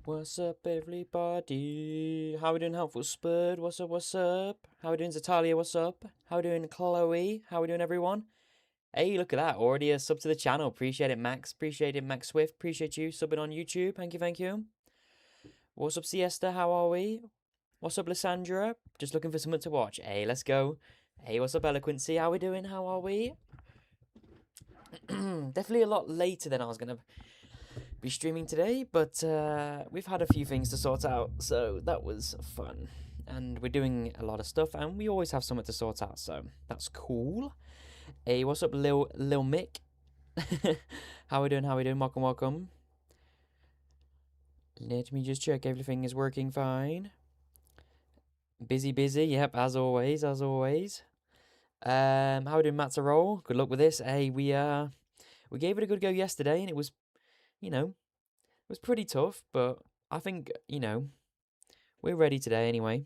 What's up, everybody? How we doing, Helpful Spurred? What's up, what's up? How we doing, Zatalia? What's up? How we doing, Chloe? How we doing, everyone? Hey, look at that. Already a sub to the channel. Appreciate it, Max. Appreciate it, Max Swift. Appreciate you subbing on YouTube. Thank you, thank you. What's up, Siesta? How are we? What's up, Lysandra? Just looking for something to watch. Hey, let's go. Hey, what's up, Eloquency? How we doing? How are we? Definitely a lot later than I was going to be streaming today, but we've had a few things to sort out, so that was fun. And we're doing a lot of stuff, and we always have something to sort out, so that's cool. Hey, what's up, Lil Mick? How we doing? How we doing? Welcome, welcome. Let me just check everything is working fine. Busy, yep, as always, as always. How we doing, Matzarol? Good luck with this. Hey, we gave it a good go yesterday, and it was, you know, it was pretty tough, but I think, you know, we're ready today anyway.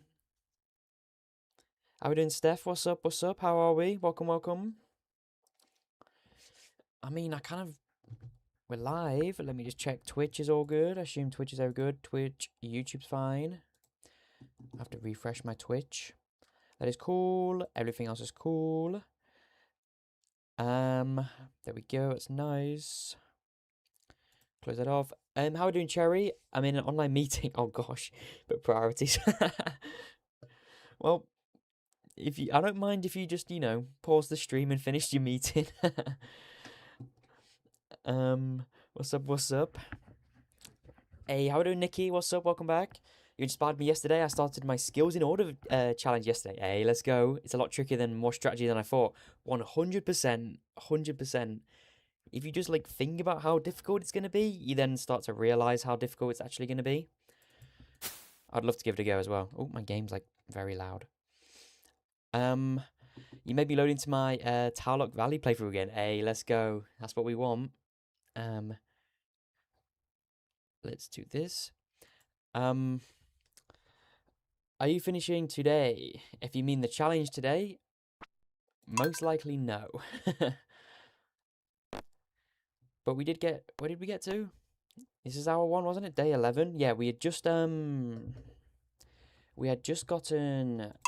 How we doing, Steph? What's up? What's up? How are we? Welcome, welcome. I mean, we're live. Let me just check. Twitch is all good. I assume Twitch is all good. Twitch, YouTube's fine. I have to refresh my Twitch. That is cool. Everything else is cool. There we go. It's nice. Close that off. How are we doing, Cherry? I'm in an online meeting. Oh gosh, but priorities. Well, I don't mind if you just, you know, pause the stream and finish your meeting. What's up? What's up? Hey, how are we doing, Nikki? What's up? Welcome back. You inspired me yesterday. I started my skills in order challenge yesterday. Hey, let's go. It's a lot trickier than more strategy than I thought. 100%, 100%. If you just like think about how difficult it's going to be, you then start to realize how difficult it's actually going to be. I'd love to give it a go as well. Oh, my game's like very loud. You may be loading to my Tarlock Valley playthrough again. Hey, let's go. That's what we want. Let's do this. Are you finishing today? If you mean the challenge today, most likely no. But we did get, where did we get to? This is hour 1, wasn't it? Day 11? Yeah, we had just gotten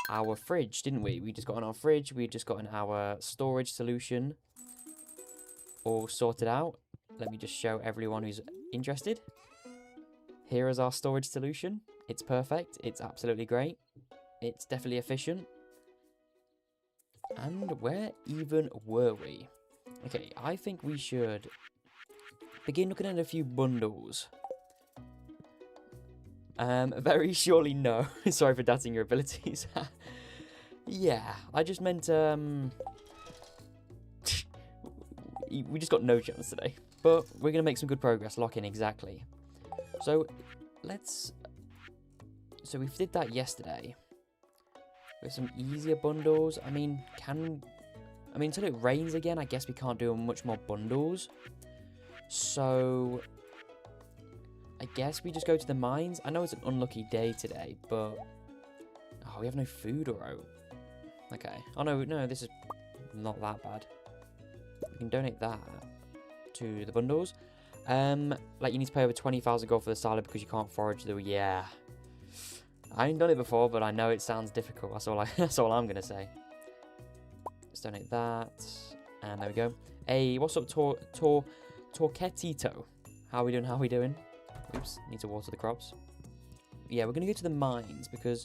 our fridge, didn't we? We just got on our fridge, we had just gotten our storage solution all sorted out. Let me just show everyone who's interested. Here is our storage solution. It's perfect. It's absolutely great. It's definitely efficient. And where even were we? Okay, I think we should begin looking at a few bundles. Very surely no. Sorry for doubting your abilities. Yeah, I just meant, we just got no chance today. But we're going to make some good progress. Lock in, exactly. So, so we did that yesterday. With some easier bundles. I mean, until it rains again, I guess we can't do much more bundles. So, I guess we just go to the mines. I know it's an unlucky day today, but... Oh, we have no food or oat. Okay. Oh, no, this is not that bad. We can donate that to the bundles. Like, you need to pay over 20,000 gold for the salad because you can't forage the... Yeah. I ain't done it before, but I know it sounds difficult. That's all I'm going to say. Let's donate that. And there we go. Hey, what's up, Torquetito? How are we doing? How are we doing? Oops, need to water the crops. Yeah, we're going to go to the mines because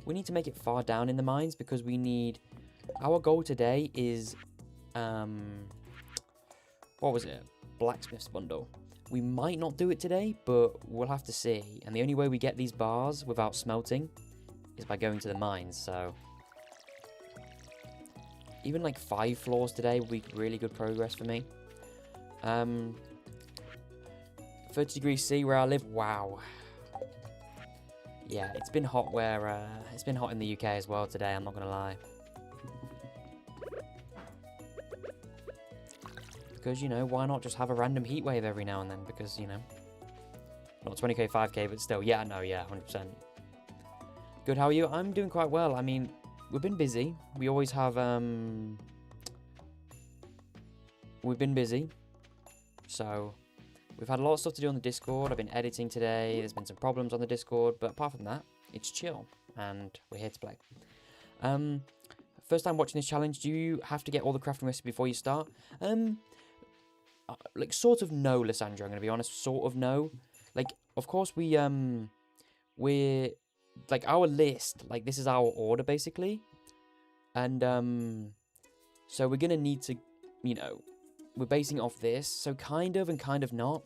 we need to make it far down in the mines because we need... Our goal today is... What was it? Blacksmith's bundle. We might not do it today, but we'll have to see. And the only way we get these bars without smelting is by going to the mines, so... Even like 5 floors today would be really good progress for me. 30 degrees C where I live. Wow. Yeah, it's been hot where it's been hot in the UK as well today, I'm not gonna lie. Because, you know, why not just have a random heat wave every now and then? Because, you know, not 20k, 5k, but still, yeah, no, yeah, 100%. Good, how are you? I'm doing quite well. I mean, we've been busy. We always have, we've been busy. So, we've had a lot of stuff to do on the Discord. I've been editing today. There's been some problems on the Discord, but apart from that, it's chill, and we're here to play. First time watching this challenge, do you have to get all the crafting recipes before you start? Like, sort of no, Lysandra, I'm going to be honest. Sort of no. Like, of course, we're, like, our list, like, this is our order, basically. And, so we're going to need to, you know, we're basing it off this. So kind of and kind of not.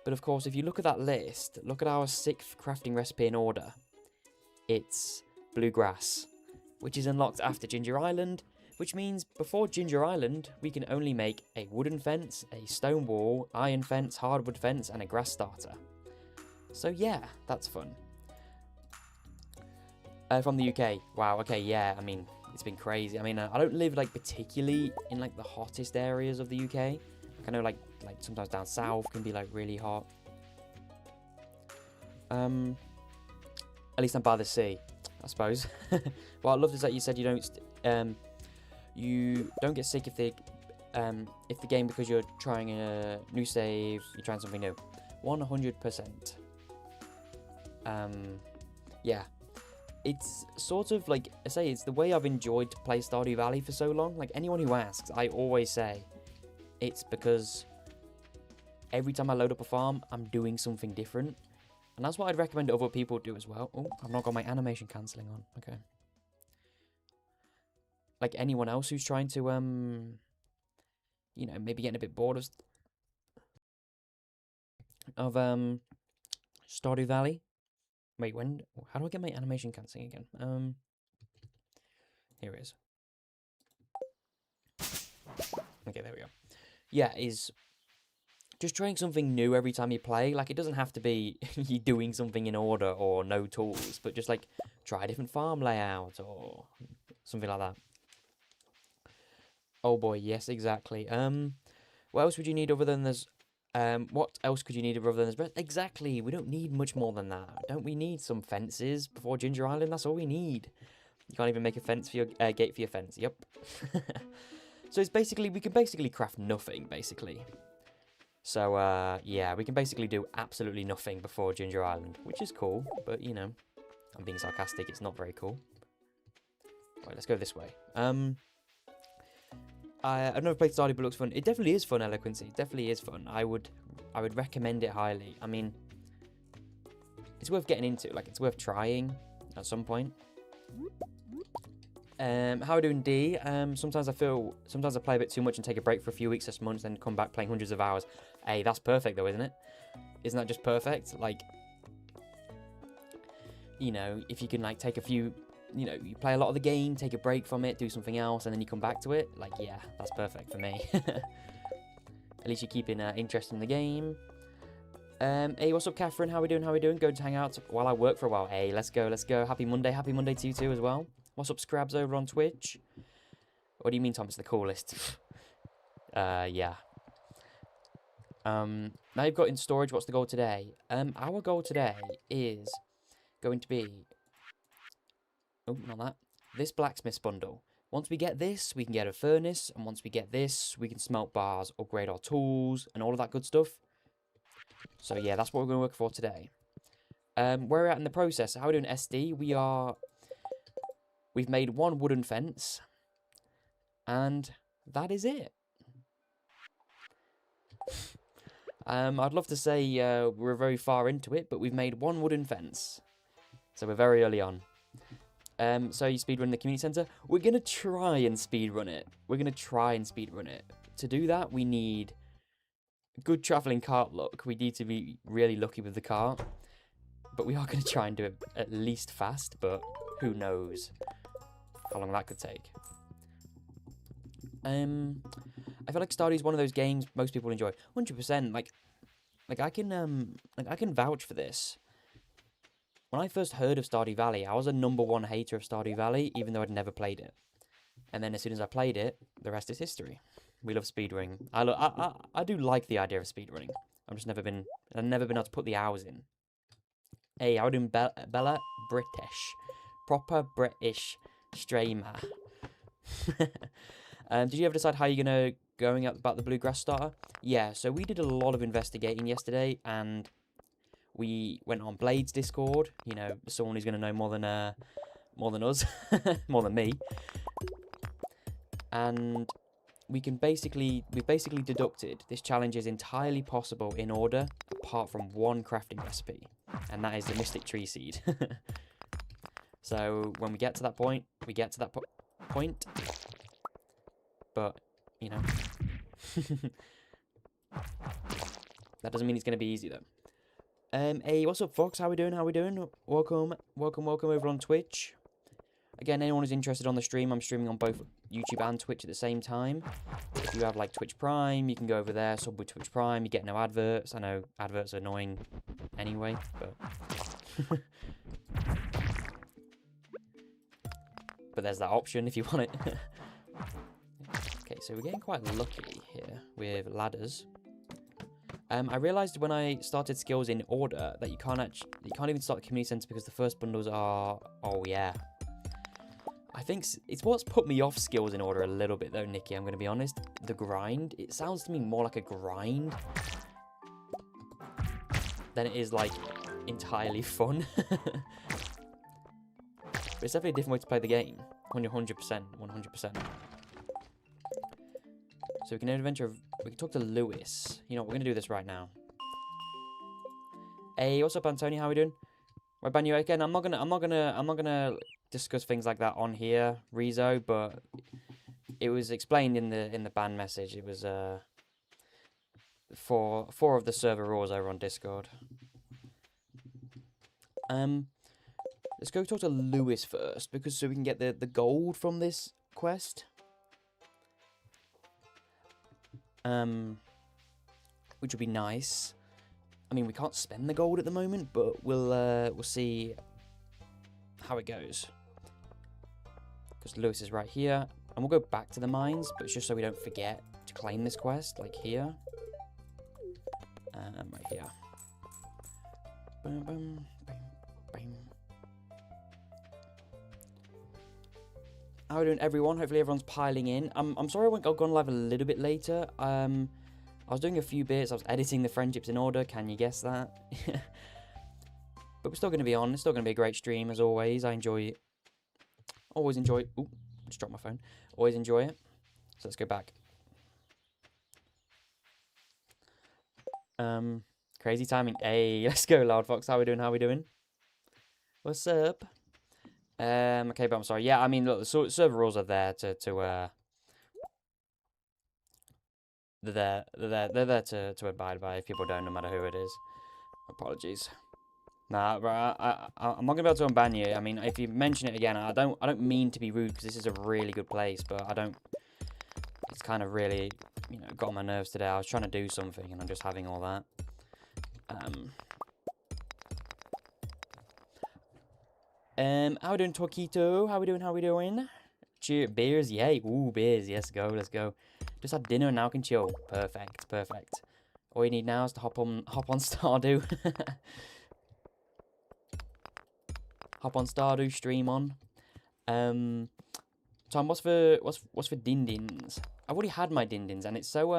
But, of course, if you look at that list, look at our 6th crafting recipe in order. It's bluegrass, which is unlocked after Ginger Island, which means before Ginger Island, we can only make a wooden fence, a stone wall, iron fence, hardwood fence, and a grass starter. So yeah, that's fun. From the UK. Wow, okay, yeah, I mean, it's been crazy. I mean, I don't live, like, particularly in, like, the hottest areas of the UK. Like, I know, like sometimes down south can be, like, really hot. At least I'm by the sea, I suppose. What I loved is that you said you don't get sick if the game, because you're trying a new save, you're trying something new. 100%. Yeah. It's sort of like, I say, it's the way I've enjoyed to play Stardew Valley for so long. Like, anyone who asks, I always say, it's because every time I load up a farm, I'm doing something different. And that's what I'd recommend other people do as well. Oh, I've not got my animation cancelling on. Okay. Like anyone else who's trying to, you know, maybe getting a bit bored of Stardew Valley. Wait, how do I get my animation cancelling again? Here it is. Okay, there we go. Yeah, is just trying something new every time you play. Like, it doesn't have to be you doing something in order or no tools, but just like try a different farm layout or something like that. Oh boy, yes, exactly. What else would you need other than this? What else could you need other than this? But exactly, we don't need much more than that. Don't we need some fences before Ginger Island? That's all we need. You can't even make a fence for your gate for your fence. Yep. So it's basically, we can basically craft nothing, basically. So, yeah, we can basically do absolutely nothing before Ginger Island, which is cool, but, you know, I'm being sarcastic, it's not very cool. Right, let's go this way. I've never played Stardew, but it looks fun. It definitely is fun, Eloquency. It definitely is fun. I would recommend it highly. I mean, it's worth getting into. Like, it's worth trying at some point. How are we doing, D? Sometimes I play a bit too much and take a break for a few weeks or months, then come back playing hundreds of hours. Hey, that's perfect though, isn't it? Isn't that just perfect? Like, you know, if you can, like, take a few, you know, you play a lot of the game, take a break from it, do something else, and then you come back to it. Like, yeah, that's perfect for me. At least you're keeping interest in the game. Hey, what's up, Catherine? How we doing? How we doing? Going to hang out while I work for a while. Hey, let's go, let's go. Happy Monday to you too as well. What's up, Scrabs over on Twitch? What do you mean, Tom? It's the coolest. Yeah. Now you've got in storage. What's the goal today? Our goal today is going to be... Oh, not that. This blacksmith's bundle. Once we get this, we can get a furnace. And once we get this, we can smelt bars, upgrade our tools, and all of that good stuff. So, yeah, that's what we're going to work for today. Where we're at in the process. How are we doing, SD? We've made one wooden fence. And that is it. I'd love to say we're very far into it, but we've made one wooden fence. So we're very early on. So you speedrun the community centre? We're going to try and speedrun it. To do that, we need good travelling cart luck. We need to be really lucky with the cart. But we are going to try and do it at least fast, but who knows how long that could take. I feel like Stardew is one of those games most people enjoy. 100%. Like I can vouch for this. When I first heard of Stardew Valley, I was a #1 hater of Stardew Valley, even though I'd never played it. And then as soon as I played it, the rest is history. We love speedrunning. I do like the idea of speedrunning. I've never been able to put the hours in. Hey, how are you doing, Bella? British. Proper British streamer. Did you ever decide how you're going to going about the bluegrass starter. Yeah, so we did a lot of investigating yesterday, and we went on Blade's Discord. You know, someone who's going to know more than us, more than me. And we basically deducted this challenge is entirely possible in order, apart from one crafting recipe, and that is the Mystic Tree Seed. So when we get to that point, point. But you know, that doesn't mean it's going to be easy though. Hey, what's up, Fox? How we doing? Welcome over on Twitch. Again, anyone who's interested on the stream, I'm streaming on both YouTube and Twitch at the same time. If you have like Twitch Prime, you can go over there, sub with Twitch Prime. You get no adverts. I know adverts are annoying anyway, but but there's that option if you want it. Okay, so we're getting quite lucky here with ladders. I realised when I started skills in order that you can't even start the community centre because the first bundles are... Oh, yeah. I think it's what's put me off skills in order a little bit, though, Nikki, I'm going to be honest. The grind. It sounds to me more like a grind than it is, like, entirely fun. But it's definitely a different way to play the game. 100%. 100%. So we can adventure. We can talk to Lewis. You know, we're gonna do this right now. Hey, what's up, Antonio? How we doing? Right, Banyu. Again, I'm not gonna discuss things like that on here, Rezo. But it was explained in the ban message. It was four of the server rules over on Discord. Let's go talk to Lewis first, because so we can get the gold from this quest. Which would be nice. I mean, we can't spend the gold at the moment, but we'll see how it goes. Because Lewis is right here, and we'll go back to the mines, but it's just so we don't forget to claim this quest, like here. Right here. Boom, boom, boom, boom. How are we doing, everyone? Hopefully everyone's piling in. I'm sorry I've gone live a little bit later. I was doing a few bits. I was editing the friendships in order. Can you guess that? But we're still going to be on. It's still going to be a great stream, as always. I enjoy it. Always enjoy it. Ooh, just dropped my phone. Always enjoy it. So let's go back. Crazy timing. Hey, let's go, Loud Fox. How we doing? What's up? Okay, but I'm sorry. Yeah, I mean, look, the server rules are there they're there to abide by if people don't, no matter who it is. Apologies. Nah, bro, I'm not gonna be able to unban you. I mean, if you mention it again, I don't mean to be rude, because this is a really good place, but I don't. It's kind of really, you know, got on my nerves today. I was trying to do something, and I'm just having all that. How we doing, Torquito? How we doing? Cheer, beers, yay. Ooh, beers, yes, let's go. Just had dinner and now can chill. Perfect. All you need now is to hop on Stardew. Hop on Stardew, stream on. Tom, what's for din-dins? I've already had my din-dins, and it's so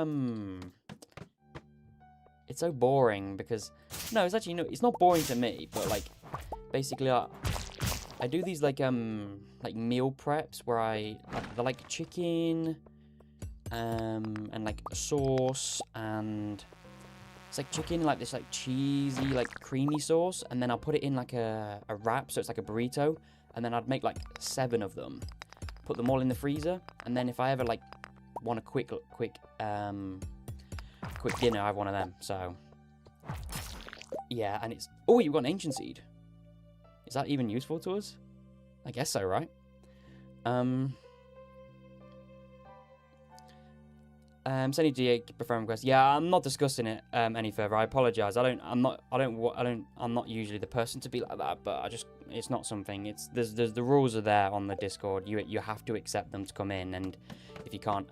boring, because no, it's actually, no, it's not boring to me, but like basically I do these like meal preps where they're like chicken, and like a sauce, and it's like chicken, like this like cheesy, like creamy sauce, and then I'll put it in like a wrap, so it's like a burrito, and then I'd make like 7 of them, put them all in the freezer, and then if I ever like want a quick dinner, I have one of them. So yeah, and it's, oh, you've got an ancient seed. Is that even useful to us? I guess so, right? Sending GA perform request. Yeah, I'm not discussing it any further. I apologize. I'm not usually the person to be like that, but it's not something. There's the rules are there on the Discord. You have to accept them to come in, and if you can't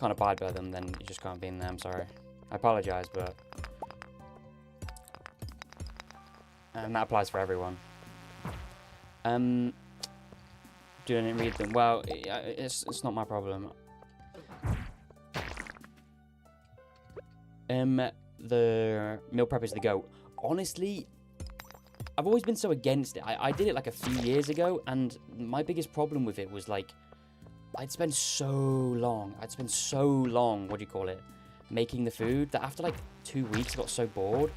abide by them, then you just can't be in there. I'm sorry. I apologize, but that applies for everyone. Didn't read them. Well, it's not my problem. The meal prep is the goat. Honestly, I've always been so against it. I did it like a few years ago, and my biggest problem with it was like, I'd spend so long, what do you call it, making the food, that after like 2 weeks I got so bored.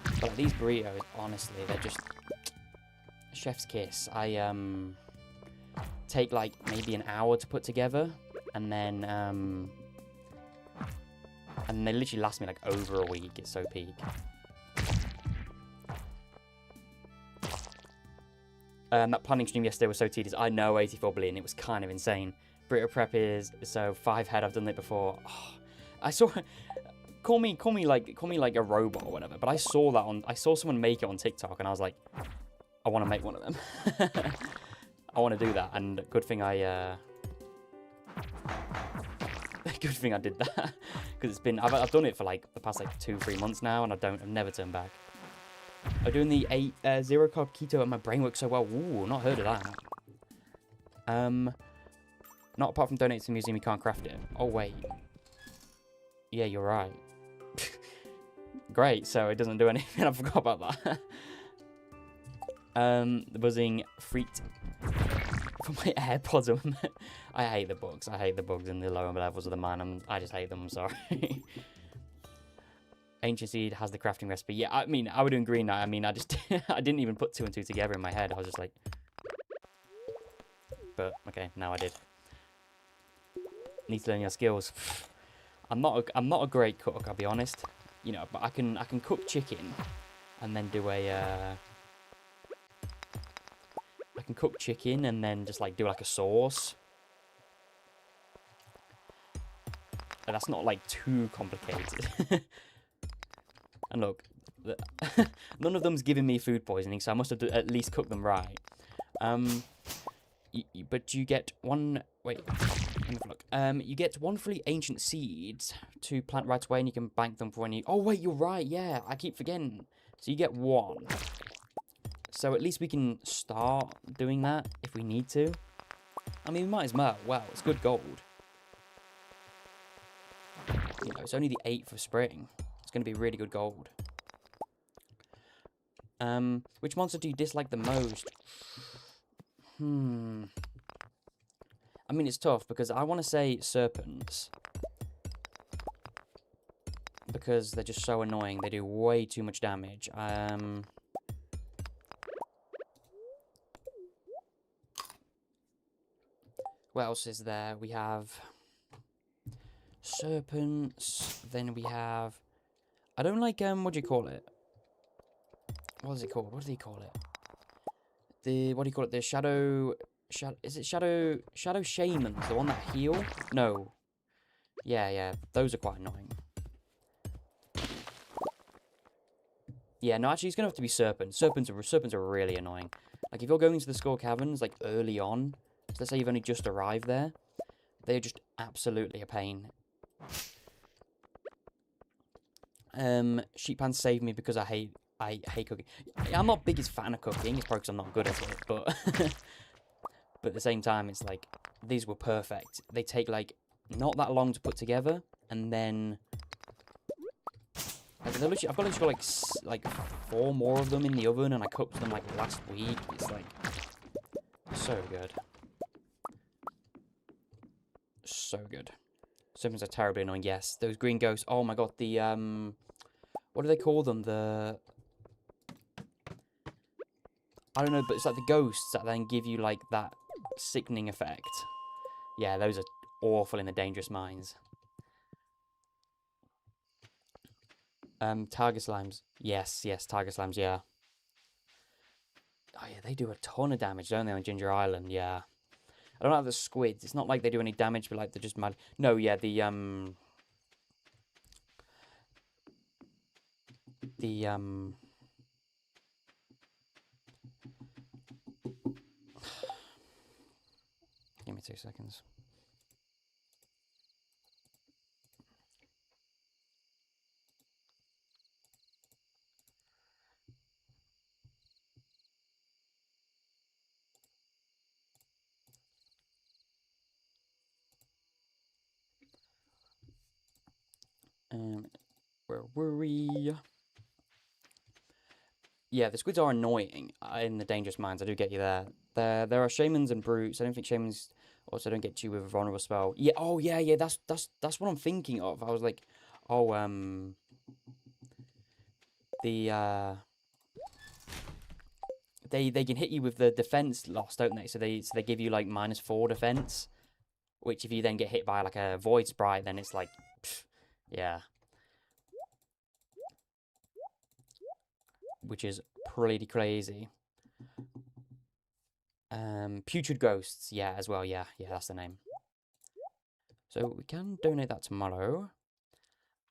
But like, these burritos, honestly, they're just chef's kiss. I take like maybe an hour to put together, and then they literally last me like over a week. It's so peak. That planning stream yesterday was so tedious. I know, 84 billion. It was kind of insane. Burrito prep is so 5 head. I've done it before. Oh, I saw. Call me like a robot or whatever. But I saw that on. I saw someone make it on TikTok, and I was like, I want to make one of them. I want to do that, and good thing I. Good thing I did that, because it's been. I've done it for like the past like 2-3 months now, and I've never turned back. I'm doing the 0 carb keto, and my brain works so well. Ooh, not heard of that. Not apart from donating to the museum, you can't craft it. Oh wait. Yeah, you're right. Great, so it doesn't do anything. I forgot about that. The buzzing freaked for my AirPods. I hate the bugs. I hate the bugs in the lower levels of the mine. I just hate them. I'm sorry. Ancient Seed has the crafting recipe. Yeah, I mean, I would doing Green Knight. I mean, I just I didn't even put 2 and 2 together in my head. I was just like, but okay, now I did. Need to learn your skills. I'm not a great cook, I'll be honest. You know, but I can cook chicken, and then do a. I can cook chicken and then just like do like a sauce. And that's not like too complicated. And look, none of them's giving me food poisoning, so I must have at least cooked them right. But you get one. Wait, let me have a look. You get 1 free ancient seeds to plant right away, and you can bank them for when you. Oh wait, you're right. Yeah, I keep forgetting. So you get 1. So at least we can start doing that if we need to. I mean, we might as well. Well, it's good gold. You know, it's only the 8th of spring. It's going to be really good gold. Which monster do you dislike the most? I mean, it's tough because I want to say serpents. Because they're just so annoying. They do way too much damage. What else is there? We have serpents. Then we have. I don't like what do you call it? What is it called? What do they call it? What do you call it? The shadow. Is it shadow shamans? The one that heal? No. Yeah. Those are quite annoying. Yeah, no, actually, it's gonna have to be serpents. Serpents are really annoying. Like if you're going to the Skull Caverns like early on, so let's say you've only just arrived there, they're just absolutely a pain. Sheep pans saved me because I hate cooking. I'm not biggest fan of cooking. It's probably because I'm not good at it, but but at the same time, it's like these were perfect. They take like not that long to put together, and then like, I've got like 4 more of them in the oven, and I cooked them like last week. It's like so good, so good. Serpents are terribly annoying. Yes, those green ghosts. Oh my god, the what do they call them? I don't know, but it's like the ghosts that then give you like that sickening effect. Yeah, those are awful in the dangerous mines. Tiger slimes. Yes, tiger slimes, yeah. Oh yeah, they do a ton of damage, don't they, on Ginger Island? Yeah. I don't like the squids. It's not like they do any damage, but like they're just mad. No, yeah, the give me 2 seconds. Where were we? Yeah, the squids are annoying in the dangerous mines. I do get you there. There are shamans and brutes. I don't think shamans also don't get you with a vulnerable spell. Yeah. Oh yeah, yeah. That's what I'm thinking of. I was like, oh the they can hit you with the defense loss, don't they? So they give you like -4 defense, which if you then get hit by like a void sprite, then it's like, pff, yeah, which is pretty crazy. Putrid ghosts, yeah, as well, yeah, that's the name. So we can donate that tomorrow.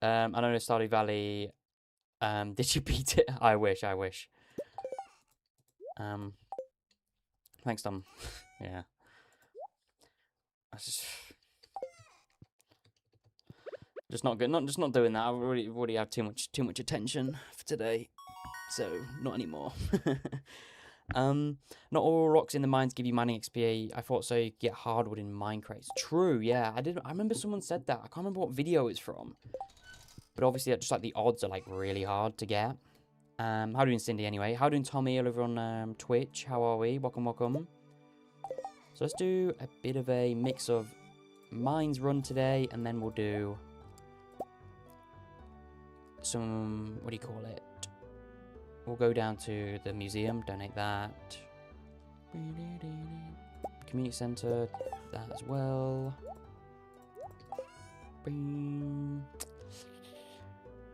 I know Stardew Valley. Did you beat it? I wish. Thanks, Tom. Yeah. Just not good. Just not doing that. I've already had too much attention for today, so not anymore. Not all rocks in the mines give you mining XP. I thought so. You get hardwood in mine crates. True. Yeah, I remember someone said that. I can't remember what video it's from, but obviously, just like the odds are like really hard to get. How doing, Cindy? Anyway, how doing, Tommy? Over on Twitch. How are we? Welcome. So let's do a bit of a mix of mines run today, and then we'll do some, what do you call it? We'll go down to the museum, donate that. Community center, that as well.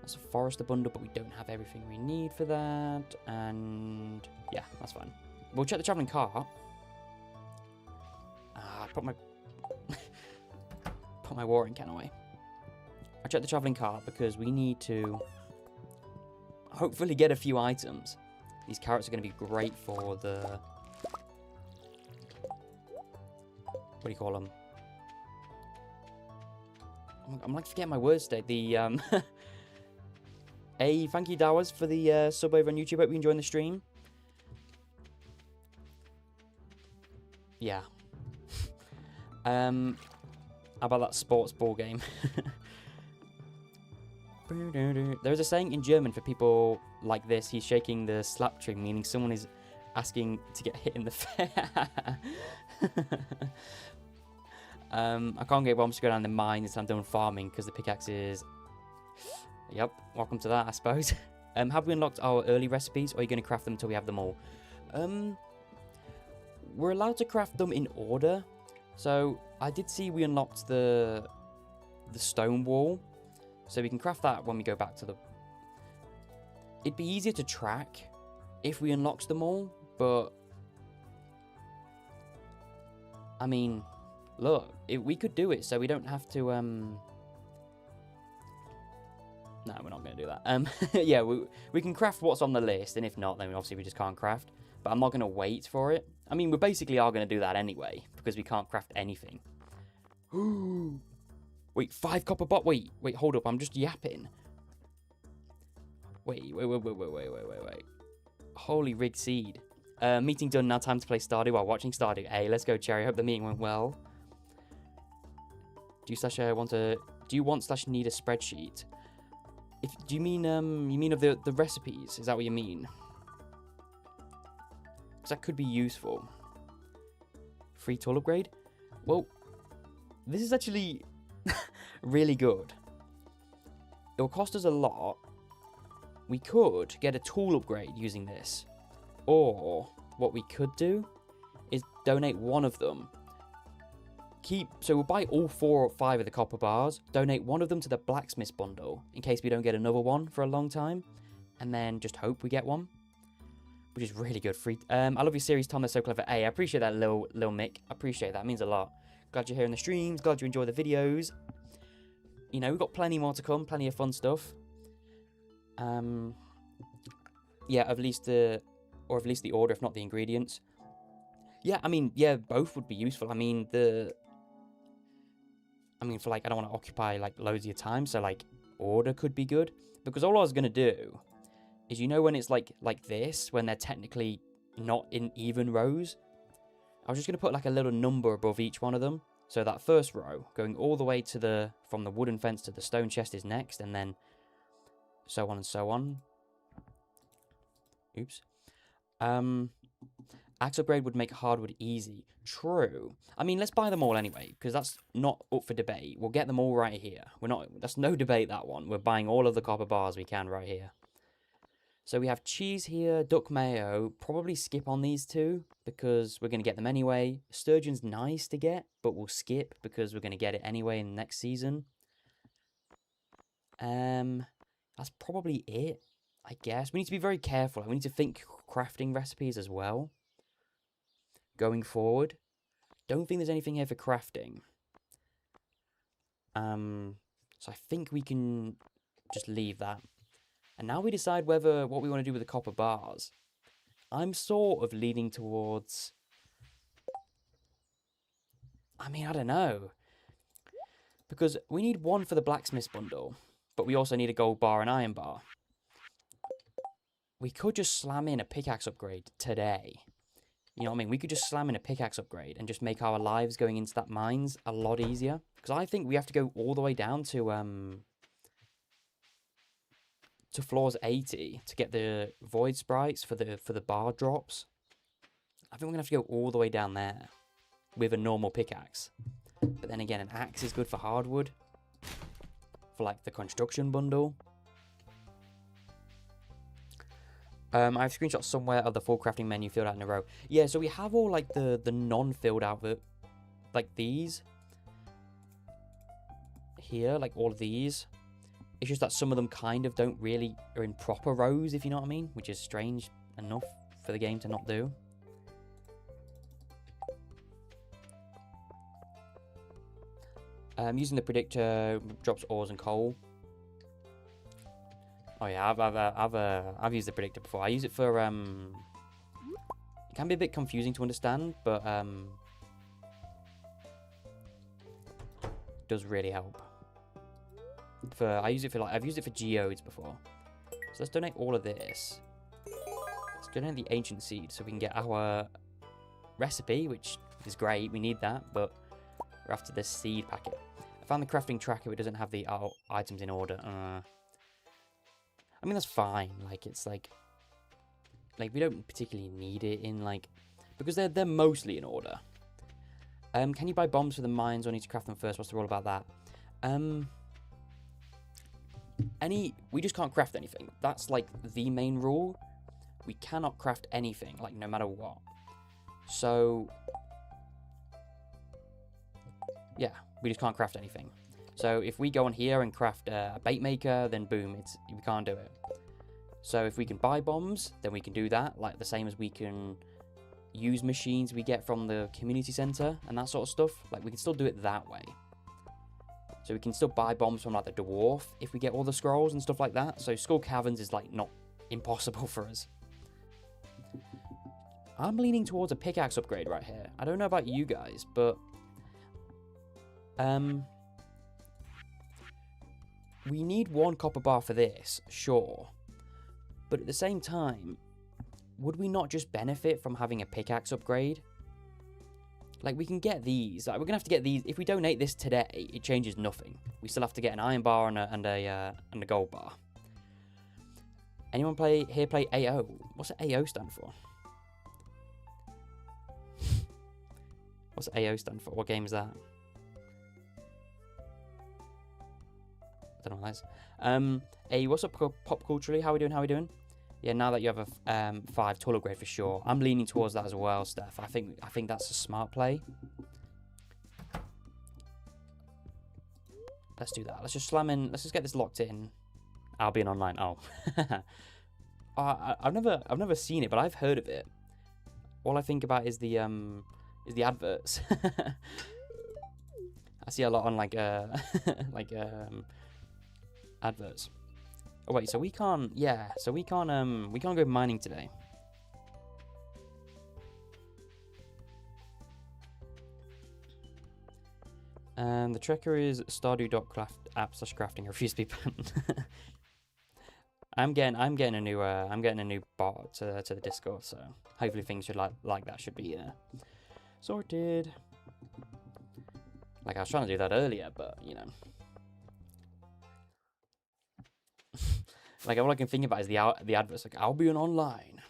That's a forester bundle, but we don't have everything we need for that. And yeah, that's fine. We'll check the traveling cart. I put my watering can away. I checked the traveling cart because we need to hopefully get a few items. These carrots are going to be great for the, what do you call them? I'm like forgetting my words today. The hey, thank you, Dowers, for the sub over on YouTube. Hope you're enjoying the stream. Yeah. How about that sports ball game? There's a saying in German for people like this. He's shaking the slap tree, meaning someone is asking to get hit in the face. I can't get bombs to go down the mine until I'm done farming because the pickaxe is... Yep, welcome to that, I suppose. Have we unlocked our early recipes, or are you going to craft them until we have them all? We're allowed to craft them in order. So I did see we unlocked the stone wall. So we can craft that when we go back to the... It'd be easier to track if we unlocked them all, but... I mean, look, we could do it so we don't have to... No, we're not going to do that. Yeah, we can craft what's on the list, and if not, then obviously we just can't craft. But I'm not going to wait for it. I mean, we basically are going to do that anyway, because we can't craft anything. Wait, 5 copper bot. Wait, hold up. I'm just yapping. Wait. Holy rig seed. Meeting done. Now time to play Stardew while watching Stardew. Hey, let's go, Cherry. Hope the meeting went well. Do you want/need a spreadsheet? Do you mean of the recipes? Is that what you mean? Because that could be useful. Free tool upgrade? Well, this is actually really good. It'll cost us a lot. We could get a tool upgrade using this. Or what we could do is donate one of them. So we'll buy all 4 or 5 of the copper bars, donate one of them to the blacksmith bundle in case we don't get another one for a long time, and then just hope we get one, which is really good. Free. I love your series, Tom. That's so clever. Hey, I appreciate that, Lil Mick. I appreciate that. It means a lot. Glad you're here in the streams. Glad you enjoy the videos. You know, we've got plenty more to come. Plenty of fun stuff. Yeah, at least the order, if not the ingredients. Yeah, I mean, yeah, both would be useful. I mean, for like, I don't want to occupy like loads of your time, so like order could be good, because all I was gonna do is, you know, when it's like this, when they're technically not in even rows, I was just gonna put like a little number above each one of them, so that first row going all the way to from the wooden fence to the stone chest is next, and then so on and so on. Oops. Axe upgrade would make hardwood easy. True. I mean, let's buy them all anyway, because that's not up for debate. We'll get them all right here. That's no debate, that one. We're buying all of the copper bars we can right here. So we have cheese here, duck mayo. Probably skip on these two, because we're going to get them anyway. Sturgeon's nice to get, but we'll skip, because we're going to get it anyway in the next season. That's probably it, I guess. We need to be very careful. We need to think crafting recipes as well. Going forward. Don't think there's anything here for crafting. So I think we can just leave that. And now we decide what we want to do with the copper bars. I'm sort of leaning towards... I mean, I don't know. Because we need one for the blacksmith bundle. But we also need a gold bar and iron bar. We could just slam in a pickaxe upgrade today. You know what I mean? We could just slam in a pickaxe upgrade and just make our lives going into that mines a lot easier. Because I think we have to go all the way down to floors 80 to get the void sprites for the bar drops. I think we're gonna have to go all the way down there with a normal pickaxe. But then again, an axe is good for hardwood. For like the construction bundle. I have screenshots somewhere of the full crafting menu filled out in a row. Yeah, so we have all like the non-filled out, like these. Here, like all of these. It's just that some of them kind of don't really are in proper rows, if you know what I mean. Which is strange enough for the game to not do. Using the predictor drops ores and coal. Oh yeah, I've used the predictor before. I use it for it can be a bit confusing to understand, but does really help. I've used it for geodes before. So let's donate all of this. Let's donate the ancient seed so we can get our recipe, which is great. We need that, but we're after this seed packet. I found the crafting tracker, but it doesn't have the items in order. I mean, that's fine. Like, it's like we don't particularly need it in, like, because they're mostly in order. Can you buy bombs for the mines or need to craft them first? What's the rule about that? We just can't craft anything. That's, like, the main rule. We cannot craft anything, like, no matter what. So, yeah, we just can't craft anything. So if we go on here and craft a bait maker, then boom, we can't do it. So if we can buy bombs, then we can do that, like the same as we can use machines we get from the community center and that sort of stuff. Like, we can still do it that way. So we can still buy bombs from, like, the dwarf if we get all the scrolls and stuff like that. So Skull Caverns is, like, not impossible for us. I'm leaning towards a pickaxe upgrade right here. I don't know about you guys, but we need one copper bar for this, sure. But at the same time, would we not just benefit from having a pickaxe upgrade? Like, we can get these. Like, we're going to have to get these. If we donate this today, it changes nothing. We still have to get an iron bar and a gold bar. Anyone play AO? What's AO stand for? What's AO stand for? What game is that? I don't know what that is. Hey, what's up, pop culturally? How we doing? Yeah, now that you have a 5 tool upgrade for sure. I'm leaning towards that as well, Steph. I think that's a smart play. Let's do that. Let's just slam in. Let's just get this locked in. Albion Online. Oh. I've never seen it, but I've heard of it. All I think about is the adverts. I see a lot on like adverts. Oh wait, so we can't. Yeah, so we can't go mining today. The tracker is stardew.app/crafting. Refuse to be banned. I'm getting a new bot to the Discord, so hopefully things should like that should be sorted. Like, I was trying to do that earlier, but you know. Like, all I can think about is the adverts, like, Albion Online.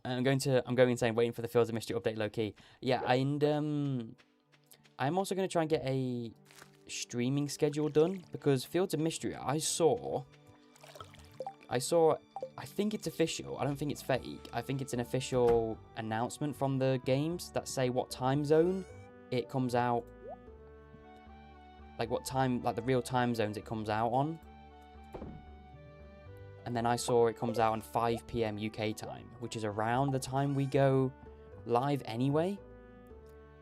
And I'm going insane, waiting for the Fields of Mystery update low-key. Yeah, and, I'm also going to try and get a streaming schedule done, because Fields of Mystery, I think it's official. I don't think it's fake. I think it's an official announcement from the games that say what time zone it comes out. Like what time, like the real time zones it comes out on. And then I saw it comes out on 5 PM UK time, which is around the time we go live anyway.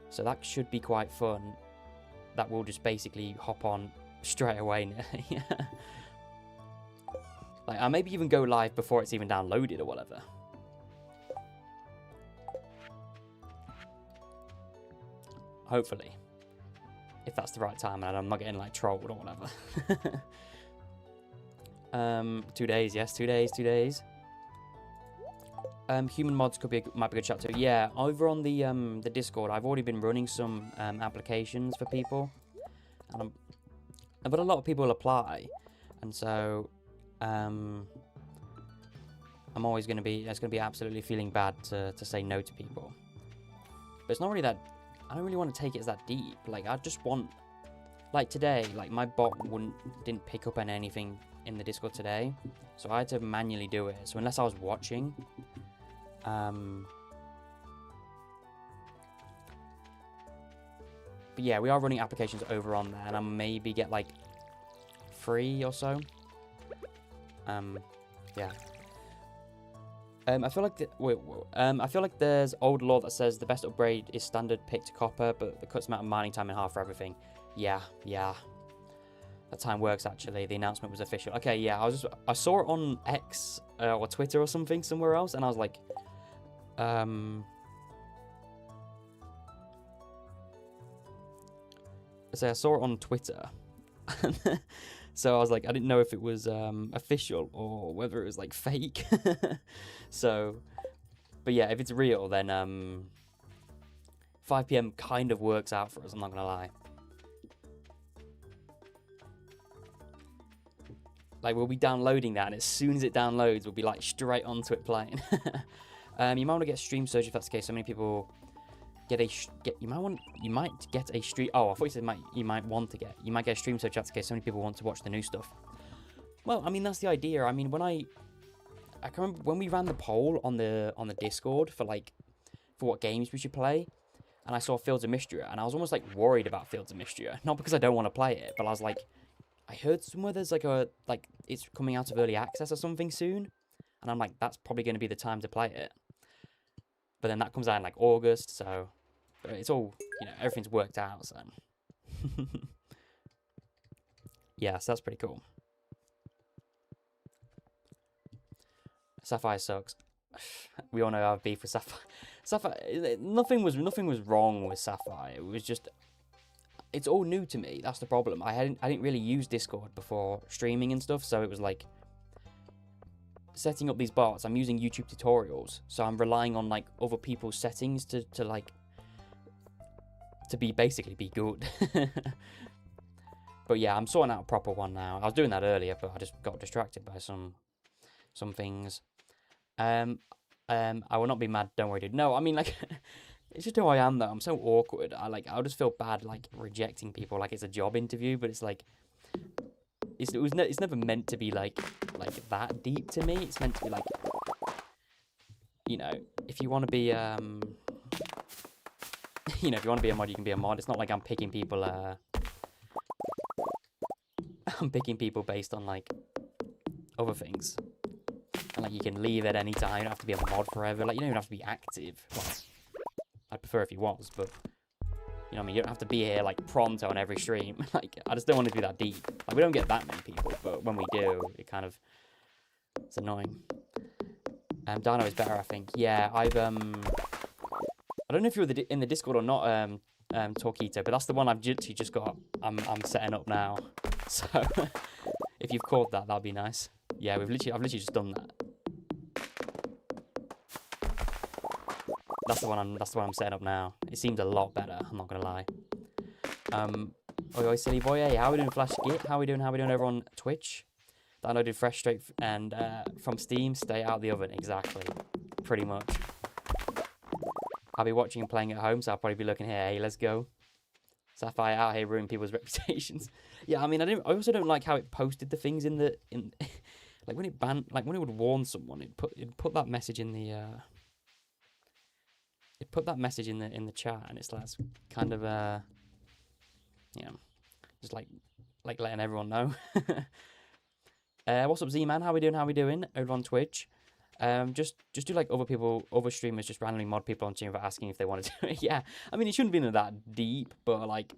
So that should be quite fun. That will just basically hop on straight away. Like, I'll maybe even go live before it's even downloaded or whatever. Hopefully. If that's the right time and I'm not getting, like, trolled or whatever. 2 days, yes, 2 days, 2 days. Human mods might be a good chat too. Yeah, over on the Discord, I've already been running some applications for people. But a lot of people apply. And so... I'm always going to be, it's going to be absolutely feeling bad to say no to people. But it's not really that, I don't really want to take it as that deep. Like, I just want, like today, like my bot didn't pick up on anything in the Discord today. So I had to manually do it. So unless I was watching, but yeah, we are running applications over on there, and I maybe get like 3 or so. Yeah. I feel like I feel like there's old law that says the best upgrade is standard pick to copper, but it cuts amount of mining time in half for everything. Yeah. That time works actually. The announcement was official. Okay, yeah, I saw it on X or Twitter or something somewhere else, and I was like, so I saw it on Twitter. So I was like, I didn't know if it was official or whether it was like fake. So, but yeah, if it's real, then 5 PM kind of works out for us, I'm not gonna lie. Like, we'll be downloading that, and as soon as it downloads, we'll be like straight onto it playing. You might want to get stream surge if that's the case. So many people you might get a stream. Oh, I thought you said you might get a stream surge. That's the case. So many people want to watch the new stuff. Well, I mean, that's the idea. I mean, I can remember when we ran the poll on the Discord for what games we should play, and I saw Fields of Mystery, and I was almost like worried about Fields of Mystery. Not because I don't want to play it, but I was like, I heard somewhere there's it's coming out of early access or something soon, and I'm like, that's probably going to be the time to play it. But then that comes out in like August, so it's all, everything's worked out, so. Yeah, so that's pretty cool. Sapphire sucks. We all know I have beef with Sapphire. Sapphire, nothing was wrong with Sapphire. It was just, it's all new to me. That's the problem. I didn't really use Discord before streaming and stuff, so it was like setting up these bots. I'm using YouTube tutorials, so I'm relying on like other people's settings to basically be good. But yeah, I'm sorting out a proper one now. I was doing that earlier, but I just got distracted by some things. I will not be mad, don't worry, dude. No, I mean, like, it's just who I am, though. I'm so awkward. I'll just feel bad, like, rejecting people like it's a job interview, but it's like, it's never meant to be like that deep to me. It's meant to be like, if you want to be if you want to be a mod, you can be a mod. It's not like I'm picking people based on like other things. And like, you can leave at any time. You don't have to be a mod forever. Like, you don't even have to be active. Well, I'd prefer if you was, but you know what I mean? You don't have to be here like pronto on every stream. Like, I just don't want to be that deep. Like, we don't get that many people, but when we do, it's annoying. Dino is better, I think. Yeah, I don't know if you were in the Discord or not, Torquito, but that's the one I've literally just got. I'm setting up now. So if you've called that, that'd be nice. Yeah, I've literally just done that. That's the one I'm setting up now. It seems a lot better, I'm not gonna lie. Oi, silly boy, hey, how we doing, Flash Git? How we doing over on Twitch? Downloaded fresh straight and from Steam, stay out the oven. Exactly. Pretty much. I'll be watching and playing at home, so I'll probably be looking here. Hey, let's go. Sapphire out here ruining people's reputations. Yeah, I mean, I also don't like how it posted the things in like when it banned, like when it would warn someone, it'd put that message in the in the chat, and it's like kind of you know, just like letting everyone know. What's up, Z-Man? How we doing? Over on Twitch. Just do like other streamers just randomly mod people on stream for asking if they want to do it. Yeah, I mean, it shouldn't be that deep, but like,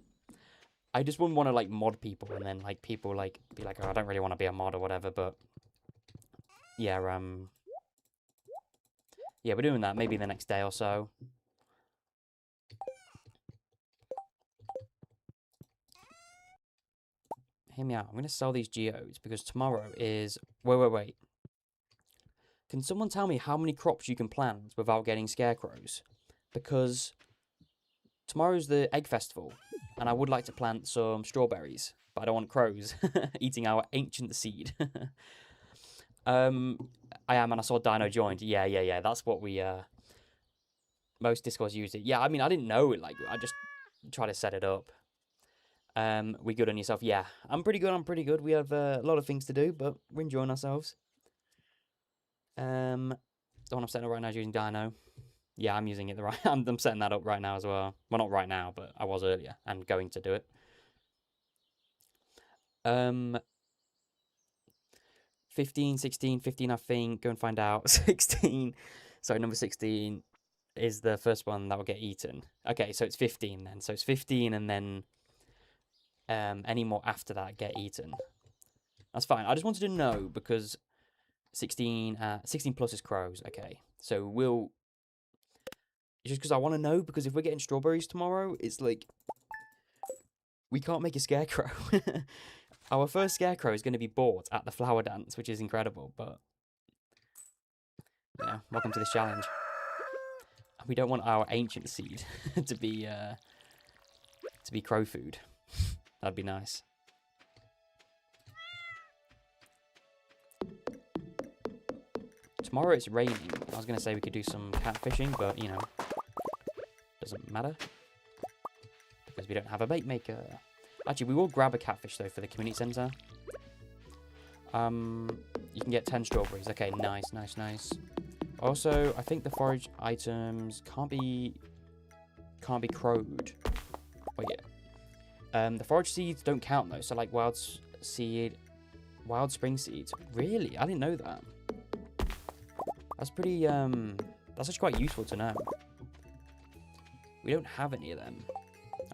I just wouldn't want to like mod people and then like people like be like, oh, I don't really want to be a mod or whatever. But yeah, yeah, we're doing that maybe the next day or so. Hear me out. I'm gonna sell these geodes because tomorrow is. Wait. Can someone tell me how many crops you can plant without getting scarecrows? Because tomorrow's the egg festival, and I would like to plant some strawberries, but I don't want crows eating our ancient seed. I am, and I saw Dino joined. Yeah. That's what we most Discords use it. Yeah, I mean, I didn't know it. Like, I just try to set it up. We good on yourself? Yeah, I'm pretty good. We have a lot of things to do, but we're enjoying ourselves. The one I'm setting up right now is using Dino. Yeah, I'm using it the right. I'm setting that up right now as well. Well, not right now, but I was earlier and going to do it. 15, 16, 15, I think. Go and find out. 16. Sorry, number 16 is the first one that will get eaten. Okay, so it's 15 then. So it's 15 and then any more after that get eaten. That's fine. I just wanted to know because 16 plus is crows. Okay, so we'll. It's just because I want to know, because if we're getting strawberries tomorrow, it's like we can't make a scarecrow. Our first scarecrow is going to be bought at the flower dance, which is incredible, but yeah, welcome to this challenge. We don't want our ancient seed to be crow food. That'd be nice. Tomorrow it's raining. I was going to say we could do some catfishing, but, you know, doesn't matter. Because we don't have a bait maker. Actually, we will grab a catfish, though, for the community centre. You can get 10 strawberries. Okay, nice. Also, I think the forage items can't be crowed. Wait, yeah. The forage seeds don't count, though. So, like, wild spring seeds. Really? I didn't know that. That's pretty, that's actually quite useful to know. We don't have any of them.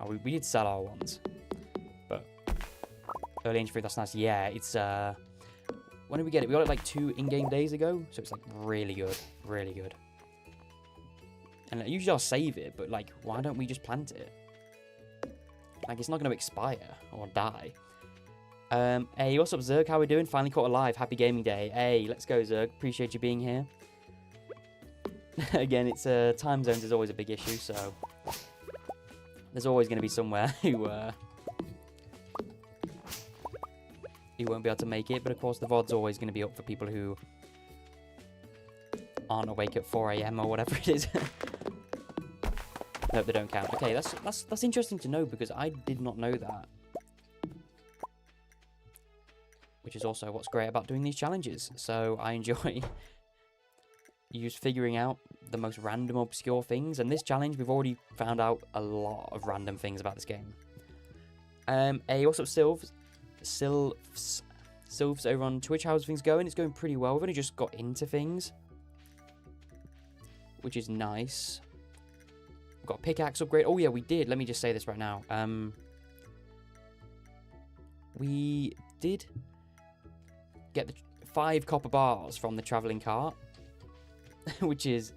Oh, we did sell our ones. But early entry fruit, that's nice. Yeah, it's, when did we get it? We got it like 2 in-game days ago. So it's like really good. Really good. And like, usually I'll save it, but like, why don't we just plant it? Like, it's not going to expire or die. Hey, what's up, Zerg? How we doing? Finally caught alive. Happy gaming day. Hey, let's go, Zerg. Appreciate you being here. Again, it's time zones is always a big issue, so there's always going to be somewhere who won't be able to make it. But of course, the VOD's always going to be up for people who aren't awake at 4 AM or whatever it is. Nope, they don't count. Okay, that's interesting to know, because I did not know that. Which is also what's great about doing these challenges. So I enjoy just figuring out the most random, obscure things. And this challenge, we've already found out a lot of random things about this game. Hey, what's up, Sylvs? Sylvs over on Twitch. How's things going? It's going pretty well. We've only just got into things, which is nice. We've got a pickaxe upgrade. Oh yeah, we did. Let me just say this right now. We did get the 5 copper bars from the traveling cart, which is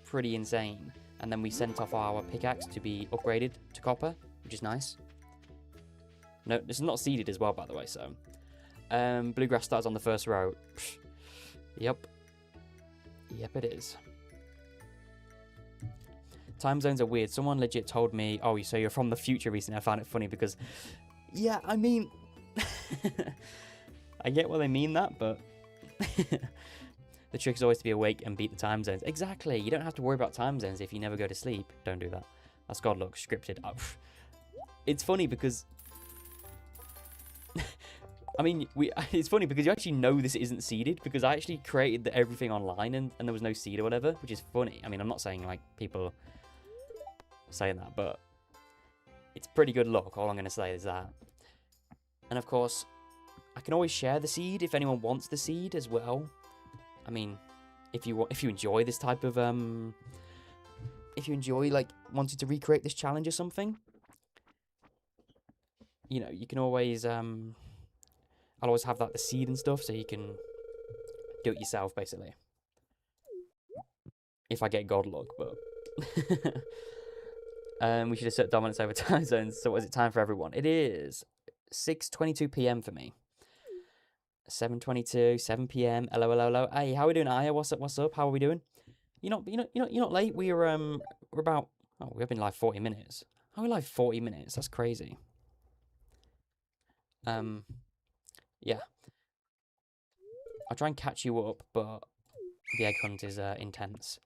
pretty insane. And then we sent off our pickaxe to be upgraded to copper, which is nice. No, this is not seeded as well, by the way, so. Bluegrass starts on the first row. Psh. Yep, it is. Time zones are weird. Someone legit told me, oh, so you're from the future recently. I found it funny because, yeah, I mean, I get why they mean that, but the trick is always to be awake and beat the time zones. Exactly. You don't have to worry about time zones if you never go to sleep. Don't do that. That's God luck, scripted. It's funny because I mean, it's funny because you actually know this isn't seeded because I actually created everything online and there was no seed or whatever, which is funny. I mean, I'm not saying like people saying that, but it's pretty good luck. All I'm going to say is that. And of course, I can always share the seed if anyone wants the seed as well. I mean, if you enjoy this type of if you enjoy like wanting to recreate this challenge or something, you know, you can always I'll always have like the seed and stuff, so you can do it yourself basically. If I get God luck, but we should have set dominance over time zones. So is it time for everyone? It is 6:22 p.m. for me. 7:22, 7 p.m. Hello, hello, hello. Hey, how are we doing, Aya? What's up? What's up? How are we doing? You're not late. We're about. Oh, we've been live 40 minutes. How are we live 40 minutes? That's crazy. Yeah. I'll try and catch you up, but the egg hunt is intense.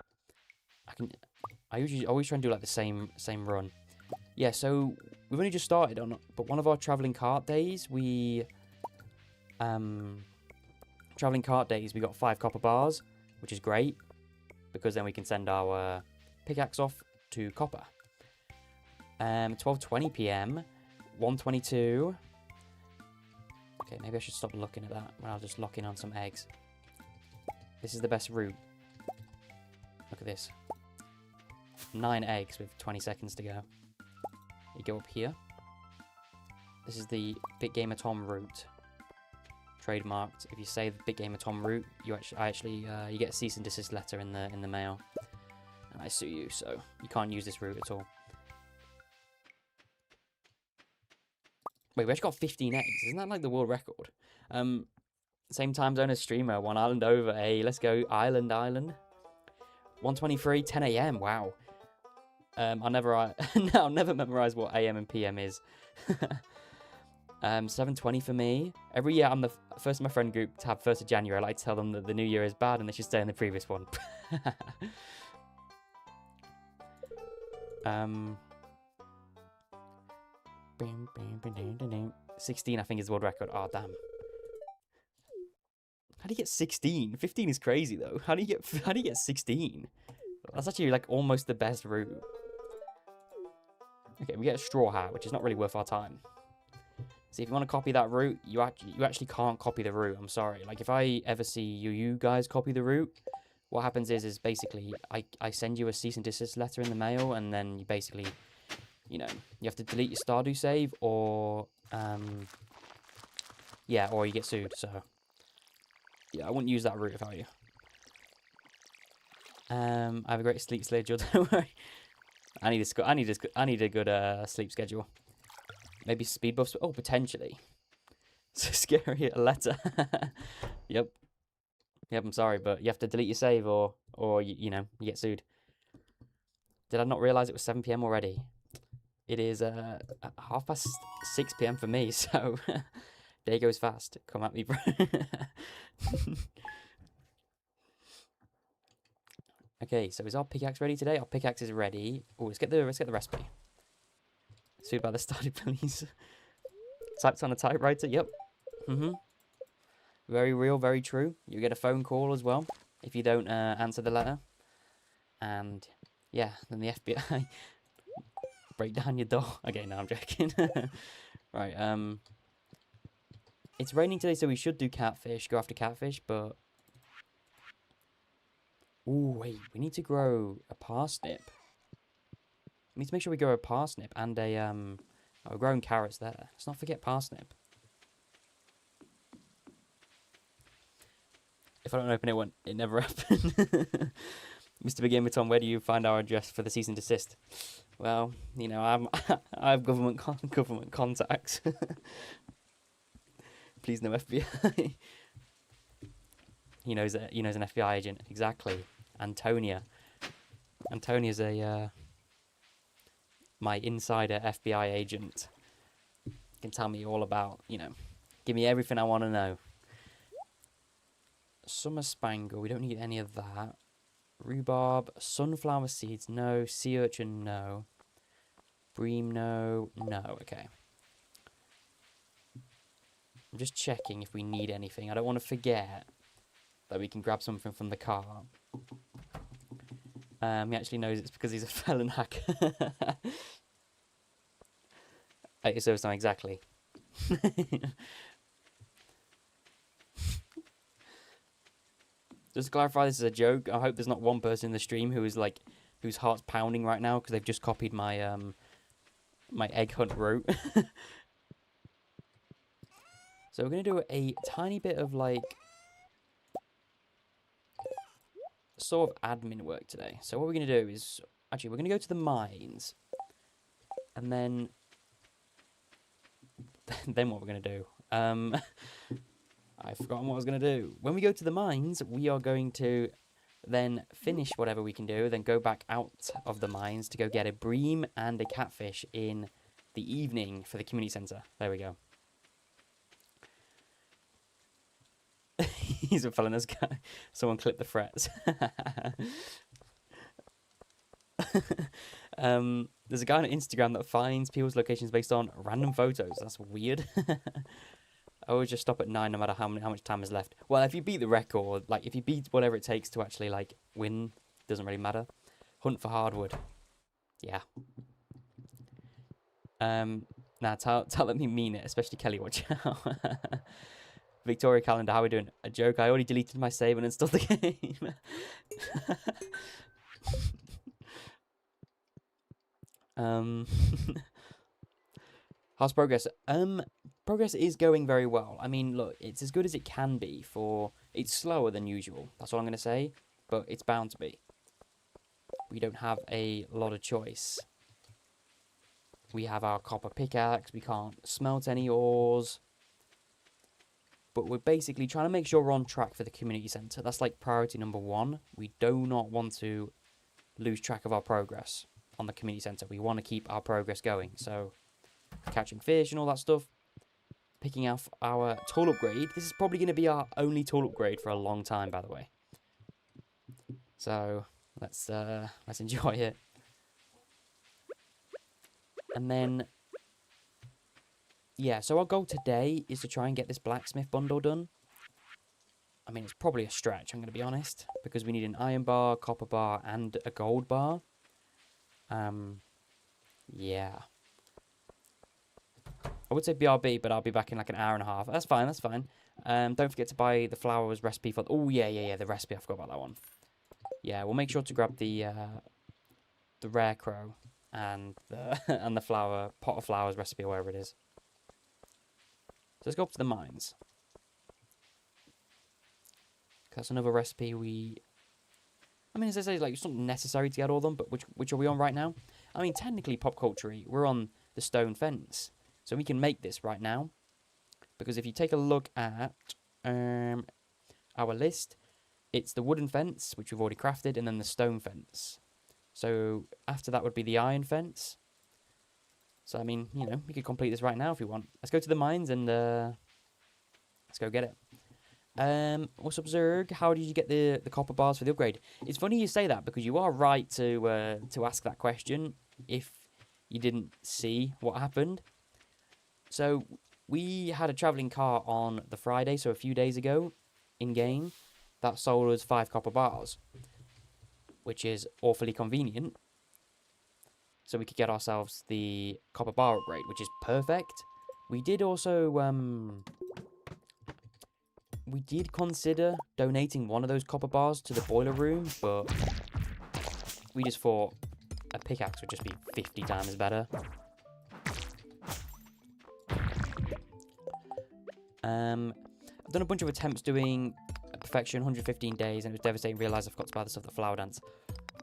I always try and do like the same run. Yeah, so we've only just started on, but one of our traveling cart days, we got 5 copper bars, which is great because then we can send our pickaxe off to copper. 12:20 p.m. 1:22. Okay, maybe I should stop looking at that when I'll just lock in on some eggs. This is the best route. Look at this. 9 eggs with 20 seconds to go. You go up here. This is the BitGamerTom route. Trademarked. If you say the BitGamerTom route, you get a cease and desist letter in the mail, and I sue you, so you can't use this route at all. Wait, we actually got 15 eggs. Isn't that like the world record? Same time zone as streamer. 1 island over. Hey, let's go island. 1:23, 10 a.m. Wow. I'll never memorize what AM and PM is. 7:20 for me. Every year I'm the first in my friend group to have 1st of January. I like to tell them that the new year is bad and they should stay in the previous one. 16 I think is the world record. Oh damn. How do you get 16? 15 is crazy though. How do you get 16? That's actually like almost the best route. Okay, we get a straw hat, which is not really worth our time. See, if you want to copy that route, you actually can't copy the route. I'm sorry. Like if I ever see you guys copy the route, what happens is basically I send you a cease and desist letter in the mail, and then you basically, you know, you have to delete your Stardew save, or yeah, or you get sued. So yeah, I wouldn't use that route if I were you. I have a great sleep schedule. Don't worry. I need a good sleep schedule. Maybe speed buffs. Oh, potentially. So scary. A letter. Yep. I'm sorry, but you have to delete your save, or you know, you get sued. Did I not realize it was 7 p.m. already? It is 6:30 p.m. for me. So day goes fast. Come at me, bro. Okay, so is our pickaxe ready today? Our pickaxe is ready. Oh, let's get the recipe. Sued by the Stardew police. Typed on a typewriter. Yep. Very real, very true. You get a phone call as well if you don't answer the letter. And yeah, then the FBI break down your door. Okay, no, I'm joking. Right. It's raining today, so we should do catfish. Go after catfish, but. Oh, wait, we need to grow a parsnip. We need to make sure we grow a parsnip and a, we're growing carrots there. Let's not forget parsnip. If I don't open it, it never happened. Mr. BitGamerTom, where do you find our address for the cease and desist? Well, you know, I have government contacts. Please no FBI. He knows an FBI agent. Exactly. Antonia. Antonia's my insider FBI agent. Can tell me all about, you know, give me everything I want to know. Summer spangle, we don't need any of that. Rhubarb, sunflower seeds, no. Sea urchin, no. Bream, no. No, okay. I'm just checking if we need anything. I don't want to forget that we can grab something from the car. He actually knows it's because he's a felon hacker. So it's not exactly. Just to clarify, this is a joke. I hope there's not one person in the stream who is like, whose heart's pounding right now because they've just copied my my egg hunt route. So we're gonna do a tiny bit of like sort of admin work today. So what we're gonna do is actually we're gonna go to the mines, and then what we're gonna do. I've forgotten what I was going to do. When we go to the mines, we are going to then finish whatever we can do, then go back out of the mines to go get a bream and a catfish in the evening for the community centre. There we go. He's a felonious guy. Someone clip the frets. There's a guy on Instagram that finds people's locations based on random photos. That's weird. I always just stop at 9 no matter how much time is left. Well, if you beat the record, like if you beat whatever it takes to actually like win, doesn't really matter. Hunt for hardwood. Yeah. Nah, tell let me mean it, especially Kelly, watch out. Victoria Calendar, how are we doing? A joke, I already deleted my save and installed the game. How's progress? Progress is going very well. I mean, look, it's as good as it can be for... It's slower than usual. That's all I'm going to say. But it's bound to be. We don't have a lot of choice. We have our copper pickaxe. We can't smelt any ores. But we're basically trying to make sure we're on track for the community centre. That's like priority number 1. We do not want to lose track of our progress on the community centre. We want to keep our progress going. So... catching fish and all that stuff. Picking out our tool upgrade. This is probably going to be our only tool upgrade for a long time, by the way. So let's enjoy it. And then, yeah. So our goal today is to try and get this blacksmith bundle done. I mean, it's probably a stretch. I'm going to be honest, because we need an iron bar, copper bar, and a gold bar. Yeah. I would say BRB, but I'll be back in like an hour and a half. That's fine, that's fine. Don't forget to buy the flowers recipe for... Oh, yeah, the recipe. I forgot about that one. Yeah, we'll make sure to grab the rare crow and the and the pot of flowers recipe, or whatever it is. So let's go up to the mines. That's another recipe we... I mean, as I say, like, it's not necessary to get all of them, but which are we on right now? I mean, technically, pop culture, we're on the stone fence. So we can make this right now, because if you take a look at our list, it's the wooden fence, which we've already crafted, and then the stone fence. So after that would be the iron fence. So, I mean, you know, we could complete this right now if we want. Let's go to the mines and let's go get it. What's up, Zerg? How did you get the copper bars for the upgrade? It's funny you say that, because you are right to ask that question if you didn't see what happened. So, we had a travelling car on the Friday, so a few days ago, in-game, that sold us 5 copper bars, which is awfully convenient. So we could get ourselves the copper bar upgrade, which is perfect. We did also, we did consider donating one of those copper bars to the boiler room, but we just thought a pickaxe would just be 50 times better. I've done a bunch of attempts doing perfection, 115 days, and it was devastating. Realised I forgot to buy the stuff, the flower dance.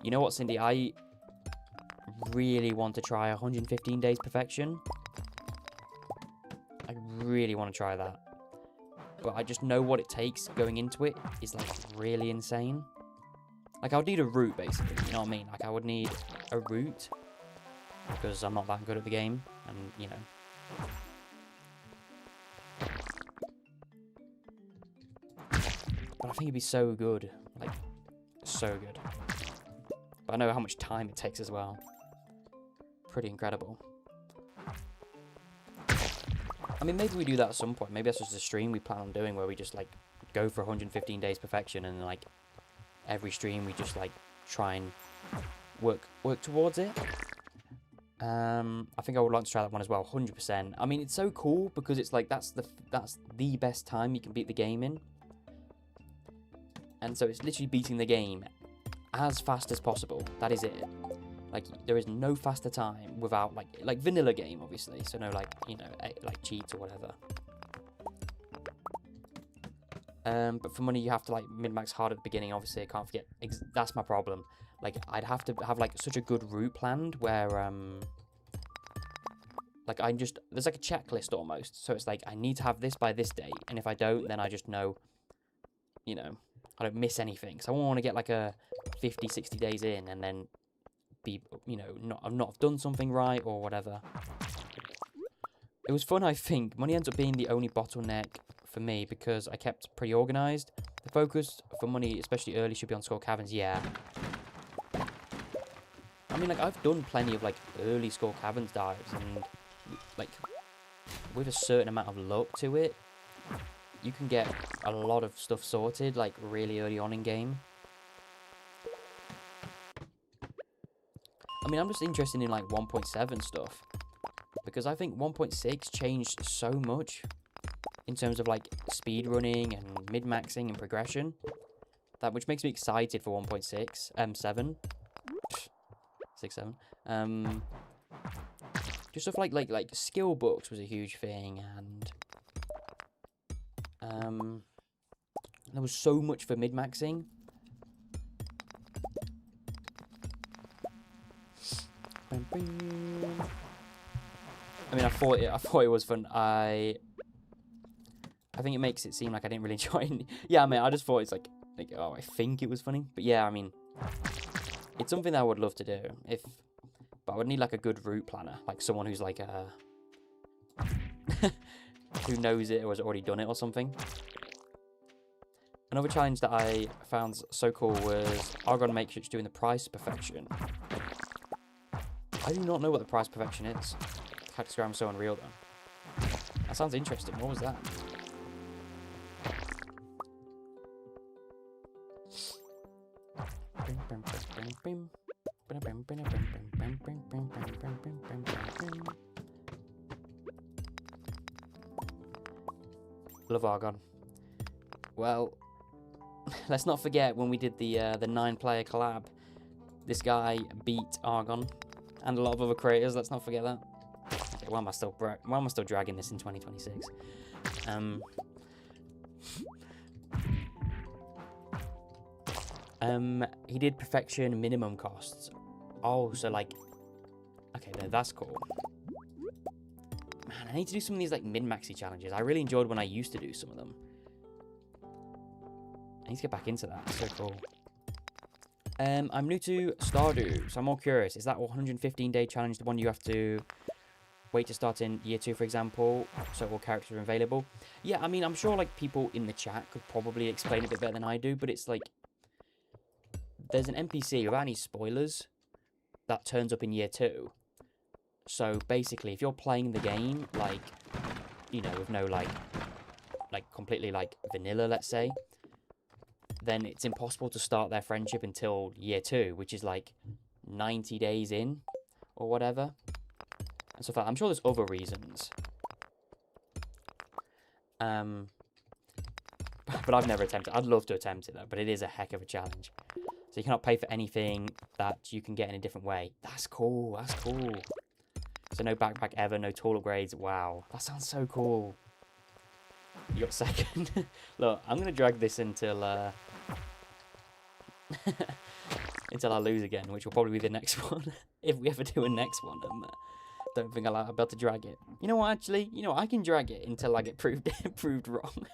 You know what, Cindy? I really want to try 115 days perfection. I really want to try that. But I just know what it takes going into it is, like, really insane. Like, I would need a route, basically, you know what I mean? Like, I would need a route, because I'm not that good at the game, and, you know... But I think it'd be so good. Like, so good. But I know how much time it takes as well. Pretty incredible. I mean, maybe we do that at some point. Maybe that's just a stream we plan on doing where we just, like, go for 115 days perfection and, like, every stream we just, like, try and work towards it. I think I would like to try that one as well, 100%. I mean, it's so cool because it's like that's the best time you can beat the game in. And so it's literally beating the game as fast as possible. That is it. Like, there is no faster time without, like vanilla game, obviously. So no, like, you know, like cheats or whatever. But for money, you have to, like, min-max hard at the beginning. Obviously, I can't forget. That's my problem. Like, I'd have to have, like, such a good route planned where, like, there's, like, a checklist almost. So it's like, I need to have this by this date. And if I don't, then I just know, you know, I don't miss anything. So I won't want to get, like, a 50, 60 days in and then be, you know, not have done something right or whatever. It was fun, I think. Money ends up being the only bottleneck for me because I kept pretty organised. The focus for money, especially early, should be on Skull Caverns, yeah. I mean, like, I've done plenty of, like, early Skull Caverns dives, and, like, with a certain amount of luck to it, you can get a lot of stuff sorted, like, really early on in game. I mean, I'm just interested in, like, 1.7 stuff, because I think 1.6 changed so much in terms of, like, speed running and mid-maxing and progression, which makes me excited for 1.6, 7. 6, 7. Just stuff like skill books was a huge thing, and there was so much for mid-maxing. I mean, I thought it was fun. I think it makes it seem like I didn't really enjoy it. Yeah, I mean, I just thought it's like, oh, I think it was funny. But yeah, I mean, it's something that I would love to do. But I would need, like, a good route planner. Like, someone who's, like, who knows it or has already done it or something. Another challenge that I found so cool was Argon Matrix doing the price perfection. I do not know what the price perfection is. Cactus Gram so unreal, though. That sounds interesting. What was that? Love Argon. Well, let's not forget when we did the 9-player collab. This guy beat Argon and a lot of other creators. Let's not forget that. Okay, why am I still dragging this in 2026? He did perfection minimum costs. Oh, so, like, okay, that's cool. Man, I need to do some of these, like, min-maxy challenges. I really enjoyed when I used to do some of them. I need to get back into that. It's so cool. I'm new to Stardew, so I'm more curious. Is that 115-day challenge the one you have to wait to start in year 2, for example, so all characters are available? Yeah, I mean, I'm sure, like, people in the chat could probably explain it a bit better than I do, but it's like, there's an NPC, without any spoilers, that turns up in year 2. So basically, if you're playing the game, like, you know, with no, like completely, like, vanilla, let's say, then it's impossible to start their friendship until year 2, which is, like, 90 days in, or whatever. And stuff like that. I'm sure there's other reasons. But I've never attempted it. I'd love to attempt it, though, but it is a heck of a challenge. So you cannot pay for anything that you can get in a different way. That's cool. That's cool. So no backpack ever, no tool upgrades. Wow. That sounds so cool. You got second. Look, I'm going to drag this until until I lose again, which will probably be the next one. If we ever do a next one. Don't think I'll be able to drag it. You know what, actually? You know, I can drag it until I get proved wrong.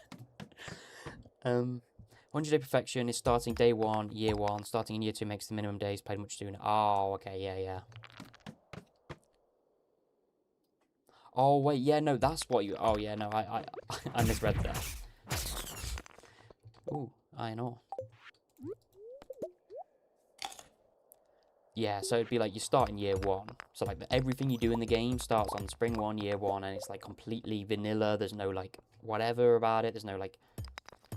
100-day perfection is starting day 1, year 1. Starting in year 2 makes the minimum days played much sooner. Oh, okay, yeah. Oh, wait, yeah, no, that's what you... Oh, yeah, no, I misread that. Ooh, iron ore. Yeah, so it'd be like you start in year 1. So like everything you do in the game starts on spring 1, year 1, and it's like completely vanilla. There's no like whatever about it. There's no like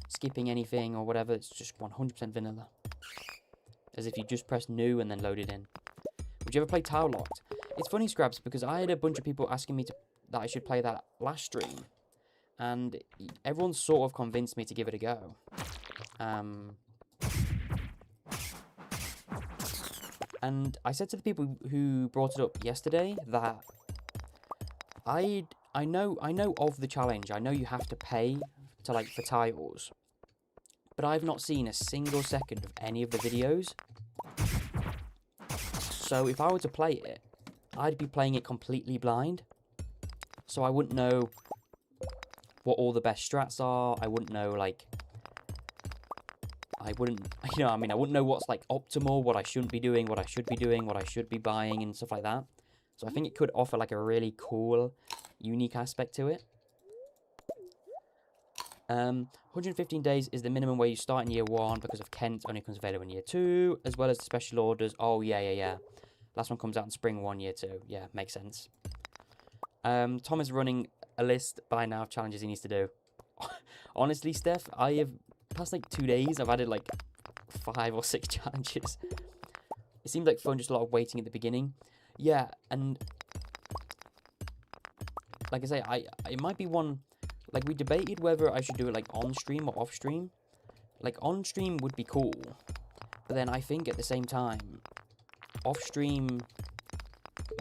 skipping anything or whatever. It's just 100% vanilla. As if you just press new and then load it in. Would you ever play Tile Locked? It's funny, Scraps, because I had a bunch of people asking me that I should play that last stream. And everyone sort of convinced me to give it a go. And I said to the people who brought it up yesterday that I know of the challenge. I know you have to pay to like for tiles, but I've not seen a single second of any of the videos. So if I were to play it, I'd be playing it completely blind. So I wouldn't know what all the best strats are. I wouldn't know like I wouldn't know what's like optimal, what I shouldn't be doing, what I should be doing, what I should be buying and stuff like that. So I think it could offer like a really cool, unique aspect to it. 115 days is the minimum where you start in year 1 because of Kent only comes available in year 2, as well as the special orders. Oh, yeah. Last one comes out in spring 1, year 2. Yeah, makes sense. Tom is running a list by now of challenges he needs to do. Honestly, Steph, I have, past like 2 days, I've added like 5 or 6 challenges. It seems like fun, just a lot of waiting at the beginning. Yeah, and like I say, it might be one. Like, we debated whether I should do it, like, on-stream or off-stream. Like, on-stream would be cool. But then I think at the same time, off-stream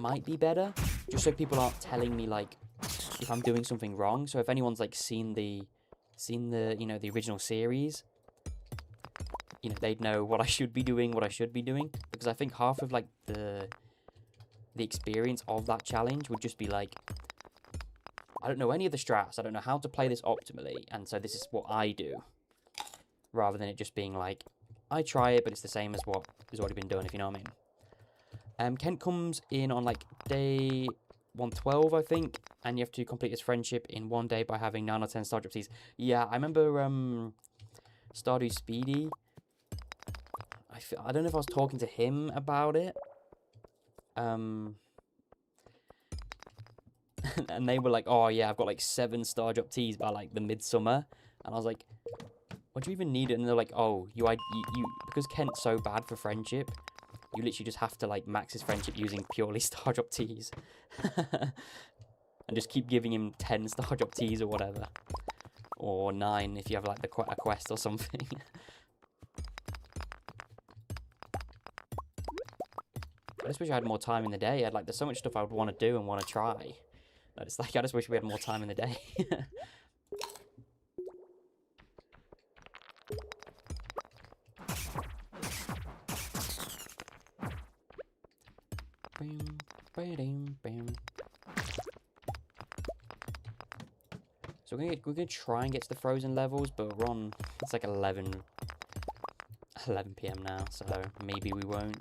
might be better. Just so people aren't telling me, like, if I'm doing something wrong. So if anyone's, like, seen the the original series, they'd know what I should be doing, Because I think half of, like, the experience of that challenge would just be, like, I don't know any of the strats. I don't know how to play this optimally, and so this is what I do. Rather than it just being like, I try it, but it's the same as what has already been done, if you know what I mean. Kent comes in on, like, day 112, I think, and you have to complete his friendship in 1 day by having 9 or 10 Stardew seeds. Yeah, I remember Stardew Speedy. I don't know if I was talking to him about it. And they were like, oh yeah, I've got like 7 star drop teas by like the midsummer. And I was like, what do you even need it? And they're like, oh, you because Kent's so bad for friendship, you literally just have to like max his friendship using purely star drop teas. And just keep giving him 10 star drop teas or whatever. Or 9 if you have like a quest or something. I just wish I had more time in the day. There's so much stuff I would want to do and want to try. It's like, I just wish we had more time in the day. So we're gonna try and get to the frozen levels, but we're on, it's like 11 PM now, so maybe we won't.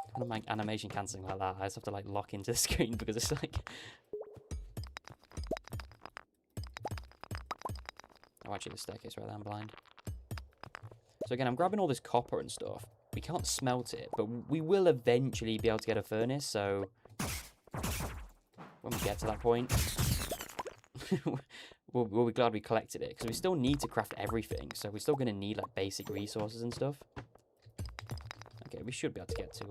I don't like animation cancelling like that. I just have to like lock into the screen because it's like... Oh, actually the staircase right there, I'm blind. So again, I'm grabbing all this copper and stuff. We can't smelt it, but we will eventually be able to get a furnace, so... When we get to that point... we'll be glad we collected it, because we still need to craft everything, so we're still going to need like basic resources and stuff. Okay, we should be able to get to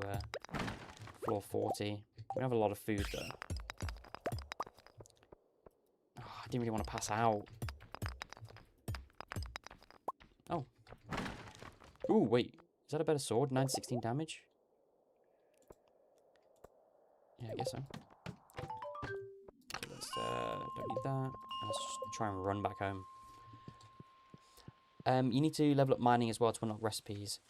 floor 40. We have a lot of food though. Oh, I didn't really want to pass out. Oh. Ooh, wait. Is that a better sword? 916 damage? Yeah, I guess so. Okay, let's, don't need that. Let's just try and run back home. You need to level up mining as well to unlock recipes.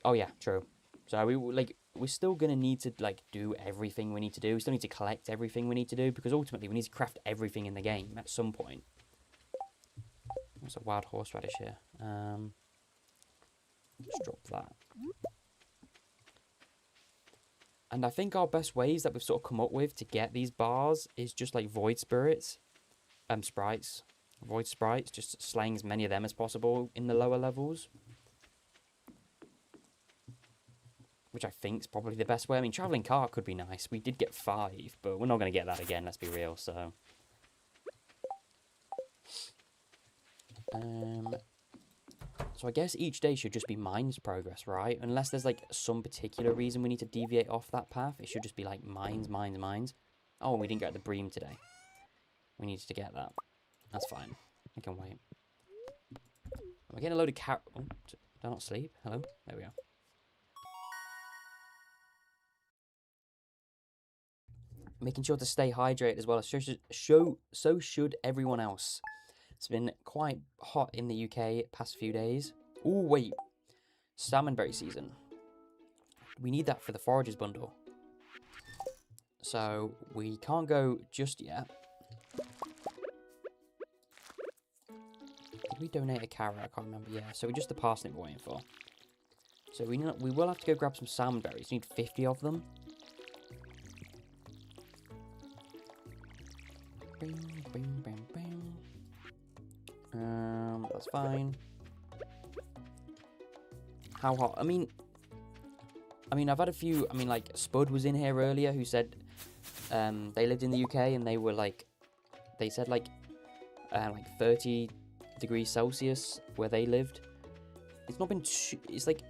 Oh yeah, true. So we're still gonna need to like do everything we need to do. We still need to collect everything we need to do because ultimately we need to craft everything in the game at some point. There's a wild horseradish here. Let's drop that. And I think our best ways that we've sort of come up with to get these bars is just like void spirits. Sprites. Void sprites, just slaying as many of them as possible in the lower levels. Which I think is probably the best way. I mean, traveling cart could be nice. We did get 5, but we're not going to get that again, let's be real, so... So I guess each day should just be mines progress, right? Unless there's like some particular reason we need to deviate off that path. It should just be like mines, mines, mines. Oh, we didn't get the bream today. We needed to get that. That's fine. I can wait. Am I getting a load of oh, did I not sleep? Hello? There we go. Making sure to stay hydrated as well. So should everyone else. It's been quite hot in the UK past few days. Oh, wait. Salmonberry season. We need that for the foragers bundle. So, we can't go just yet. Did we donate a carrot? I can't remember. Yeah, so we're just the parsnip we're waiting for. So we will have to go grab some salmonberries. We need 50 of them. Bing, bing, bing, bing. That's fine. How hot? I mean, I've had a few. I mean, like Spud was in here earlier, who said they lived in the UK and they were like, they said like 30 degrees Celsius where they lived. It's not been too. It's like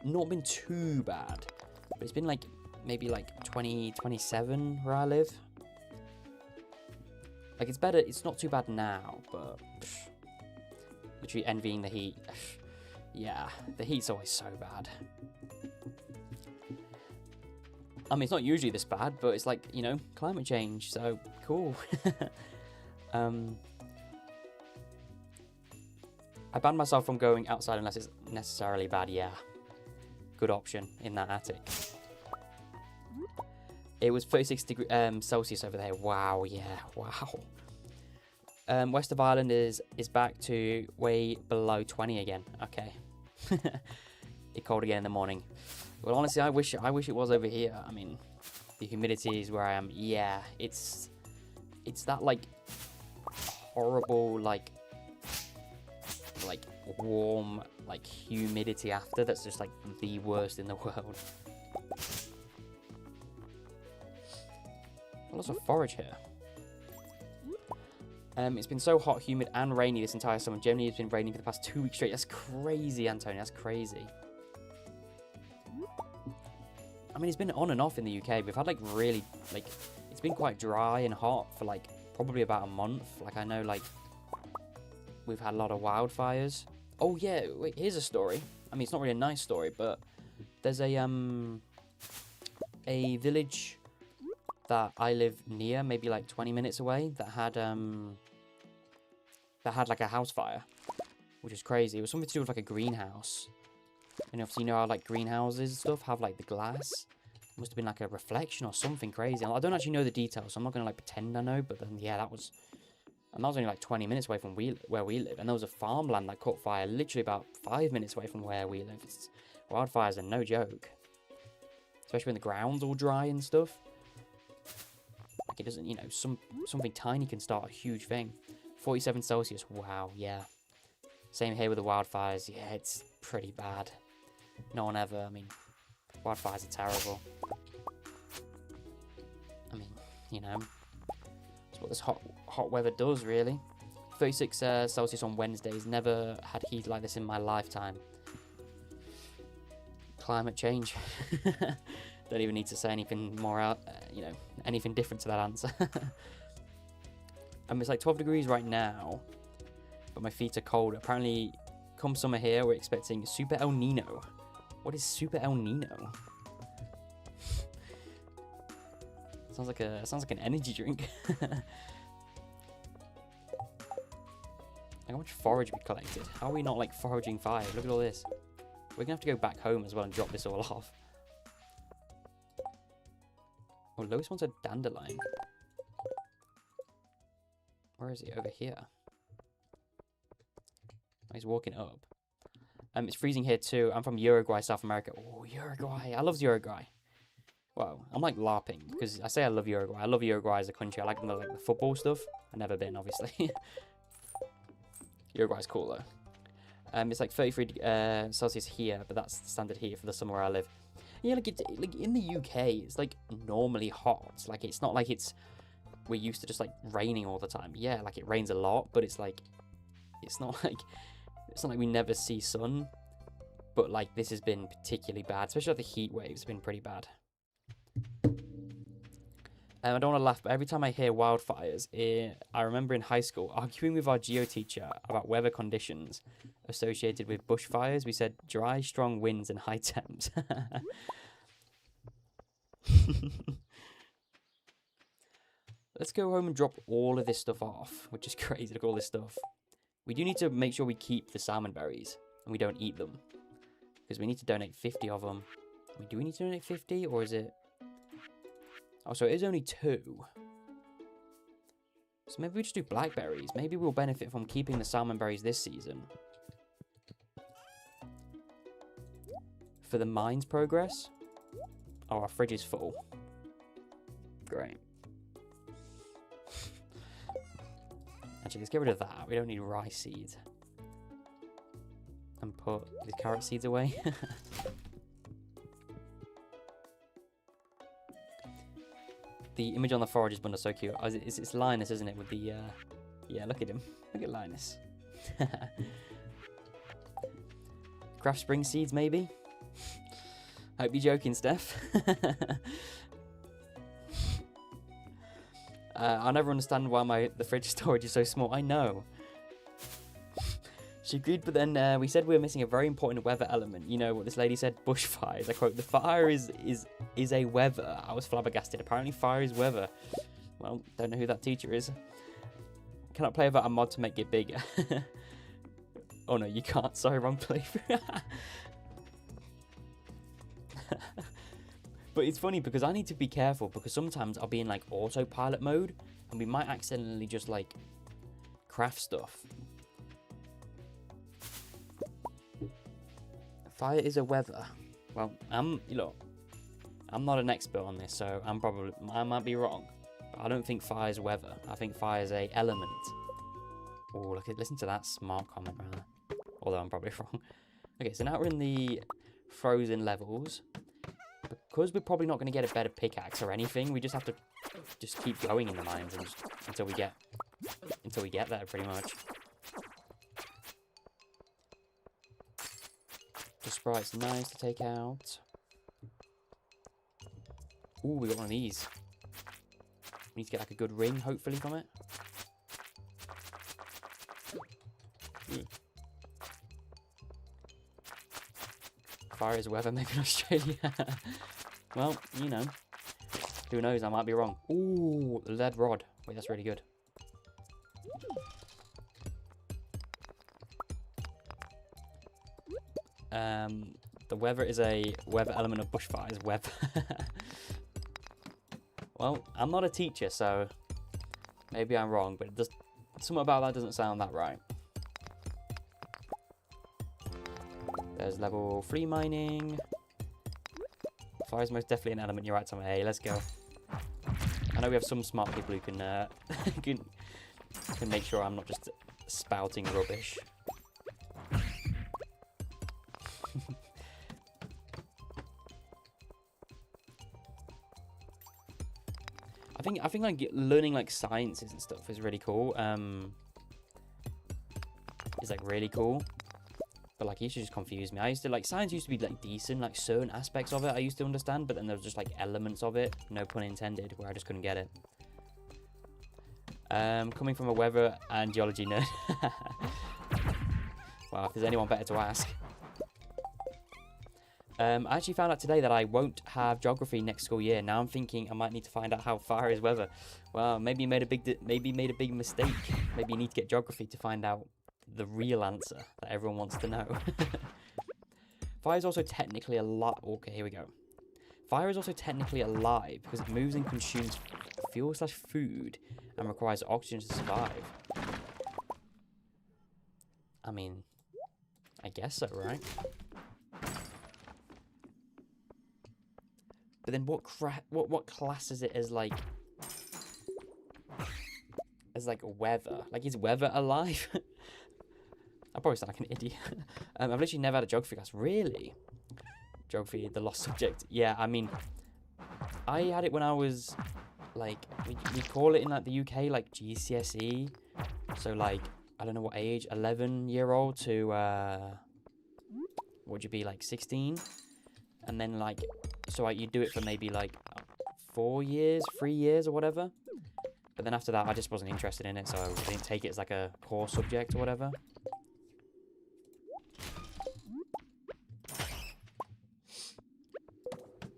not been too bad, but it's been like maybe like 20, 27 where I live. Like it's better. It's not too bad now, but. Literally envying the heat. Yeah, the heat's always so bad. I mean, it's not usually this bad, but it's like, you know, climate change, so cool. I banned myself from going outside unless it's necessarily bad, yeah. Good option in that attic. It was 36 degrees Celsius over there. Wow, yeah, wow. West of Ireland is back to way below 20 again. Okay. It's cold again in the morning. Well, honestly, I wish it was over here. I mean, the humidity is where I am. Yeah, it's that like horrible like warm like humidity after that's just like the worst in the world. Lots of forage here. It's been so hot, humid, and rainy this entire summer. Generally, it's been raining for the past 2 weeks straight. That's crazy, Antonio. That's crazy. I mean, it's been on and off in the UK. We've had, like, really, like, it's been quite dry and hot for, like, probably about a month. Like, I know, like, we've had a lot of wildfires. Oh, yeah, wait, here's a story. I mean, it's not really a nice story, but there's a village that I live near, maybe, like, 20 minutes away, that had like a house fire, which is crazy. It was something to do with like a greenhouse, and obviously you know how like greenhouses and stuff have like the glass. It must have been like a reflection or something crazy. I don't actually know the details, so I'm not gonna like pretend I know. But then yeah, that was only like 20 minutes away from where we live, and there was a farmland that caught fire literally about 5 minutes away from where we live. Wildfires are no joke, especially when the ground's all dry and stuff. Like it doesn't, you know, something tiny can start a huge thing. 47 Celsius, wow, yeah. Same here with the wildfires, yeah, it's pretty bad. No one ever, I mean, wildfires are terrible. I mean, you know, that's what this hot weather does, really. 36 Celsius on Wednesdays, never had heat like this in my lifetime. Climate change. Don't even need to say anything more out, you know, anything different to that answer. It's like 12 degrees right now, but my feet are cold. Apparently, come summer here, we're expecting Super El Nino. What is Super El Nino? Sounds like an energy drink. How much forage we collected? How are we not like foraging 5? Look at all this. We're gonna have to go back home as well and drop this all off. Oh, lowest one's a dandelion. Where is he? Over here. Oh, he's walking up. It's freezing here too. I'm from Uruguay, South America. Oh, Uruguay. I love Uruguay. Well, I'm like LARPing because I say I love Uruguay. I love Uruguay as a country. I like the football stuff. I've never been, obviously. Uruguay's cool though. It's like 33 Celsius here, but that's the standard heat for the summer where I live. Yeah, like in the UK, it's like normally hot. Like it's not like we're used to just like raining all the time. Yeah, like it rains a lot, but it's like it's not like we never see sun. But like this has been particularly bad, especially like the heat waves have been pretty bad. I don't want to laugh, but every time I hear wildfires, I remember in high school arguing with our geo teacher about weather conditions associated with bushfires. We said dry, strong winds and high temps. Let's go home and drop all of this stuff off, which is crazy. Look at all this stuff. We do need to make sure we keep the salmon berries and we don't eat them, because we need to donate 50 of them. Do we need to donate 50 or is it... Oh, so it is only 2. So maybe we just do blackberries. Maybe we'll benefit from keeping the salmon berries this season. For the mine's progress. Oh, our fridge is full. Great. Actually, let's get rid of that. We don't need rice seeds. And put the carrot seeds away. The image on the forager's bundle is so cute. Oh, it's Linus, isn't it? With the, yeah, look at him. Look at Linus. Craft spring seeds, maybe? Hope you're joking, Steph. I'll never understand why the fridge storage is so small. I know. She agreed, but then we said we were missing a very important weather element. You know what this lady said? Bushfires. I quote, "The fire is a weather." I was flabbergasted. Apparently fire is weather. Well, don't know who that teacher is. Cannot play without a mod to make it bigger. Oh no, you can't. Sorry, wrong playthrough. But it's funny because I need to be careful because sometimes I'll be in like autopilot mode and we might accidentally just like craft stuff. Fire is a weather. Well, I'm not an expert on this, so I might be wrong. But I don't think fire is weather. I think fire is a element. Oh, listen to that smart comment right there. Although I'm probably wrong. Okay, so now we're in the frozen levels. Because we're probably not going to get a better pickaxe or anything, we just have to just keep going in the mines and until we get there, pretty much. The sprite's nice to take out. Ooh, we got one of these. We need to get like a good ring, hopefully, from it. Fire is weather, maybe in Australia. Well, you know. Who knows, I might be wrong. Ooh, lead rod. Wait, that's really good. The weather is a weather element of bushfires. Weather. Well, I'm not a teacher, so maybe I'm wrong, but something about that doesn't sound that right. There's level 3 mining. Fire is most definitely an element. You're right, Tom. Hey, let's go. I know we have some smart people who can can make sure I'm not just spouting rubbish. I think like learning like sciences and stuff is really cool. It's like really cool. But like, it used to just confuse me. I used to like, science used to be like decent, like certain aspects of it I used to understand, but then there was just like elements of it, no pun intended, where I just couldn't get it. Coming from a weather and geology nerd. Wow, if there's anyone better to ask. I actually found out today that I won't have geography next school year. Now I'm thinking I might need to find out how fire is weather. Well, maybe you made a big mistake. Maybe you need to get geography to find out the real answer that everyone wants to know. Fire is also technically alive. Okay, here we go. Fire is also technically alive because it moves and consumes fuel/food and requires oxygen to survive. I mean, I guess so, right? But then what classes it as like weather? Like, is weather alive? I probably sound like an idiot. I've literally never had a geography class. Really? Geography, the lost subject. Yeah, I mean, I had it when I was like, we call it in like the UK like GCSE. So like, I don't know what age, 11-year-old to what would you be, like 16? And then like, so like you do it for maybe like 4 years, 3 years or whatever. But then after that, I just wasn't interested in it, so I didn't take it as like a core subject or whatever.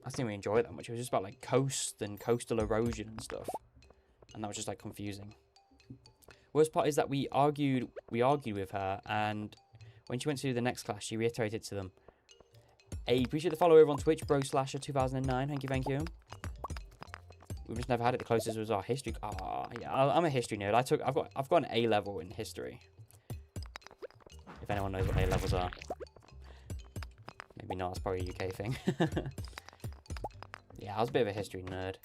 I didn't really enjoy it that much. It was just about like coast and coastal erosion and stuff. And that was just like confusing. Worst part is that we argued with her, and when she went to the next class, she reiterated to them, "Hey, appreciate the follow over on Twitch, bro/Slasher2009. Thank you. We've just never had it. The closest was our history. Yeah, I'm a history nerd. I've got an A level in history. If anyone knows what A levels are, maybe not. It's probably a UK thing. Yeah, I was a bit of a history nerd.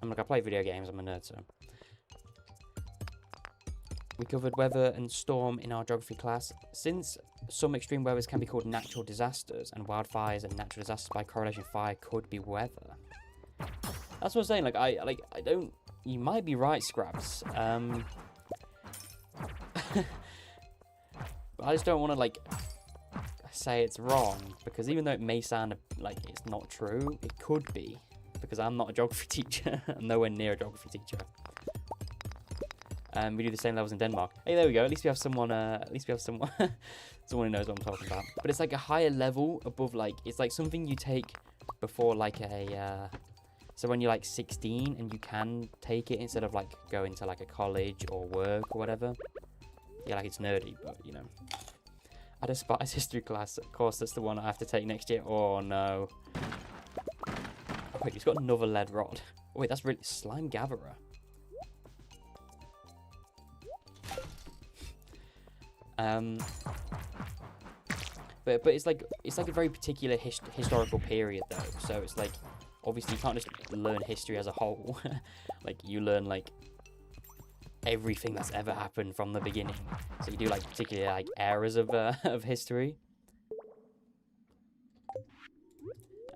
I'm like, I play video games. I'm a nerd, so. We covered weather and storm in our geography class. Since some extreme weathers can be called natural disasters, and wildfires and natural disasters by correlation fire could be weather. That's what I'm saying. Like, I don't. You might be right, Scraps. But I just don't want to like say it's wrong, because even though it may sound like it's not true, it could be, because I'm not a geography teacher. I'm nowhere near a geography teacher. We do the same levels in Denmark. Hey, there we go. At least we have someone. Someone who knows what I'm talking about. But it's like a higher level above. Like, it's like something you take before like a. So when you're like 16 and you can take it instead of like going to like a college or work or whatever. Yeah, like it's nerdy, but you know. I had a Spice history class. Of course, that's the one I have to take next year. Oh no. Oh, wait, he's got another lead rod. Oh, wait, that's really slime gatherer. But it's like a very particular historical period though. So it's like, obviously you can't just learn history as a whole. Like, you learn like everything that's ever happened from the beginning. So you do like particular like eras of history.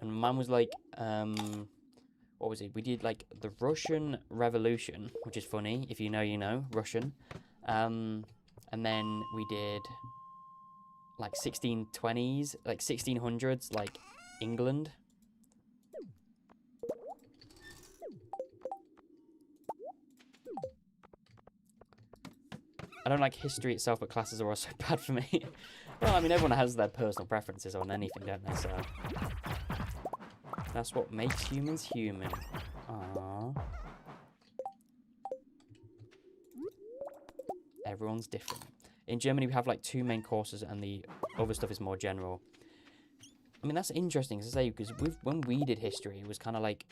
And mine was like what was it? We did like the Russian Revolution, which is funny. If you know, you know Russian. And then we did like 1620s, like 1600s, like England. I don't like history itself, but classes are also bad for me. Well, I mean, everyone has their personal preferences on anything, don't they? So that's what makes humans human. Aww. Everyone's different. In Germany, we have like 2 main courses, and the other stuff is more general. I mean, that's interesting to say, because when we did history, it was kind of like,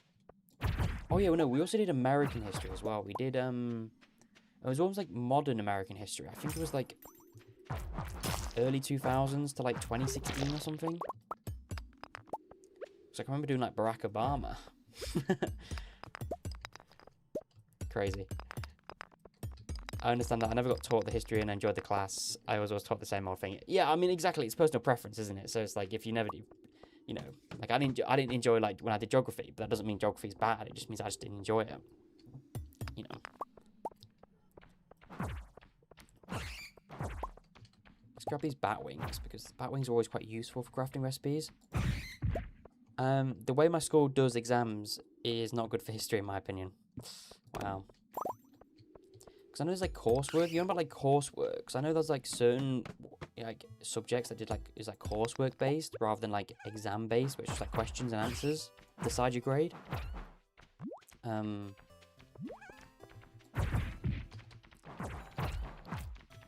oh yeah, well, no, we also did American history as well. We did it was almost like modern American history. I think it was like early 2000s to like 2016 or something. So I can remember doing like Barack Obama. Crazy. I understand that. I never got taught the history and I enjoyed the class. I was always taught the same old thing. Yeah, I mean, exactly. It's personal preference, isn't it? So it's like, if you never do, you know, like I didn't enjoy like when I did geography, but that doesn't mean geography is bad. It just means I just didn't enjoy it. You know. Let's grab these bat wings, because bat wings are always quite useful for crafting recipes. The way my school does exams is not good for history, in my opinion. Wow. Because I know there's like coursework. You know about like coursework? Because I know there's like certain like subjects that is like coursework based rather than like exam based, which is like questions and answers to decide your grade.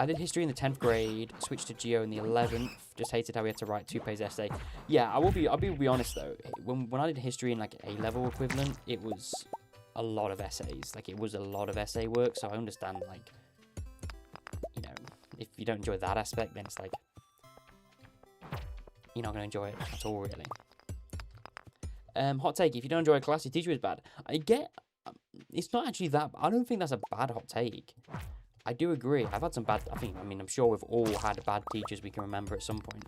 I did history in the 10th grade, switched to geo in the 11th. Just hated how we had to write 2-page essay. Yeah, I'll be honest though. When I did history in like A-level equivalent, it was a lot of essays. Like, it was a lot of essay work, so I understand, like, you know, if you don't enjoy that aspect, then it's like you're not going to enjoy it at all, really. Hot take: if you don't enjoy a class, your teacher is bad. I get. It's not actually that. I don't think that's a bad hot take. I do agree. I've had some bad. I'm sure we've all had bad teachers we can remember at some point.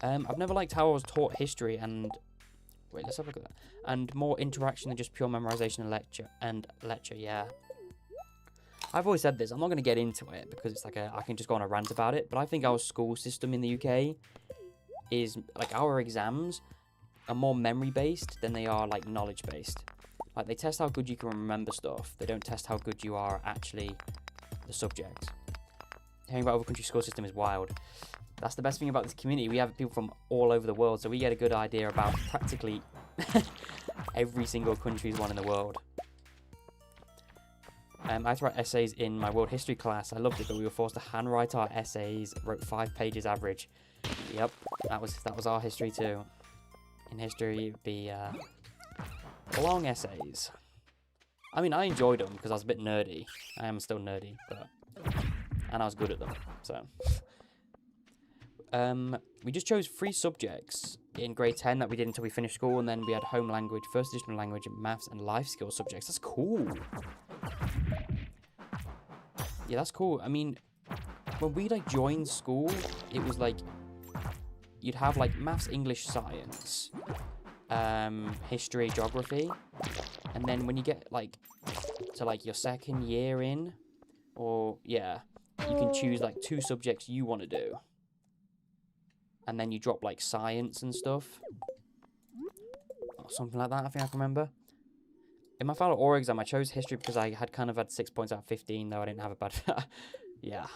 I've never liked how I was taught history and. Wait, let's have a look at that. And more interaction than just pure memorization and lecture. Yeah. I've always said this. I'm not going to get into it because it's like I can just go on a rant about it. But I think our school system in the UK is like our exams are more memory based than they are like knowledge based. Like they test how good you can remember stuff. They don't test how good you are actually the subject. Hearing about other country school system is wild. That's the best thing about this community. We have people from all over the world, so we get a good idea about practically every single country's one in the world. I had to write essays in my world history class. I loved it, but we were forced to handwrite our essays. Wrote 5 pages average. Yep, that was our history too. In history, it'd be long essays. I mean, I enjoyed them because I was a bit nerdy. I am still nerdy, and I was good at them. So, we just chose 3 subjects in grade 10 that we did until we finished school, and then we had home language, first additional language, maths, and life skills subjects. That's cool. Yeah, that's cool. I mean, when we like joined school, it was like you'd have like maths, English, science, history, geography, and then when you get like to like your second year in, or yeah, you can choose like 2 subjects you want to do, and then you drop like science and stuff, or something like that. I think I can remember. In my final oral exam, I chose history because I had kind of had 6 points out of 15, though I didn't have a bad. Yeah.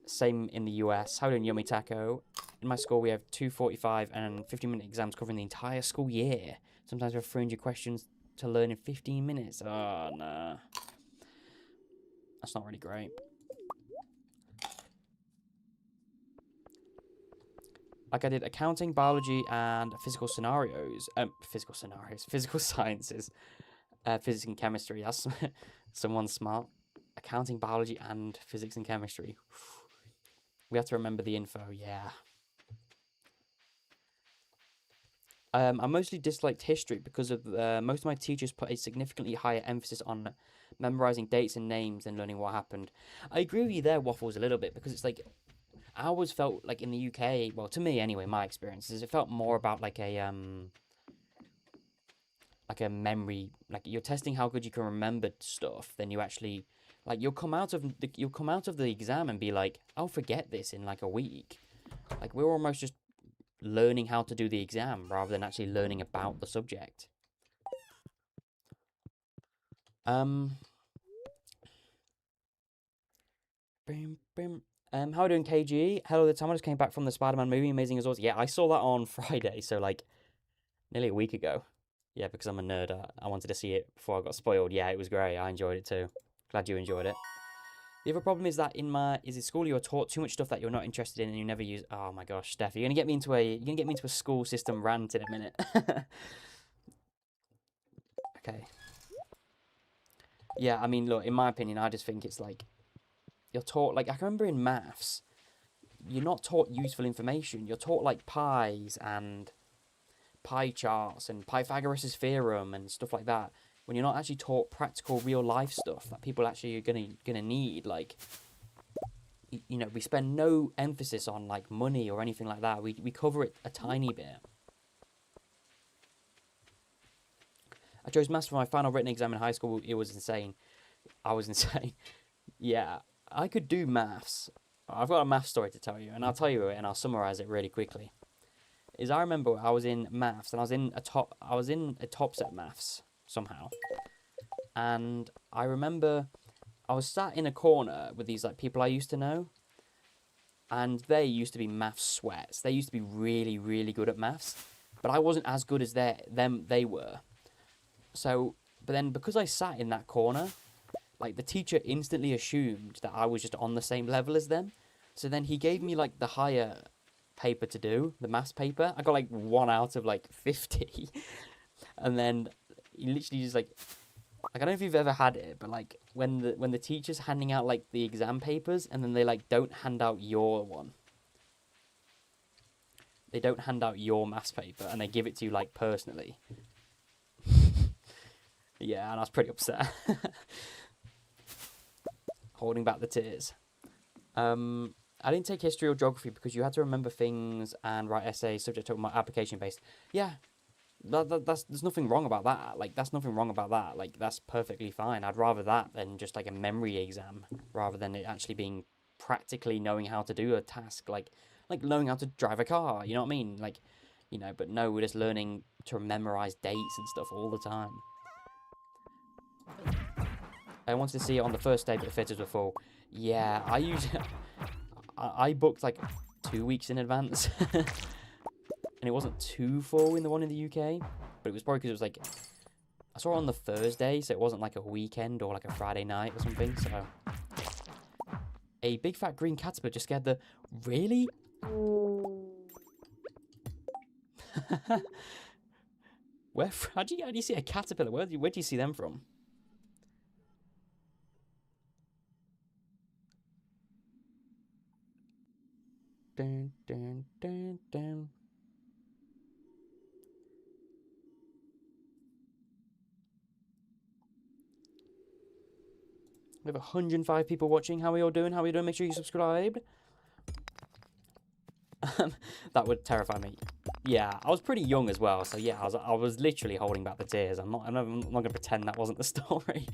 Same in the US. How doing, Yummy Taco? In my school, we have 2 45 and 15-minute exams covering the entire school year. Sometimes we have 300 questions to learn in 15 minutes. Oh, nah. That's not really great. Like I did accounting, biology, and physical scenarios. Physical sciences. Physics and chemistry. That's someone smart. Accounting, biology, and physics and chemistry. We have to remember the info, yeah. I mostly disliked history because of most of my teachers put a significantly higher emphasis on memorizing dates and names than learning what happened. I agree with you there, Waffles, a little bit, because it's like I always felt like in the UK, well, to me anyway, my experiences, it felt more about like a memory, like you're testing how good you can remember stuff, then you actually like you'll come out of the exam and be like, I'll forget this in like a week. Like we're almost just learning how to do the exam rather than actually learning about the subject. How are you doing, KG? Hello, the time I just came back from the Spider-Man movie, amazing as always. Yeah, I saw that on Friday, so like nearly a week ago. Yeah, because I'm a nerd, I wanted to see it before I got spoiled. Yeah, it was great. I enjoyed it too. Glad you enjoyed it. The other problem is that in school you are taught too much stuff that you're not interested in and you never use. Oh my gosh, Steph, you're gonna get me into a school system rant in a minute. Okay. Yeah, I mean, look, in my opinion, I just think it's like you're taught like I can remember in maths, you're not taught useful information. You're taught like pies and pie charts and Pythagoras' theorem and stuff like that. When you're not actually taught practical real life stuff that people actually are gonna need, like you know, we spend no emphasis on like money or anything like that. We cover it a tiny bit. I chose maths for my final written exam in high school. It was insane. I was insane. Yeah, I could do maths. I've got a math story to tell you, and I'll tell you it, and I'll summarize it really quickly. I remember I was in maths, and I was in a top set maths somehow, and I remember I was sat in a corner with these like people I used to know, and they used to be maths sweats. They used to be really, really good at maths, but I wasn't as good as they were. So, but then because I sat in that corner, like the teacher instantly assumed that I was just on the same level as them. So then he gave me like the higher paper to do, the maths paper. I got like 1 out of like 50. And then he literally just like Like, I don't know if you've ever had it, but like when the teacher's handing out like the exam papers and then they like don't hand out your one. They don't hand out your maths paper and they give it to you like personally. Yeah, and I was pretty upset. Holding back the tears. I didn't take history or geography because you had to remember things and write essays subject to my application based. Yeah, that's there's nothing wrong about that. Like, that's nothing wrong about that. Like, that's perfectly fine. I'd rather that than just like a memory exam, rather than it actually being practically knowing how to do a task, like knowing how to drive a car. You know what I mean? Like, you know. But no, we're just learning to memorize dates and stuff all the time. I wanted to see it on the first day, but the theatres were full. Yeah, I usually I booked like 2 weeks in advance. And it wasn't too full in the one in the UK, but it was probably because it was like, I saw it on the Thursday, so it wasn't like a weekend or like a Friday night or something, so. A big fat green caterpillar just scared the, really? How do you see a caterpillar? Where do you see them from? Dun, dun, dun, dun. We have 105 people watching. How are you all doing? How are you doing? Make sure you subscribe. That would terrify me. Yeah, I was pretty young as well, so yeah, I was literally holding back the tears. I'm not gonna pretend that wasn't the story.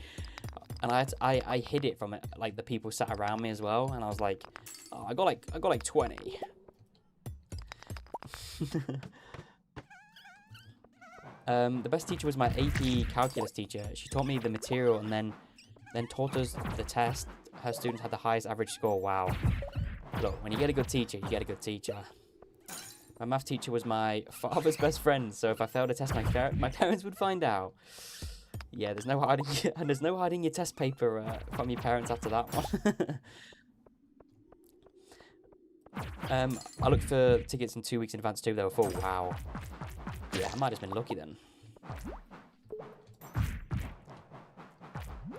And I hid it from it, like the people sat around me as well, and I was like, oh, I got like 20. The best teacher was my AP calculus teacher. She taught me the material and then taught us the test. Her students had the highest average score. Wow. Look, when you get a good teacher, you get a good teacher. My math teacher was my father's best friend, so if I failed a test, my parents would find out. Yeah, there's no hiding your test paper from your parents after that one. I looked for tickets in 2 weeks in advance too. They were full. Wow. Yeah, I might have been lucky then.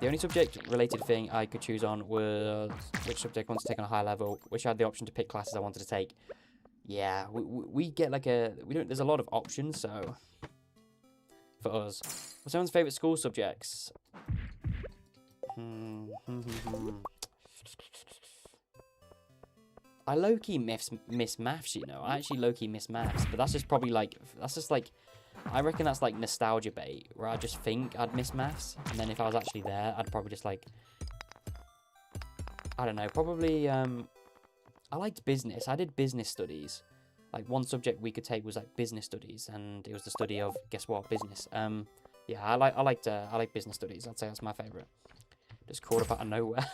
The only subject-related thing I could choose on was which subject I wanted to take on a high level, which I had the option to pick classes I wanted to take. Yeah, we get like there's a lot of options, so for us. What's everyone's favourite school subjects? I low-key miss maths, you know. I actually low-key miss maths, but that's just like, I reckon that's like nostalgia bait, where I just think I'd miss maths, and then if I was actually there, I'd probably just like, I don't know, probably, I liked business. I did business studies. Like, one subject we could take was like business studies, and it was the study of, guess what, business. Yeah, I like business studies. I'd say that's my favourite. Just crawled up out of nowhere.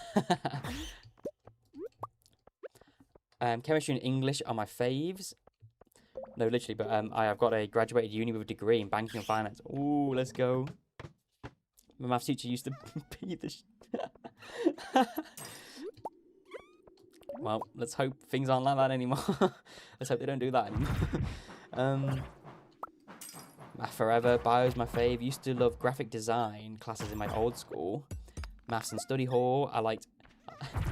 Chemistry and English are my faves. No, literally, but I've got a graduated uni with a degree in banking and finance. Ooh, let's go. My maths teacher used to be the... Well, let's hope things aren't like that anymore. Let's hope they don't do that anymore. Math forever. Bio's my fave. Used to love graphic design classes in my old school. Maths and study hall. I liked...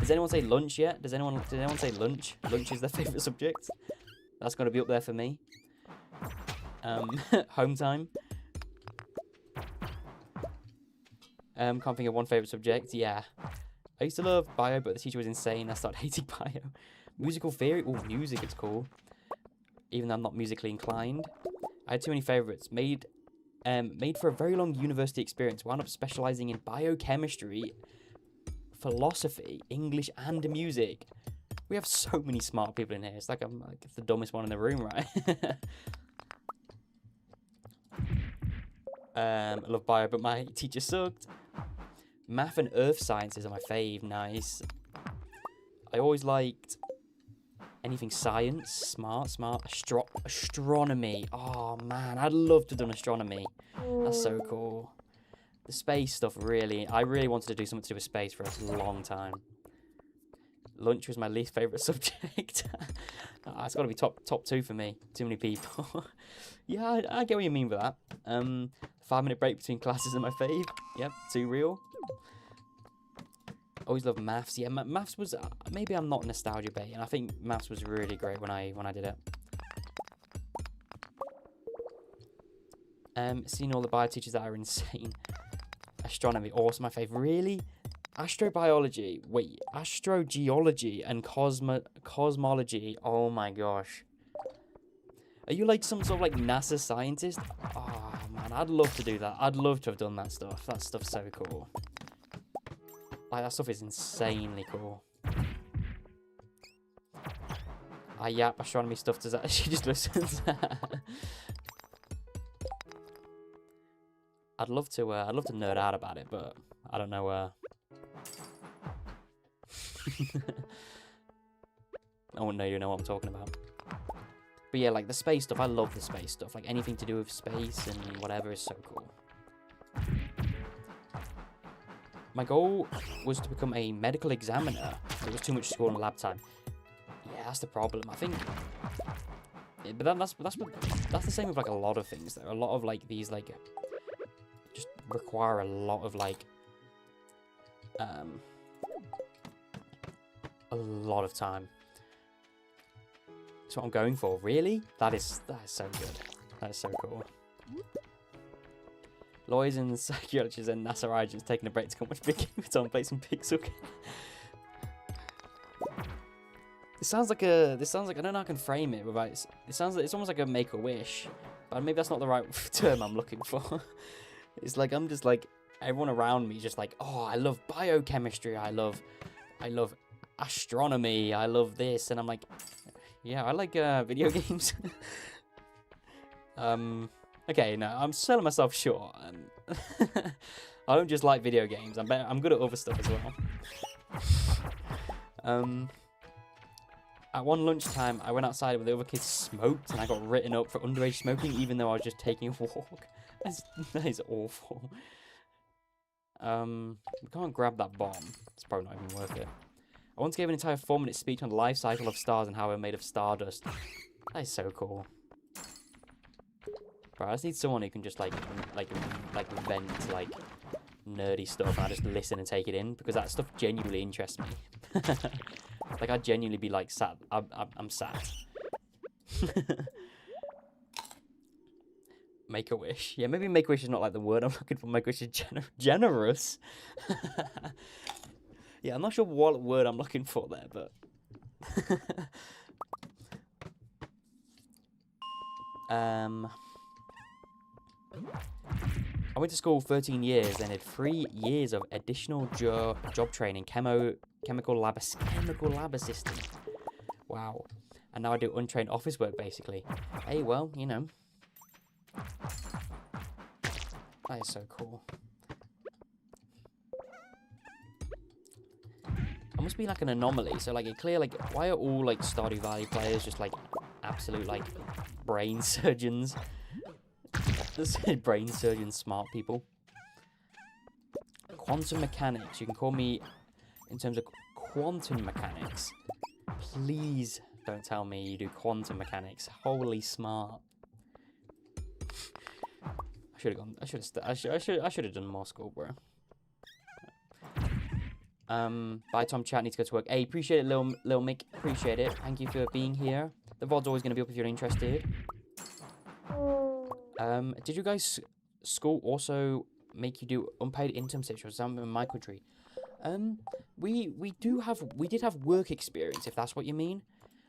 Does anyone say lunch yet? Did anyone say lunch? Lunch is their favourite subject. That's going to be up there for me. Home time. Can't think of one favourite subject. Yeah. I used to love bio, but the teacher was insane. I started hating bio. Musical theory. Oh, music is cool. Even though I'm not musically inclined. I had too many favourites. Made for a very long university experience. Wound up specialising in biochemistry, philosophy, English, and music. We have so many smart people in here. It's like I'm like the dumbest one in the room, right? I love bio, but my teacher sucked. Math and earth sciences are my fave. Nice. I always liked anything science. Smart. Astronomy. Oh, man. I'd love to have done astronomy. That's so cool. The space stuff, really. I really wanted to do something to do with space for a long time. Lunch was my least favourite subject. It's got to be top 2 for me. Too many people. Yeah, I get what you mean by that. 5-minute break between classes are my fave. Yep, too real. Always love maths. Yeah, maths was... maybe I'm not nostalgia bait, and I think maths was really great when I did it. Seeing all the bio teachers that are insane. Astronomy, awesome, my fave. Really? Astrobiology, wait, astrogeology and cosmology. Oh my gosh. Are you like some sort of like NASA scientist? Oh man, I'd love to do that. I'd love to have done that stuff. That stuff's so cool. Like, that stuff is insanely cool. Yap, astronomy stuff does that. She just listens. I'd love to nerd out about it, but I don't know. I wouldn't know you know what I'm talking about. But yeah, like the space stuff, I love the space stuff. Like anything to do with space and whatever is so cool. My goal was to become a medical examiner. It was too much school and lab time. Yeah, that's the problem. I think. Yeah, but that's the same with like a lot of things. There are a lot of like these like just require a lot of like a lot of time. That's what I'm going for. Really? That is so good. That is so cool. Lawyers and psychologists and NASA agents taking a break to come watch BitGamerTom play some Pixel. This sounds like I don't know how I can frame it without it sounds like it's almost like a make-a-wish, but maybe that's not the right term I'm looking for. It's like I'm just like everyone around me just like, oh, I love biochemistry, I love astronomy, I love this, and I'm like, yeah, I like video games. Okay, no, I'm selling myself short. I don't just like video games. I'm good at other stuff as well. At one lunchtime, I went outside where the other kids smoked, and I got written up for underage smoking, even though I was just taking a walk. That is awful. We can't grab that bomb. It's probably not even worth it. I once gave an entire 4-minute speech on the life cycle of stars and how we're made of stardust. That is so cool. Bro, I just need someone who can just like vent like nerdy stuff and I just listen and take it in, because that stuff genuinely interests me. Like I'd genuinely be like sat. I'm sat. Make a wish. Yeah, maybe make a wish is not like the word I'm looking for. Make a wish is generous. Yeah, I'm not sure what word I'm looking for there, but. I went to school 13 years and did 3 years of additional job training, chemical lab assistant. Wow. And now I do untrained office work, basically. Hey, well, you know. That is so cool. I must be like an anomaly. So, like, why are all, like, Stardew Valley players just, like, absolute, like, brain surgeons? Brain surgeons, smart people. Quantum mechanics. You can call me in terms of quantum mechanics. Please don't tell me you do quantum mechanics. Holy smart. I should have done more school, bro. Bye, Tom Chat. Need to go to work. Hey, appreciate it, Lil Mick. Appreciate it. Thank you for being here. The VOD's always going to be up if you're interested. Did you guys school also make you do unpaid internships or something in microtree? We did have work experience, if that's what you mean.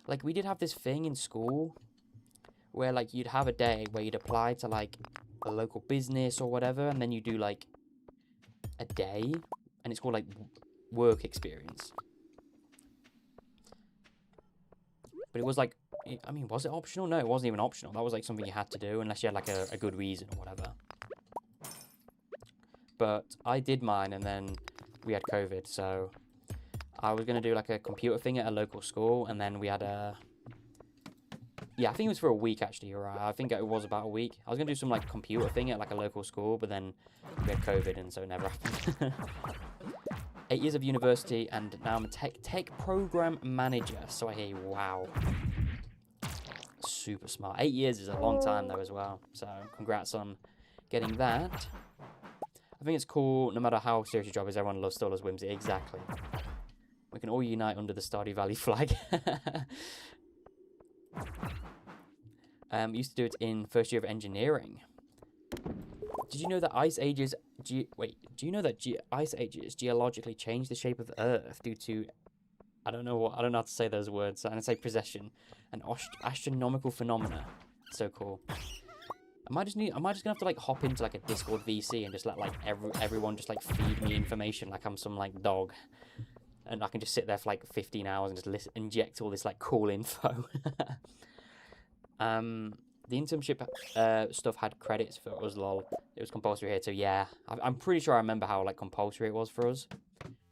Like, we did have this thing in school where, like, you'd have a day where you'd apply to, like, a local business or whatever, and then you do, like, a day, and it's called, like, work experience. But it was, like, I mean, was it optional? No, it wasn't even optional. That was, like, something you had to do, unless you had, like, a good reason or whatever. But I did mine, and then we had COVID, so I was going to do, like, a computer thing at a local school, and then we had a... Yeah, I think it was for a week, actually, you're right. I think it was about a week. I was going to do some, like, computer thing at, like, a local school, but then we had COVID, and so it never happened. 8 years of university, and now I'm a tech program manager. So I hear you. Wow. Super smart. 8 years is a long time, though, as well. So congrats on getting that. I think it's cool, no matter how serious your job is, everyone still loves whimsy. Exactly. We can all unite under the Stardew Valley flag. Used to do it in first year of engineering. Did you know that ice ages... Do you know that ice ages geologically change the shape of the Earth due to... I don't know how to say those words. I'm going to say precession. An astronomical phenomena. So cool. Am I just gonna have to like hop into like a Discord VC and just let like everyone just like feed me information like I'm some like dog, and I can just sit there for like 15 hours and just inject all this like cool info. The internship stuff had credits for us, lol. It was compulsory here too. Yeah, I'm pretty sure I remember how like compulsory it was for us.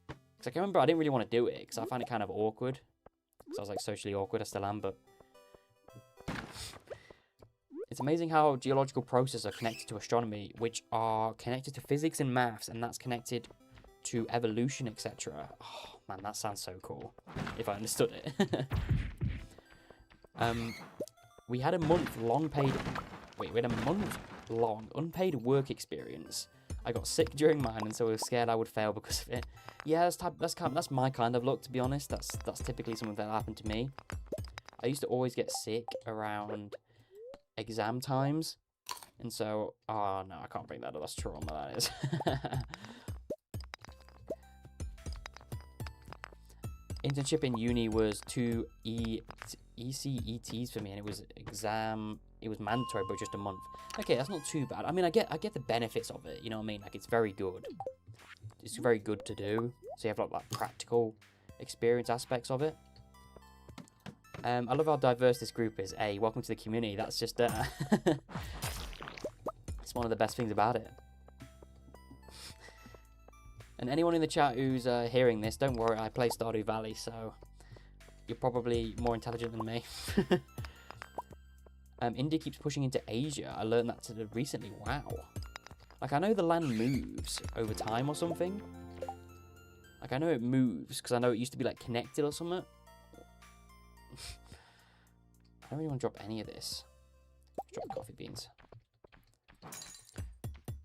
Cause I can remember I didn't really want to do it because I found it kind of awkward. Cause I was like socially awkward. I still am, but. It's amazing how geological processes are connected to astronomy, which are connected to physics and maths, and that's connected to evolution, etc. Oh, man, that sounds so cool, if I understood it. We had a month-long unpaid work experience. I got sick during mine, and so I was scared I would fail because of it. Yeah, that's my kind of luck, to be honest. That's typically something that happened to me. I used to always get sick around exam times, and so oh no, I can't bring that up. That's trauma, that is. Internship in uni was 2 ECETs for me, and it was mandatory, but just a month. Okay, that's not too bad. I mean, I get the benefits of it, you know what I mean? Like, it's very good. It's very good to do. So you have like practical experience aspects of it. I love how diverse this group is. Hey, welcome to the community. That's just it's one of the best things about it. And anyone in the chat who's hearing this, don't worry, I play Stardew Valley, so you're probably more intelligent than me. India keeps pushing into Asia. I learned that recently. Wow. Like, I know the land moves over time or something. Like, I know it moves because I know it used to be like connected or something. I don't really want to drop any of this. Drop coffee beans.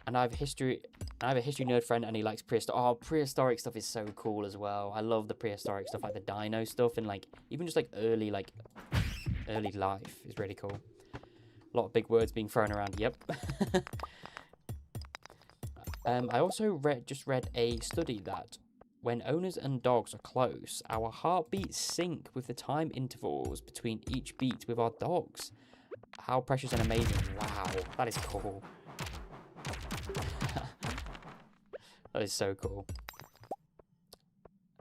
And I have a history nerd friend, and he likes prehistoric. Oh, prehistoric stuff is so cool as well. I love the prehistoric stuff, like the dino stuff, and like even just like early life is really cool. A lot of big words being thrown around. Yep. I also just read a study that when owners and dogs are close, our heartbeats sync with the time intervals between each beat with our dogs. How precious and amazing. Wow, that is cool. That is so cool.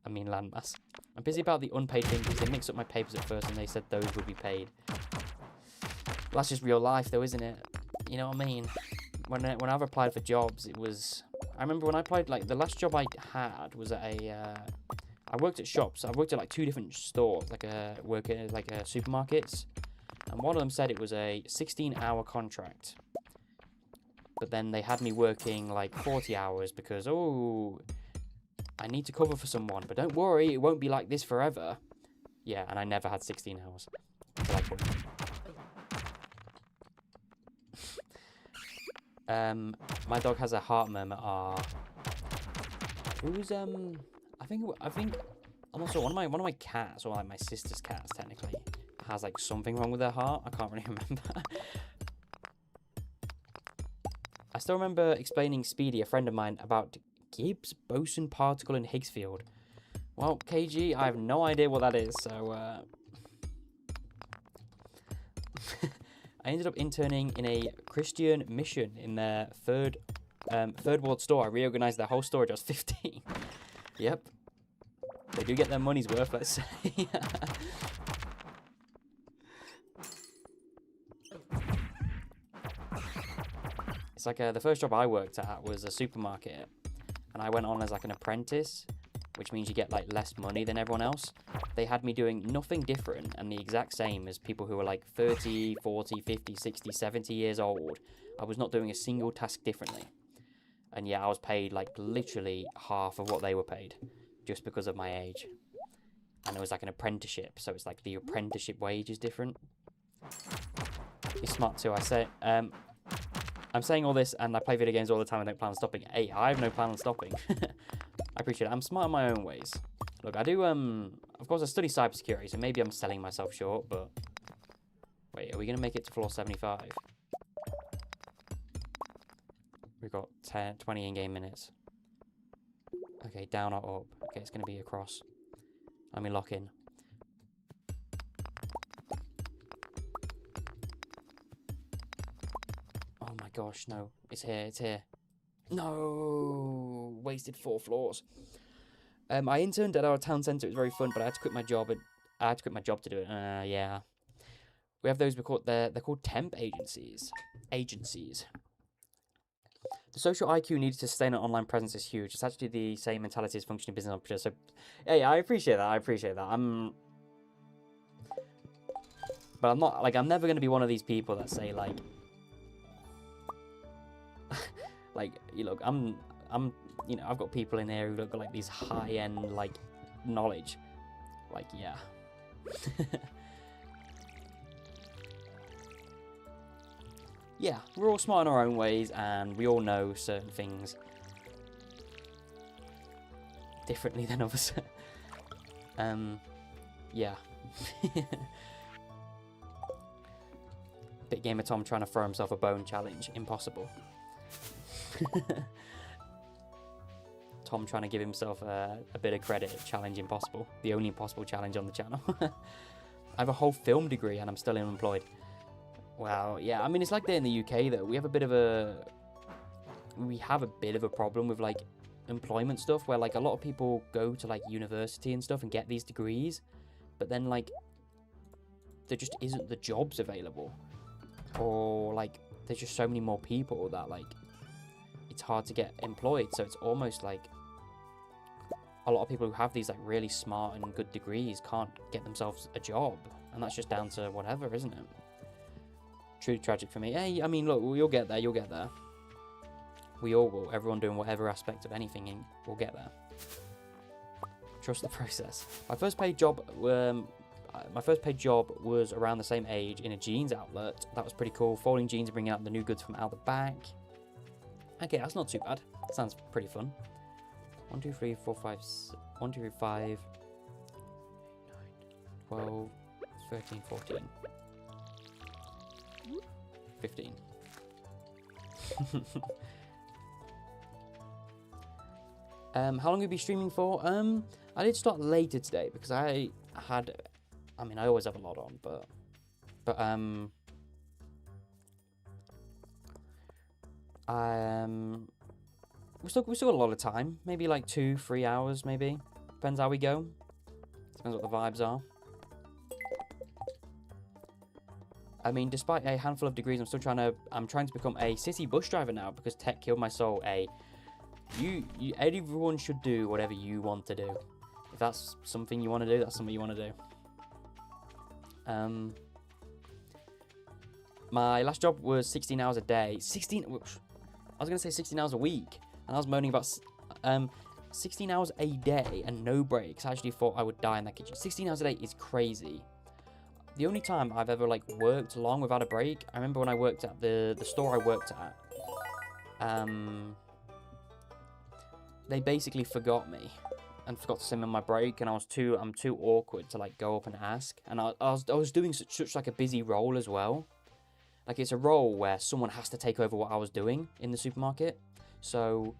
I mean, landmass. I'm busy about the unpaid thing because they mixed up my papers at first and they said those would be paid. Well, that's just real life though, isn't it? You know what I mean? When I've applied for jobs, it was... I remember when I applied, like, the last job I had was at I worked at shops. I worked at, like, 2 different stores, supermarkets. And one of them said it was a 16-hour contract. But then they had me working, like, 40 hours because, oh, I need to cover for someone. But don't worry, it won't be like this forever. Yeah, and I never had 16 hours. My dog has a heart murmur. Who's I think I'm not sure. One of my cats, or like my sister's cats, technically, has like something wrong with their heart. I can't really remember. I still remember explaining Speedy, a friend of mine, about Gibbs boson particle in Higgs field. Well, KG, I have no idea what that is. So I ended up interning in a Christian mission in their third world store. I reorganized their whole storage. I was 15. Yep. They do get their money's worth, let's say. It's like the first job I worked at was a supermarket. And I went on as like an apprentice, which means you get like less money than everyone else. They had me doing nothing different and the exact same as people who were like 30, 40, 50, 60, 70 years old. I was not doing a single task differently. And yeah, I was paid like literally half of what they were paid. just because of my age. And it was like an apprenticeship, so it's like the apprenticeship wage is different. You're smart too, I say. I'm saying all this, and I play video games all the time. I don't plan on stopping. Hey, I have no plan on stopping. I appreciate it. I'm smart in my own ways. Look, I do. Of course, I study cybersecurity, so maybe I'm selling myself short. But wait, are we gonna make it to floor 75? We've got 20 in-game minutes. Okay, down or up. Okay, it's gonna be across. Let me lock in. Oh my gosh, no. It's here, it's here. No! Wasted 4 floors. I interned at our town centre. It was very fun, but I had to quit my job. To do it. Yeah. We have those, they're called temp agencies. The social IQ needed to sustain an online presence is huge. It's actually the same mentality as functioning business entrepreneurs. So, hey, I appreciate that. But I'm not, like, I'm never going to be one of these people that say, like, like, look, you know, I've got people in here who've got, like, these high-end, like, knowledge. Like, yeah. Yeah, we're all smart in our own ways, and we all know certain things differently than others. Yeah. BitGamerTom trying to throw himself a bone challenge. Impossible. Tom trying to give himself a bit of credit. Challenge impossible. The only impossible challenge on the channel. I have a whole film degree and I'm still unemployed. Wow, yeah, I mean, it's like that in the UK, though. We have a bit of a problem with, like, employment stuff, where, like, a lot of people go to, like, university and stuff and get these degrees, but then, like, there just isn't the jobs available. Or, like, there's just so many more people that, like, it's hard to get employed, so it's almost like a lot of people who have these, like, really smart and good degrees can't get themselves a job, and that's just down to whatever, isn't it? Truly tragic for me. Hey, I mean, look, you'll get there, We all will. Everyone doing whatever aspect of anything, will get there. Trust the process. My first paid job was around the same age in a jeans outlet. That was pretty cool. Folding jeans and bringing out the new goods from out the back. Okay, that's not too bad. Sounds pretty fun. 1, 2, 3, 4, 5, 1, 2, 3, 5, 9, 12, 13, 14. 15. How long have you been streaming for? I did start later today because I always have a lot on, but we still got a lot of time. Maybe like 2-3 hours, maybe. Depends how we go. Depends what the vibes are. I mean, despite a handful of degrees, I'm trying to become a city bus driver now because tech killed my soul. Everyone should do whatever you want to do. If that's something you want to do, that's something you want to do. My last job was 16 hours a day. I was going to say 16 hours a week. And I was moaning about 16 hours a day and no breaks. I actually thought I would die in that kitchen. 16 hours a day is crazy. The only time I've ever, like, worked long without a break, I remember when I worked at the store I worked at. They basically forgot me and forgot to send me my break, and I'm too awkward to, like, go up and ask. And I was doing such like a busy role as well. Like, it's a role where someone has to take over what I was doing in the supermarket. So,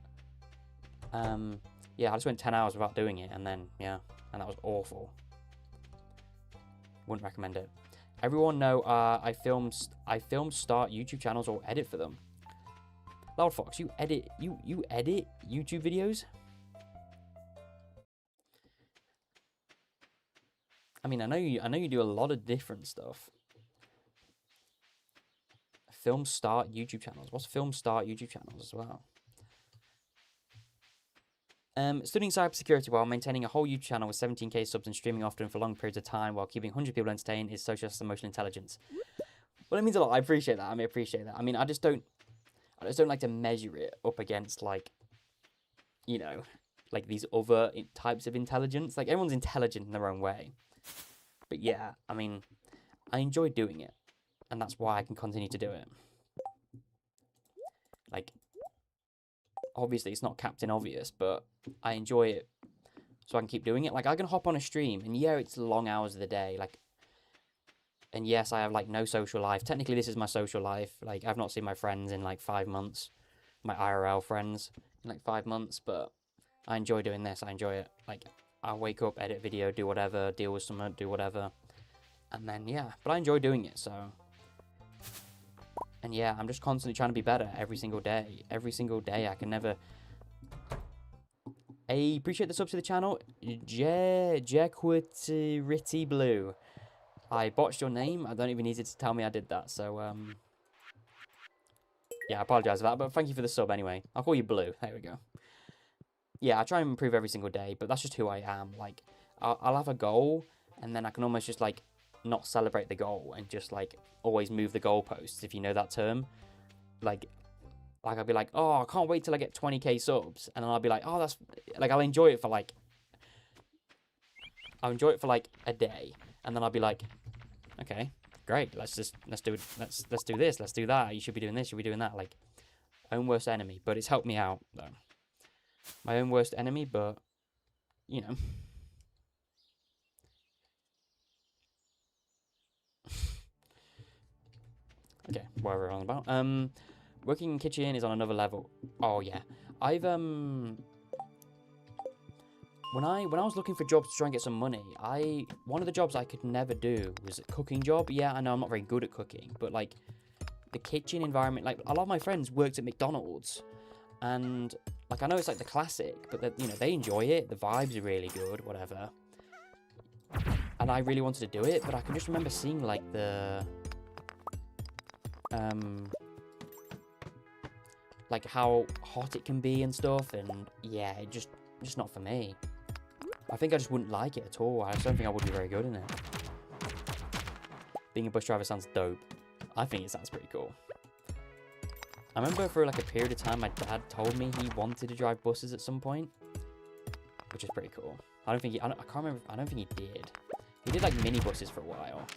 yeah, I just went 10 hours without doing it, and then, yeah, and that was awful. Wouldn't recommend it. Everyone know I film start YouTube channels or edit for them. Loud Fox, you edit YouTube videos? I mean, I know you do a lot of different stuff. Film start YouTube channels. What's film start YouTube channels as well? Studying cybersecurity while maintaining a whole YouTube channel with 17k subs and streaming often for long periods of time while keeping 100 people entertained is social and emotional intelligence. Well, it means a lot. I appreciate that. I mean, I just don't like to measure it up against, like, you know, like these other types of intelligence. Like everyone's intelligent in their own way. But yeah, I mean, I enjoy doing it, and that's why I can continue to do it. Like, obviously it's not Captain Obvious, but I enjoy it, so I can keep doing it. Like I can hop on a stream, and yeah, it's long hours of the day. Like, and yes, I have like no social life. Technically, this is my social life. Like, I've not seen my friends in like 5 months, my IRL friends in like 5 months, but I enjoy doing this. I enjoy it. Like, I wake up, edit video, do whatever, deal with someone, do whatever. And then, yeah, but I enjoy doing it, so. And yeah, I'm just constantly trying to be better every single day. Every single day, I can never. Hey, appreciate the subs to the channel. Jequitty Blue. I botched your name. I don't even need you to tell me I did that, so, yeah, I apologize for that, but thank you for the sub anyway. I'll call you Blue. There we go. Yeah, I try and improve every single day, but that's just who I am. Like, I'll have a goal, and then I can almost just, like, not celebrate the goal and just, like, always move the goalposts, if you know that term. Like I'll be like, oh, I can't wait till I get 20k subs, and then I'll be like, oh, that's, like, I'll enjoy it for, like, a day, and then I'll be like, okay, great, let's do this, let's do that, you should be doing this, you should be doing that, like, own worst enemy, but it's helped me out, though. My own worst enemy, but, you know. Okay, whatever I'm on about. Working in kitchen is on another level. Oh yeah, I've when I was looking for jobs to try and get some money, one of the jobs I could never do was a cooking job. Yeah, I know I'm not very good at cooking, but like the kitchen environment, like a lot of my friends worked at McDonald's, and like I know it's like the classic, but you know they enjoy it. The vibes are really good, whatever. And I really wanted to do it, but I can just remember seeing like the like how hot it can be and stuff, and yeah, it just not for me. I think I just wouldn't like it at all. I just don't think I would be very good in it. Being a bus driver sounds dope. I think it sounds pretty cool. I remember for like a period of time my dad told me he wanted to drive buses at some point, which is pretty cool. I don't think he, I can't remember, I don't think he did. He did like minibuses for a while.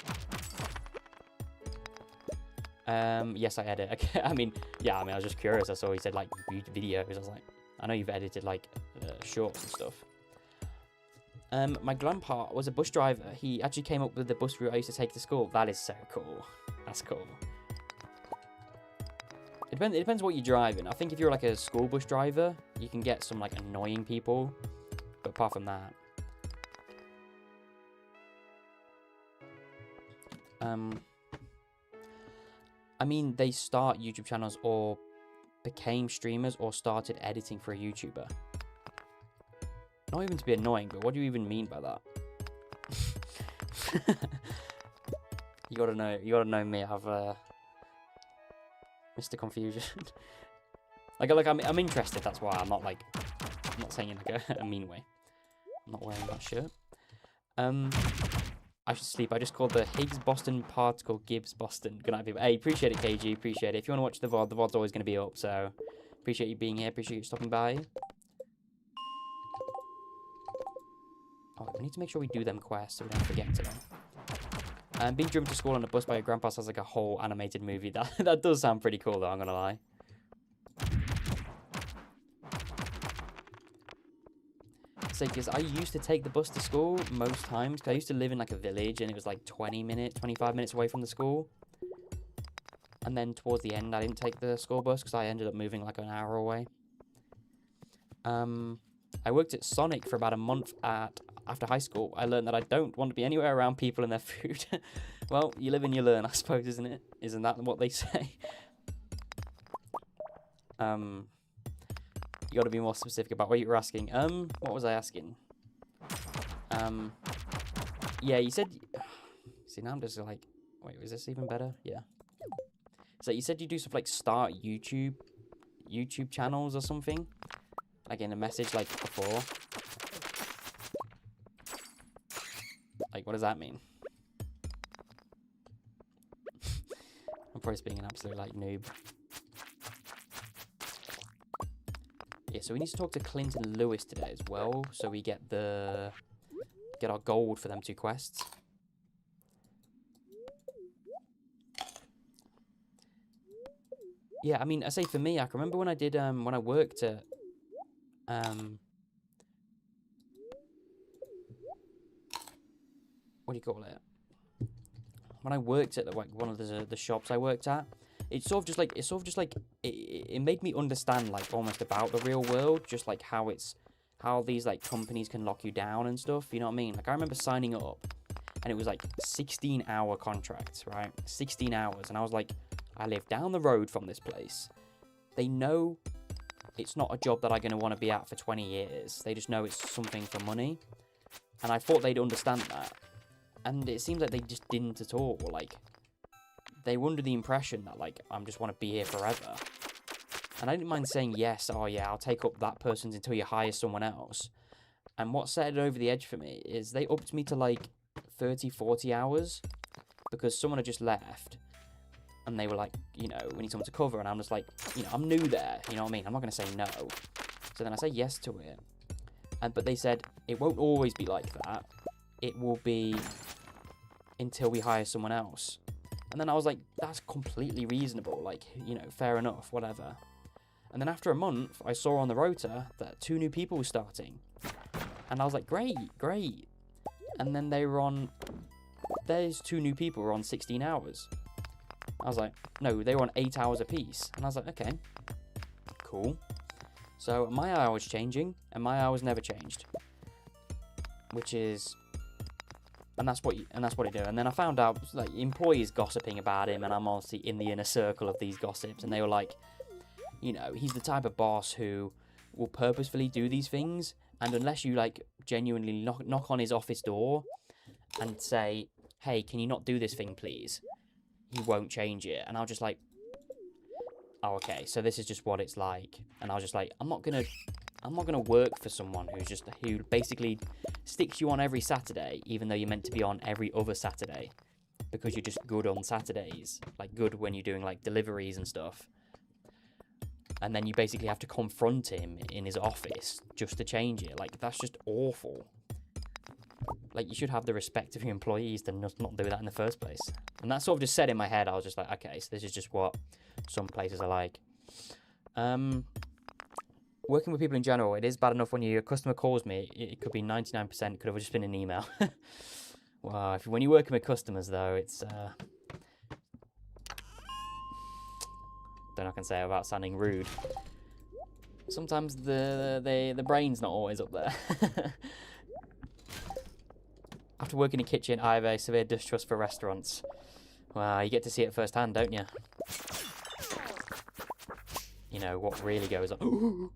Yes, I edit. Okay, I mean, yeah, I was just curious. I saw he said like videos. I was like, I know you've edited like shorts and stuff. My grandpa was a bus driver. He actually came up with the bus route I used to take to school. That is so cool. That's cool. It depends what you're driving. I think if you're like a school bus driver, you can get some like annoying people. But apart from that, I mean, they start YouTube channels or became streamers or started editing for a YouTuber. Not even to be annoying, but what do you even mean by that? You gotta know me. I've Mr. Confusion. like I'm interested. That's why I'm not saying it like a mean way. I'm not wearing that shirt. I should sleep. I just called the Higgs Boston particle Gibbs Boston. Good night, people. Hey, appreciate it, KG. Appreciate it. If you want to watch the VOD's always going to be up. So, appreciate you being here. Appreciate you stopping by. Oh, we need to make sure we do them quests so we don't forget to them. Being driven to school on a bus by your grandpa sounds like a whole animated movie. That does sound pretty cool, though. I'm gonna lie. Because I used to take the bus to school most times, because I used to live in like a village and it was like 25 minutes away from the school. And then towards the end I didn't take the school bus because I ended up moving like an hour away. I worked at Sonic for about a month after high school. I learned that I don't want to be anywhere around people and their food. Well, you live and you learn, I suppose, isn't it? Isn't that what they say? You got to be more specific about what you were asking. What was I asking? Yeah, you said. See, now I'm just like, wait, is this even better? Yeah. So you said you do stuff like start YouTube channels or something, like in a message like before. Like, what does that mean? I'm probably being an absolute like noob. Yeah, so we need to talk to Clint and Lewis today as well, so we get our gold for them 2 quests. Yeah, I mean, I say for me, I can remember when I did, when I worked at, what do you call it? When I worked at like one of the shops I worked at, it made me understand like almost about the real world, just like how these like companies can lock you down and stuff. You know what I mean? Like I remember signing up, and it was like 16-hour contracts, right? 16 hours, and I was like, I live down the road from this place. They know it's not a job that I'm going to want to be at for 20 years. They just know it's something for money. And I thought they'd understand that. And it seems like they just didn't at all. Like, they were under the impression that, like, I just want to be here forever. And I didn't mind saying yes, oh yeah, I'll take up that person's until you hire someone else. And what set it over the edge for me is they upped me to, like, 30, 40 hours. Because someone had just left. And they were like, you know, we need someone to cover. And I'm just like, you know, I'm new there. You know what I mean? I'm not going to say no. So then I say yes to it. But they said, it won't always be like that. It will be until we hire someone else. And then I was like, that's completely reasonable. Like, you know, fair enough, whatever. And then after a month, I saw on the rota that 2 new people were starting. And I was like, great. And then those 2 new people were on 16 hours. I was like, no, they were on 8 hours apiece. And I was like, okay, cool. So my hours changing, and my hours never changed. Which is, and that's what it did. And then I found out, like, employees gossiping about him, and I'm obviously in the inner circle of these gossips, and they were like, you know, he's the type of boss who will purposefully do these things, and unless you, like, genuinely knock on his office door and say, hey, can you not do this thing, please? He won't change it. And I was just like, oh, okay, so this is just what it's like. And I was just like, I'm not gonna work for someone who basically sticks you on every Saturday, even though you're meant to be on every other Saturday, because you're just good on Saturdays, like good when you're doing like deliveries and stuff. And then you basically have to confront him in his office just to change it. Like, that's just awful. Like, you should have the respect of your employees to not do that in the first place. And that sort of just said in my head, I was just like, okay, so this is just what some places are like. Working with people in general, it is bad enough when your customer calls me. It could be 99%, could have just been an email. Wow, when you're working with customers, though, it's... don't know what I can say about sounding rude. Sometimes the brain's not always up there. After working in a kitchen, I have a severe distrust for restaurants. Wow, you get to see it firsthand, don't you? You know, what really goes on.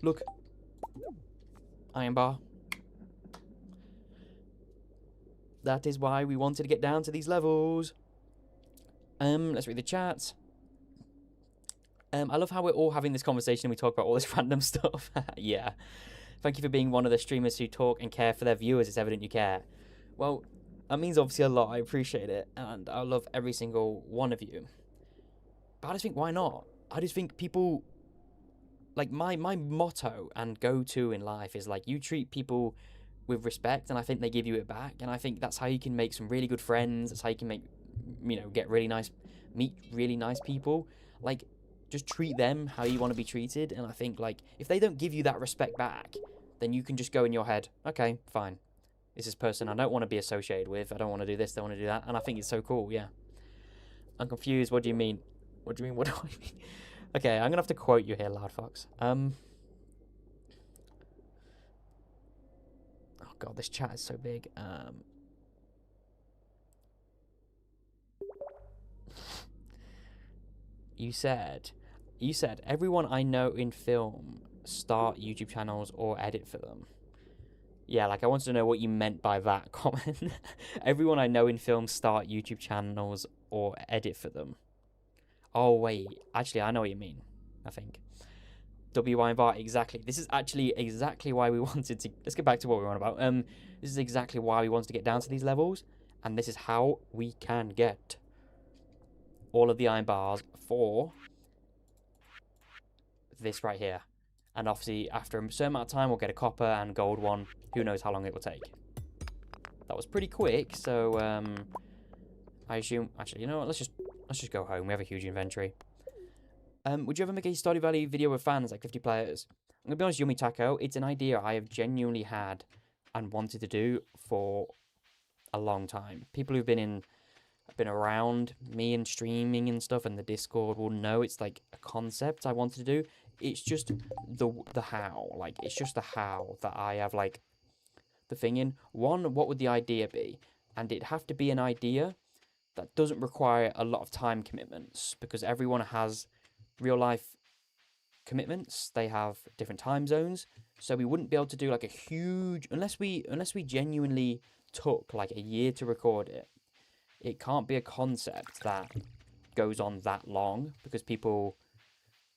Look. Iron bar. That is why we wanted to get down to these levels. Let's read the chat. I love how we're all having this conversation and we talk about all this random stuff. Yeah. Thank you for being one of the streamers who talk and care for their viewers. It's evident you care. Well, that means obviously a lot. I appreciate it. And I love every single one of you. But I just think, why not? I just think people... Like, my motto and go-to in life is, like, you treat people with respect, and I think they give you it back. And I think that's how you can make some really good friends. That's how you can make, you know, meet really nice people. Like, just treat them how you want to be treated. And I think, like, if they don't give you that respect back, then you can just go in your head, okay, fine. This is a person I don't want to be associated with. I don't want to do this, don't want to do that. And I think it's so cool, yeah. I'm confused. What do you mean? What do you mean? What do I mean? Okay, I'm going to have to quote you here, Loud Fox. Oh, God, this chat is so big. You said, everyone I know in film start YouTube channels or edit for them. Yeah, like, I wanted to know what you meant by that comment. Everyone I know in film start YouTube channels or edit for them. Oh, wait. Actually, I know what you mean, I think. WY bar, exactly. This is actually exactly why we wanted to... Let's get back to what we were on about. This is exactly why we wanted to get down to these levels. And this is how we can get all of the iron bars for this right here. And obviously, after a certain amount of time, we'll get a copper and gold one. Who knows how long it will take. That was pretty quick, so I assume... Actually, you know what? Let's just go home. We have a huge inventory. Would you ever make a Stardew Valley video with fans, like 50 players? I'm going to be honest, Yummy Taco, it's an idea I have genuinely had and wanted to do for a long time. People who've been around me and streaming and stuff and the Discord will know it's like a concept I wanted to do. It's just the how. Like, it's just the how that I have, like, the thing in. One, what would the idea be? And it'd have to be an idea that doesn't require a lot of time commitments, because everyone has real life commitments. They have different time zones, so we wouldn't be able to do like a huge, unless we genuinely took like a year to record it. It can't be a concept that goes on that long, because people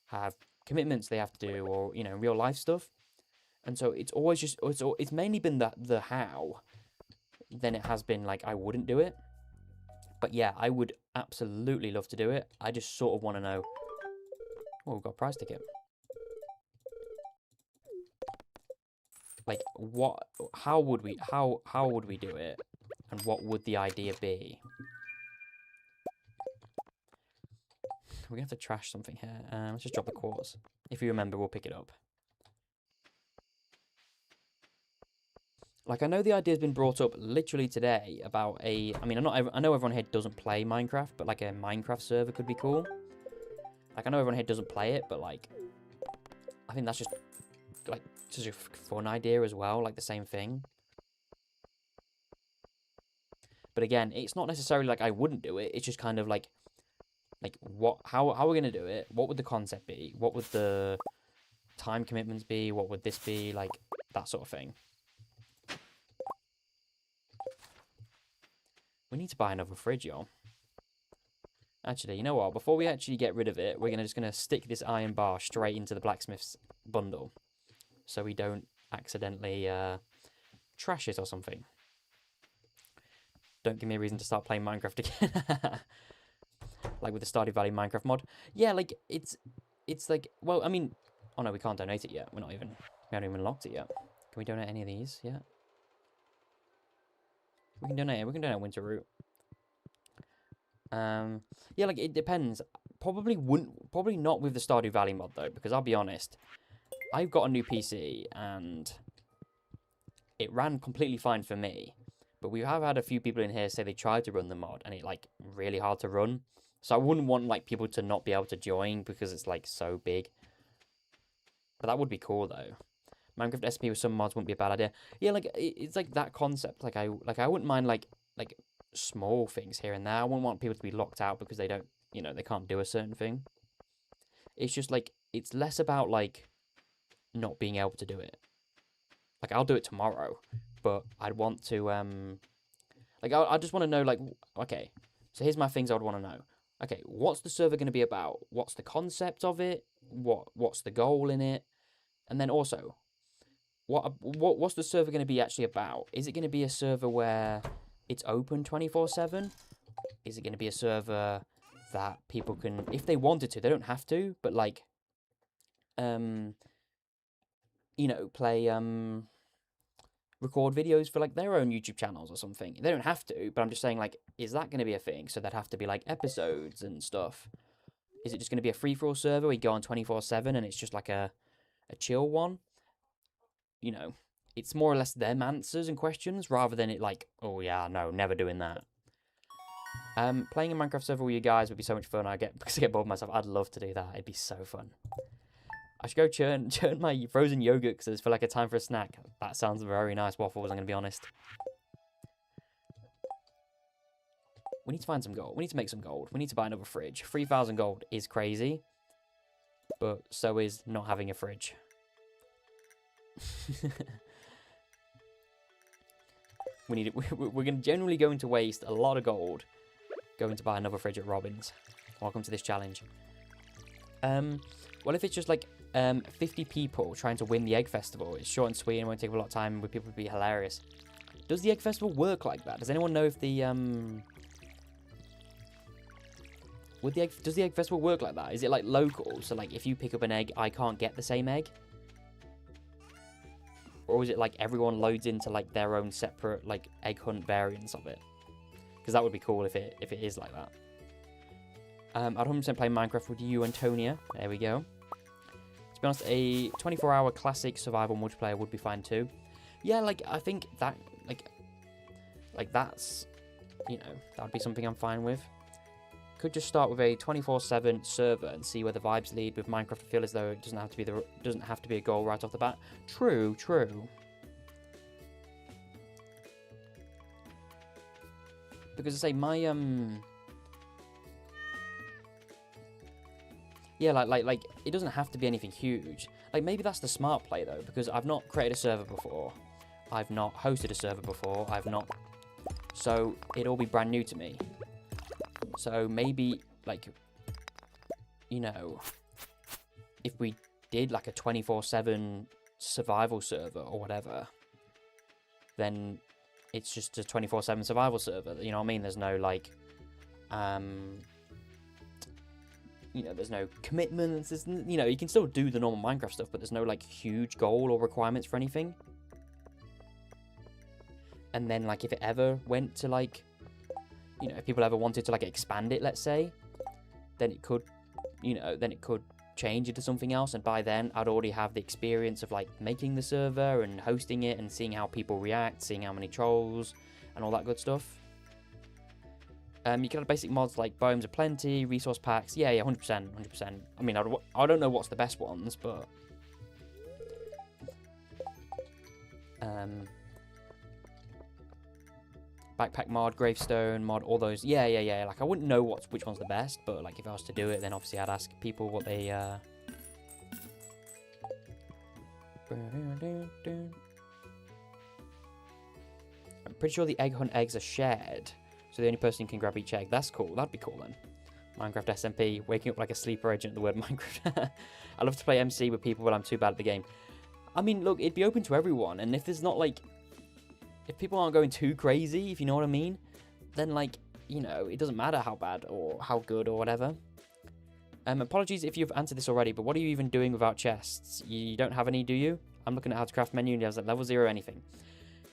have commitments they have to do, or, you know, real life stuff. And so it's always just, it's mainly been the how than it has been like I wouldn't do it. But yeah, I would absolutely love to do it. I just sort of want to know. Oh, we've got a prize ticket. Like, what? How would we do it? And what would the idea be? We're gonna have to trash something here. Let's just drop the quarters. If you remember, we'll pick it up. Like, I know the idea's been brought up literally today about a... I mean, I know everyone here doesn't play Minecraft, but like a Minecraft server could be cool. Like, I know everyone here doesn't play it, but like, I think that's just like such a fun idea as well, like the same thing. But again, it's not necessarily like I wouldn't do it. It's just kind of like what? How are we gonna do it? What would the concept be? What would the time commitments be? What would this be? Like, that sort of thing. We need to buy another fridge, y'all. Actually, you know what? Before we actually get rid of it, we're just gonna stick this iron bar straight into the blacksmith's bundle, so we don't accidentally trash it or something. Don't give me a reason to start playing Minecraft again. Like with the Stardew Valley Minecraft mod. Yeah, like it's like, well, I mean, oh no, we can't donate it yet. We haven't even locked it yet. Can we donate any of these yet? We can donate winter root. Yeah, like, it depends. Probably not with the Stardew Valley mod though, because I'll be honest, I've got a new PC and it ran completely fine for me. But we have had a few people in here say they tried to run the mod and it like really hard to run. So I wouldn't want like people to not be able to join because it's like so big. But that would be cool though. Minecraft SP with some mods wouldn't be a bad idea. Yeah, like it's like that concept. Like I wouldn't mind like small things here and there. I wouldn't want people to be locked out because they don't, you know, they can't do a certain thing. It's just like, it's less about like not being able to do it. Like, I'll do it tomorrow, but I'd want to like I just want to know, like, okay, so here's my things I would want to know. Okay, what's the server going to be about? What's the concept of it? What's the goal in it? And then also, what's the server going to be actually about? Is it going to be a server where it's open 24/7? Is it going to be a server that people can, if they wanted to, they don't have to, but like, you know, play, record videos for like their own YouTube channels or something? They don't have to, but I'm just saying, like, is that going to be a thing? So that'd have to be like episodes and stuff. Is it just going to be a free-for-all server where you go on 24/7 and it's just like a chill one? You know, it's more or less them answers and questions rather than it like, oh yeah, no, never doing that. Playing a Minecraft server with you guys would be so much fun. Because I get bored of myself. I'd love to do that. It'd be so fun. I should go churn my frozen yogurt because for like a time for a snack. That sounds very nice, Waffles, I'm going to be honest. We need to find some gold. We need to make some gold. We need to buy another fridge. 3,000 gold is crazy. But so is not having a fridge. We're generally going to waste a lot of gold going to buy another fridge at Robin's. Welcome to this challenge. Well, if it's just like 50 people trying to win the Egg Festival, it's short and sweet and won't take a lot of time, with people would be hilarious. Does the Egg Festival work like that? Does anyone know if the does the Egg Festival work like that? Is it like local? So like if you pick up an egg, I can't get the same egg? Or is it like everyone loads into like their own separate like egg hunt variants of it? Because that would be cool if it is like that. I'd 100% play Minecraft with you, Antonia. There we go. To be honest, a 24-hour classic survival multiplayer would be fine too. Yeah, like, I think that, like that's, you know, that'd be something I'm fine with. Could just start with a 24/7 server and see where the vibes lead. With Minecraft, I feel as though it doesn't have to be a goal right off the bat. True, true. Because I say my yeah, like it doesn't have to be anything huge. Like maybe that's the smart play though, because I've not created a server before, I've not hosted a server before, so it'll be brand new to me. So maybe like, you know, if we did like a 24/7 survival server or whatever, then it's just a 24/7 survival server. You know what I mean? There's no like, you know, there's no commitments. There's, you know, you can still do the normal Minecraft stuff, but there's no like huge goal or requirements for anything. And then like if it ever went to like, you know, if people ever wanted to like expand it, let's say, then it could, you know, then it could change into something else. And by then I'd already have the experience of like making the server and hosting it and seeing how people react, seeing how many trolls and all that good stuff. You can have basic mods like biomes aplenty, resource packs. Yeah, 100%, 100%. I mean, I don't know what's the best ones, but backpack mod, gravestone mod, all those. Yeah. Like I wouldn't know which one's the best, but like if I was to do it, then obviously I'd ask people what they. I'm pretty sure the egg hunt eggs are shared. So the only person can grab each egg. That's cool. That'd be cool then. Minecraft SMP, waking up like a sleeper agent at the word Minecraft. I love to play MC with people, but I'm too bad at the game. I mean, look, it'd be open to everyone. And if there's not like, if people aren't going too crazy, if you know what I mean, then like, you know, it doesn't matter how bad or how good or whatever. Apologies if you've answered this already, but what are you even doing without chests? You don't have any, do you? I'm looking at how to craft menu and it has like level 0 anything.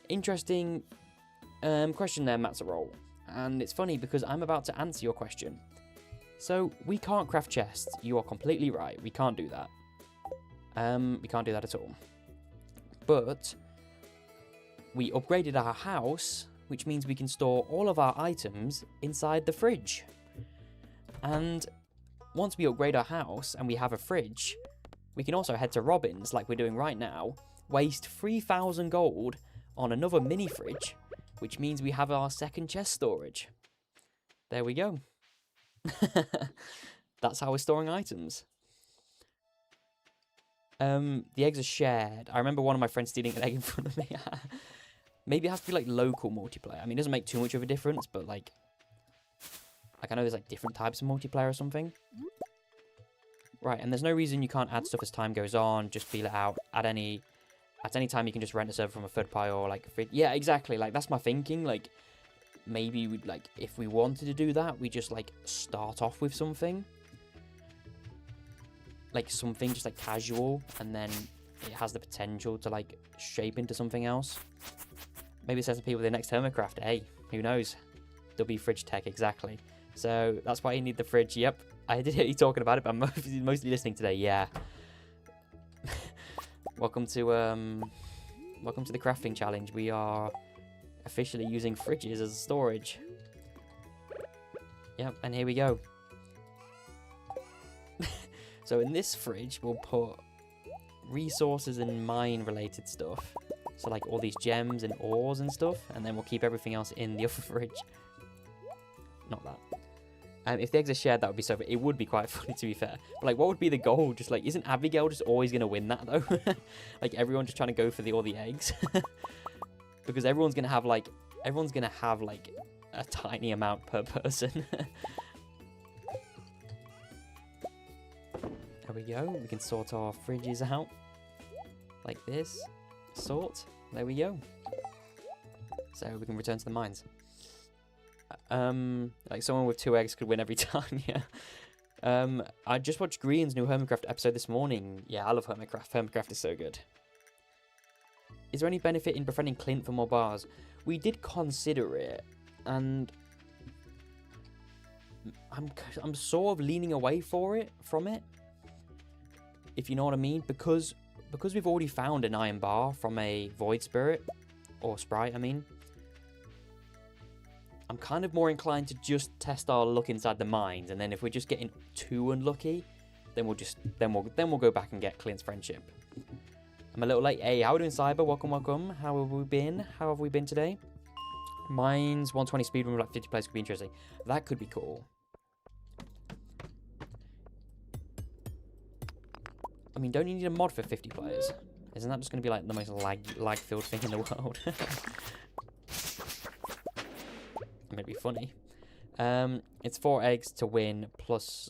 Interesting question there, Matzerol. And it's funny because I'm about to answer your question. So, we can't craft chests. You are completely right. We can't do that. We can't do that at all. But we upgraded our house, which means we can store all of our items inside the fridge. And once we upgrade our house and we have a fridge, we can also head to Robin's, like we're doing right now, waste 3,000 gold on another mini fridge, which means we have our second chest storage. There we go. That's how we're storing items. The eggs are shared. I remember one of my friends stealing an egg in front of me. Maybe it has to be like local multiplayer. I mean, it doesn't make too much of a difference, but like I know there's like different types of multiplayer or something. Right, and there's no reason you can't add stuff as time goes on. Just feel it out. At any time you can just rent a server from a third party or like yeah, exactly. Like that's my thinking. Like maybe we'd like if we wanted to do that, we just like start off with something. Like something just like casual, and then it has the potential to like shape into something else. Maybe it says to people the next Hermitcraft. Hey, who knows? There'll be fridge tech, exactly. So that's why you need the fridge. Yep, I did hear you talking about it, but I'm mostly listening today. Yeah. Welcome to the crafting challenge. We are officially using fridges as storage. Yep, and here we go. So in this fridge, we'll put resources and mine-related stuff. So like all these gems and ores and stuff, and then we'll keep everything else in the other fridge. Not that. If the eggs are shared, that would be so. It would be quite funny, to be fair. But like, what would be the goal? Just like, isn't Abigail just always gonna win that though? Like everyone just trying to go for all the eggs, because everyone's gonna have like a tiny amount per person. There we go. We can sort our fridges out like this. Sort. There we go. So we can return to the mines. Like someone with 2 eggs could win every time. Yeah. I just watched Green's new Hermitcraft episode this morning. Yeah, I love Hermitcraft. Hermitcraft is so good. is there any benefit in befriending Clint for more bars? We did consider it, and I'm sort of leaning away from it, if you know what I mean, because we've already found an iron bar from a void spirit, or sprite, I mean. I'm kind of more inclined to just test our luck inside the mines, and then if we're just getting too unlucky, then we'll go back and get Clint's friendship. I'm a little late. Hey, how are we doing, Cyber? Welcome. How have we been? How have we been today? Mines 120 speedrun with like 50 players could be interesting. That could be cool. I mean, don't you need a mod for 50 players? Isn't that just going to be like the most lag-filled thing in the world? I mean, it'd be funny. It's 4 eggs to win plus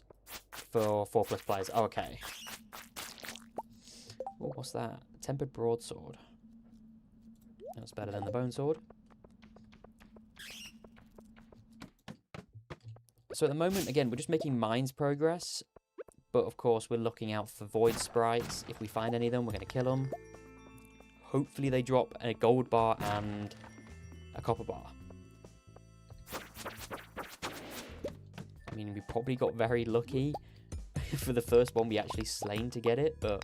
for 4+ players. Oh, okay. Oh, what's that? Tempered broadsword. That's better than the bone sword. So at the moment, again, we're just making mines progress. But of course, we're looking out for void sprites. If we find any of them, we're going to kill them. Hopefully they drop a gold bar and a copper bar. I mean, we probably got very lucky for the first one we actually slain to get it, but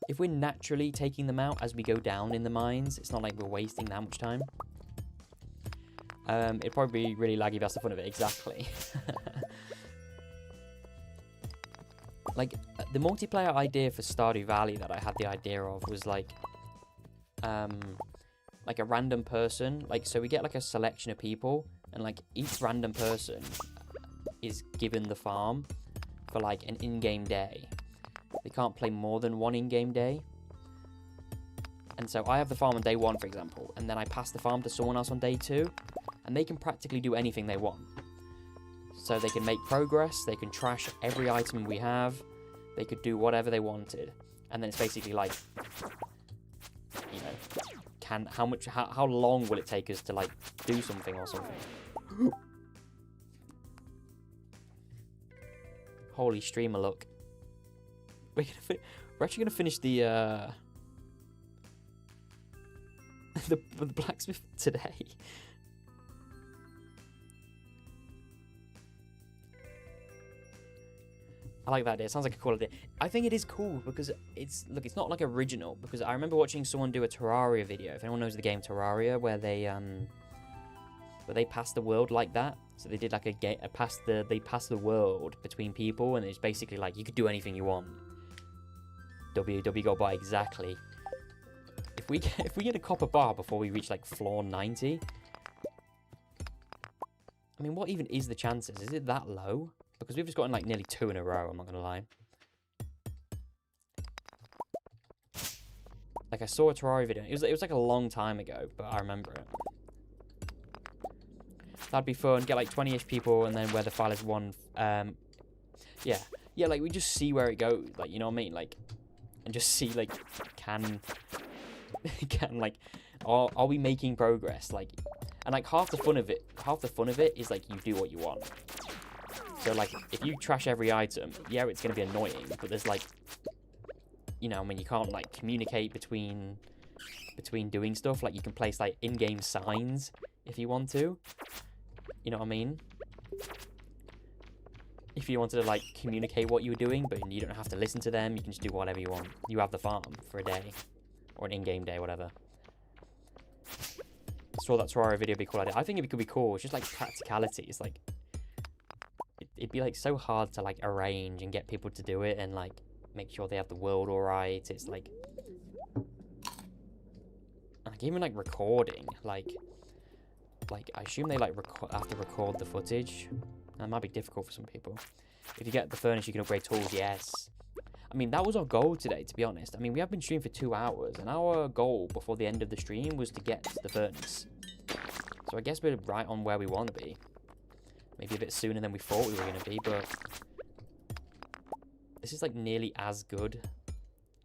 if we're naturally taking them out as we go down in the mines, it's not like we're wasting that much time. It'd probably be really laggy if that's the fun of it, exactly. Like, the multiplayer idea for Stardew Valley that I had the idea of was like a random person. Like, so we get like a selection of people, and like each random person is given the farm for like an in-game day. They can't play more than one in-game day. And so I have the farm on day 1, for example, and then I pass the farm to someone else on day 2, and they can practically do anything they want. So they can make progress, they can trash every item we have, they could do whatever they wanted. And then it's basically like, you know, how long will it take us to like do something or something? Holy streamer look. We're actually gonna finish the the blacksmith today. I like that idea. It sounds like a cool idea. I think it is cool because it's not like original, because I remember watching someone do a Terraria video. If anyone knows the game Terraria, where they pass the world like that. So they did like they pass the world between people, and it's basically like you could do anything you want. WW got by exactly. If we get a copper bar before we reach like floor 90, I mean, what even is the chances? Is it that low? Because we've just gotten like nearly 2 in a row, I'm not going to lie. Like, I saw a Terraria video. It was like a long time ago, but I remember it. That'd be fun. Get like 20-ish people, and then where the file is one. Yeah, like we just see where it goes. Like, you know what I mean? Like, and just see like, can like, are we making progress? Like, and like half the fun of it is like you do what you want. So like, if you trash every item, yeah, it's gonna be annoying. But there's like, you know, I mean, you can't like communicate between doing stuff. Like, you can place like in-game signs if you want to. You know what I mean? If you wanted to like communicate what you were doing, but you don't have to listen to them, you can just do whatever you want. You have the farm for a day, or an in-game day, whatever. Saw that Terraria video, be cool idea. I think it could be cool. It's just like practicality. It's like it'd be like so hard to like arrange and get people to do it and like make sure they have the world all right. It's like even like recording, like I assume they like have to record the footage. That might be difficult for some people. If you get the furnace, you can upgrade tools. Yes. I mean, that was our goal today, to be honest. I mean, we have been streaming for 2 hours, and our goal before the end of the stream was to get to the furnace. So I guess we're right on where we want to be. Maybe a bit sooner than we thought we were going to be, but this is like nearly as good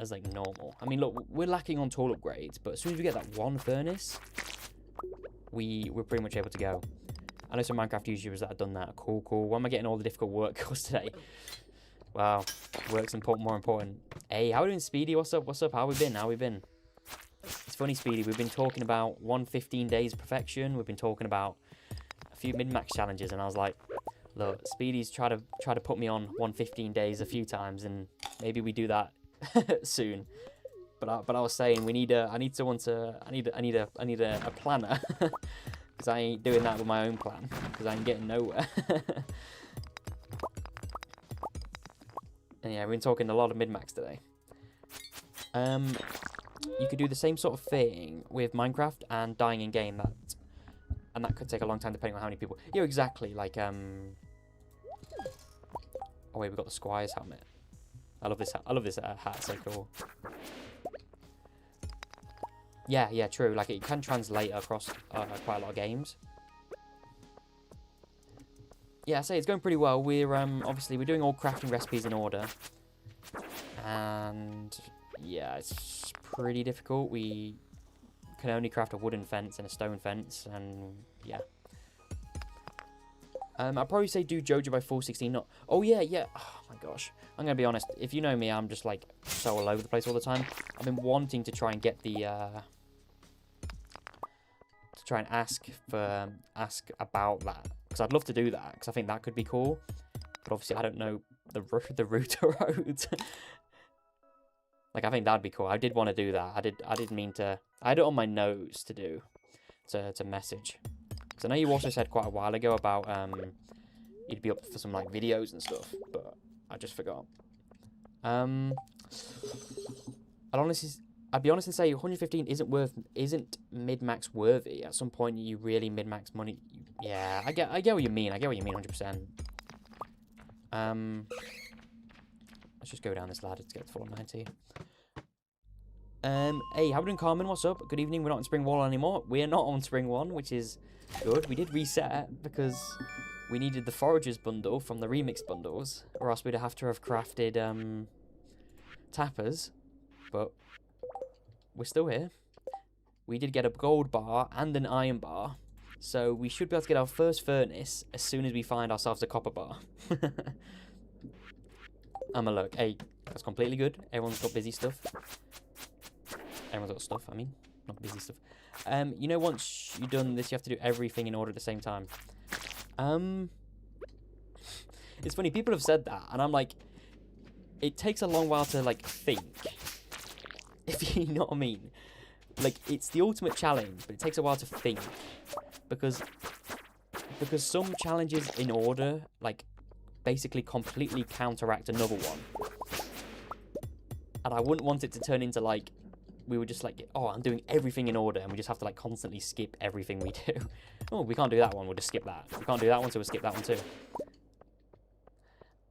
as like normal. I mean, look, we're lacking on tool upgrades, but as soon as we get that one furnace, we're pretty much able to go. I know some Minecraft YouTubers that have done that. Cool. Why am I getting all the difficult work calls today? Wow, work's more important. Hey, how are we doing, Speedy? What's up? How we been? funny, Speedy. We've been talking about 115 days perfection. We've been talking about a few mid-max challenges, and I was like, look, Speedy's tried to put me on 115 days a few times, and maybe we do that soon. But I was saying I need a planner because I ain't doing that with my own plan because I ain't getting nowhere. And yeah, we've been talking a lot of mid-max today. You could do the same sort of thing with Minecraft and dying in game, and that could take a long time depending on how many people. Yeah, exactly. Like oh wait, we've got the Squire's helmet. I love this hat. It's so cool. Yeah, true. Like it can translate across quite a lot of games. Yeah, I say it's going pretty well. We're obviously we're doing all crafting recipes in order, and yeah, it's pretty difficult. We can only craft a wooden fence and a stone fence, and yeah. I'd probably say do Jojo by 416. Not. Oh yeah. Oh my gosh. I'm gonna be honest. If you know me, I'm just like so all over the place all the time. I've been wanting to try and get the to try and ask about that because I'd love to do that because I think that could be cool. But obviously, I don't know the route road. Like I think that'd be cool. I did want to do that. I did mean to. I had it on my nose to do to message. Because I know you also said quite a while ago about you'd be up for some like videos and stuff, but I just forgot. I'd be honest and say 115 isn't mid-max worthy. At some point, you really mid-max money. Yeah, I get what you mean. I get what you mean 100%. Let's just go down this ladder to get to 490. Hey, how we doing, Carmen? What's up? Good evening. We're not on Spring 1 anymore. We're not on Spring 1, which is good. We did reset because we needed the Foragers bundle from the remix bundles, or else we'd have to have crafted tappers. But we're still here. We did get a gold bar and an iron bar, so we should be able to get our first furnace as soon as we find ourselves a copper bar. I'ma look. Hey, that's completely good. Everyone's got busy stuff. Everyone's got stuff, I mean. Not busy stuff. You know, once you've done this, you have to do everything in order at the same time. It's funny, people have said that, and I'm like, it takes a long while to, like, think. If you know what I mean. Like, it's the ultimate challenge, but it takes a while to think. Because some challenges in order, like, basically completely counteract another one. And I wouldn't want it to turn into, like, we were just like, oh, I'm doing everything in order, and we just have to, like, constantly skip everything we do. Oh, we can't do that one, we'll just skip that. We can't do that one, so we'll skip that one too.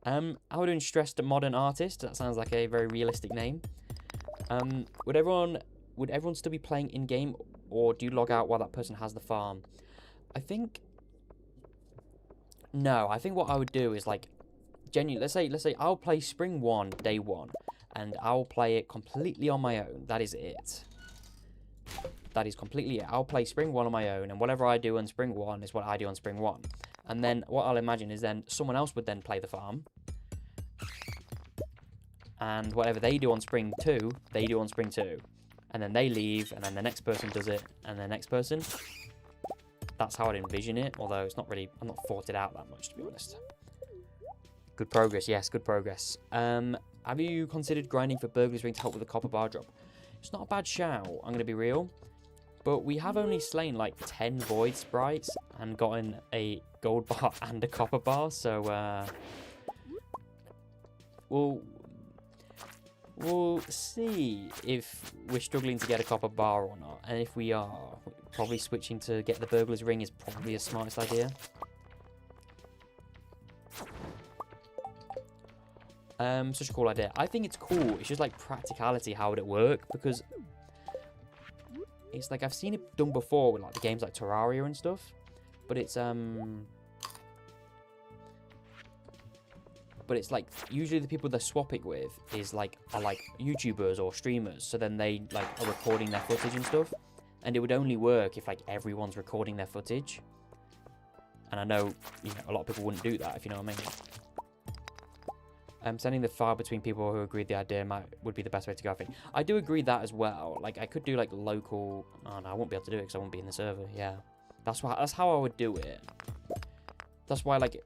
How are we doing Stressed Modern Artist? That sounds like a very realistic name. Would everyone still be playing in-game, or do you log out while that person has the farm? I think... No, I think what I would do is, like, genuinely, let's say I'll play Spring 1, Day 1, and I'll play it completely on my own. That is it. That is completely it. I'll play Spring 1 on my own, and whatever I do on Spring 1 is what I do on Spring 1. And then what I'll imagine is then someone else would then play the farm. And whatever they do on Spring 2, they do on Spring 2. And then they leave, and then the next person does it, and the next person. That's how I'd envision it, although it's not really, I'm not thought it out that much, to be honest. Good progress, yes, good progress. Have you considered grinding for Burglar's Ring to help with the copper bar drop? It's not a bad shout, I'm going to be real. But we have only slain like 10 void sprites and gotten a gold bar and a copper bar, so we'll see if we're struggling to get a copper bar or not. And if we are, probably switching to get the Burglar's Ring is probably the smartest idea. Such a cool idea. I think it's cool. It's just like practicality. How would it work? Because it's like I've seen it done before with like the games like Terraria and stuff, but it's like usually the people they're swapping with are like YouTubers or streamers. So then they like are recording their footage and stuff, and it would only work if like everyone's recording their footage. And I know, you know, a lot of people wouldn't do that, if you know what I mean. Sending the file between people who agreed the idea would be the best way to go, I think. I do agree that as well. Like, I could do, like, local... Oh, no, I won't be able to do it because I won't be in the server. Yeah. That's how I would do it. That's why, like,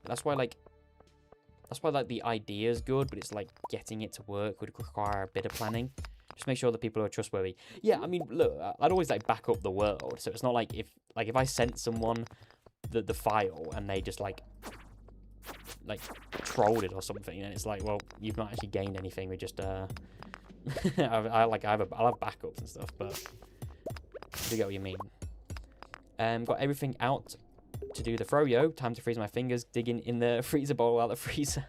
the idea is good, but it's, like, getting it to work would require a bit of planning. Just make sure that people are trustworthy. Yeah, I mean, look, I'd always, like, back up the world. So it's not like if I sent someone the file and they just, like trolled it or something, and it's like, well, you've not actually gained anything. We just I'll have backups and stuff, but I do get what you mean. Got everything out to do the froyo. Time to freeze my fingers digging in the freezer bowl out the freezer.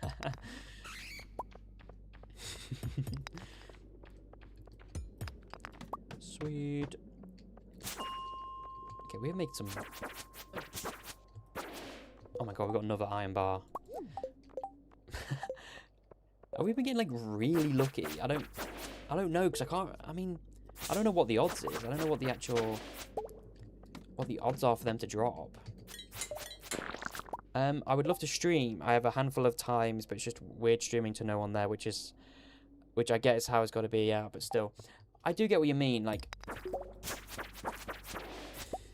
Sweet. Okay, we've made some... Oh my god, we've got another iron bar. Are we been getting, like, really lucky? I don't know, because I don't know what the odds is. I don't know what the odds are for them to drop. I would love to stream. I have a handful of times, but it's just weird streaming to no one there, which I get is how it's got to be, yeah, but still. I do get what you mean, like...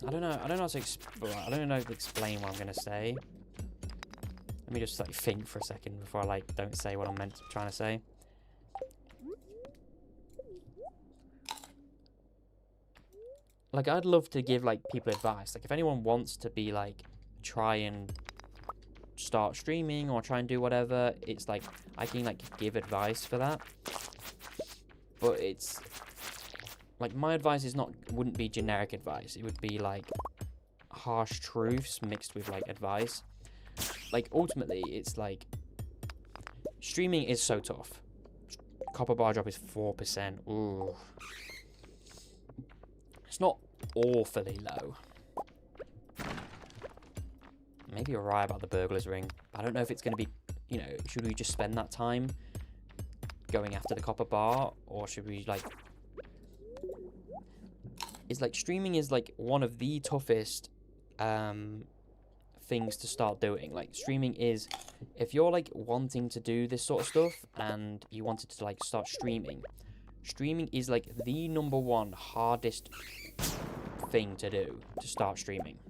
I don't know how to explain what I'm going to say. Let me just, like, think for a second before I, like, don't say what I'm trying to say. Like, I'd love to give, like, people advice. Like, if anyone wants to be, like, try and start streaming or try and do whatever, it's, like, I can, like, give advice for that. But it's... Like, my advice wouldn't be generic advice. It would be, like, harsh truths mixed with, like, advice. Like, ultimately, it's, like, streaming is so tough. Copper bar drop is 4%. Ooh. It's not awfully low. Maybe you're right about the burglar's ring. I don't know if it's going to be, you know, should we just spend that time going after the copper bar? Or should we, like... It's like streaming is like one of the toughest things to start doing. Like, streaming is, if you're like wanting to do this sort of stuff and you wanted to like start streaming is like the #1 hardest thing to do to start streaming.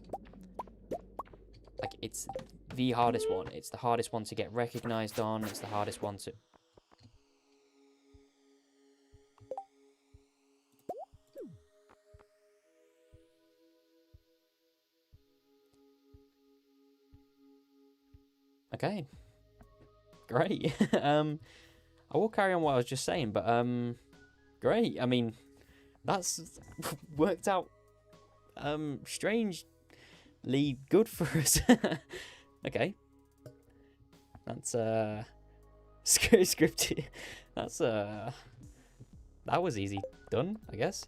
Like, it's the hardest one. It's the hardest one to get recognized on. It's the hardest one to... Okay. Great. I will carry on what I was just saying, but great. I mean, that's worked out strangely good for us. Okay. That's scripted. That's that was easy done, I guess.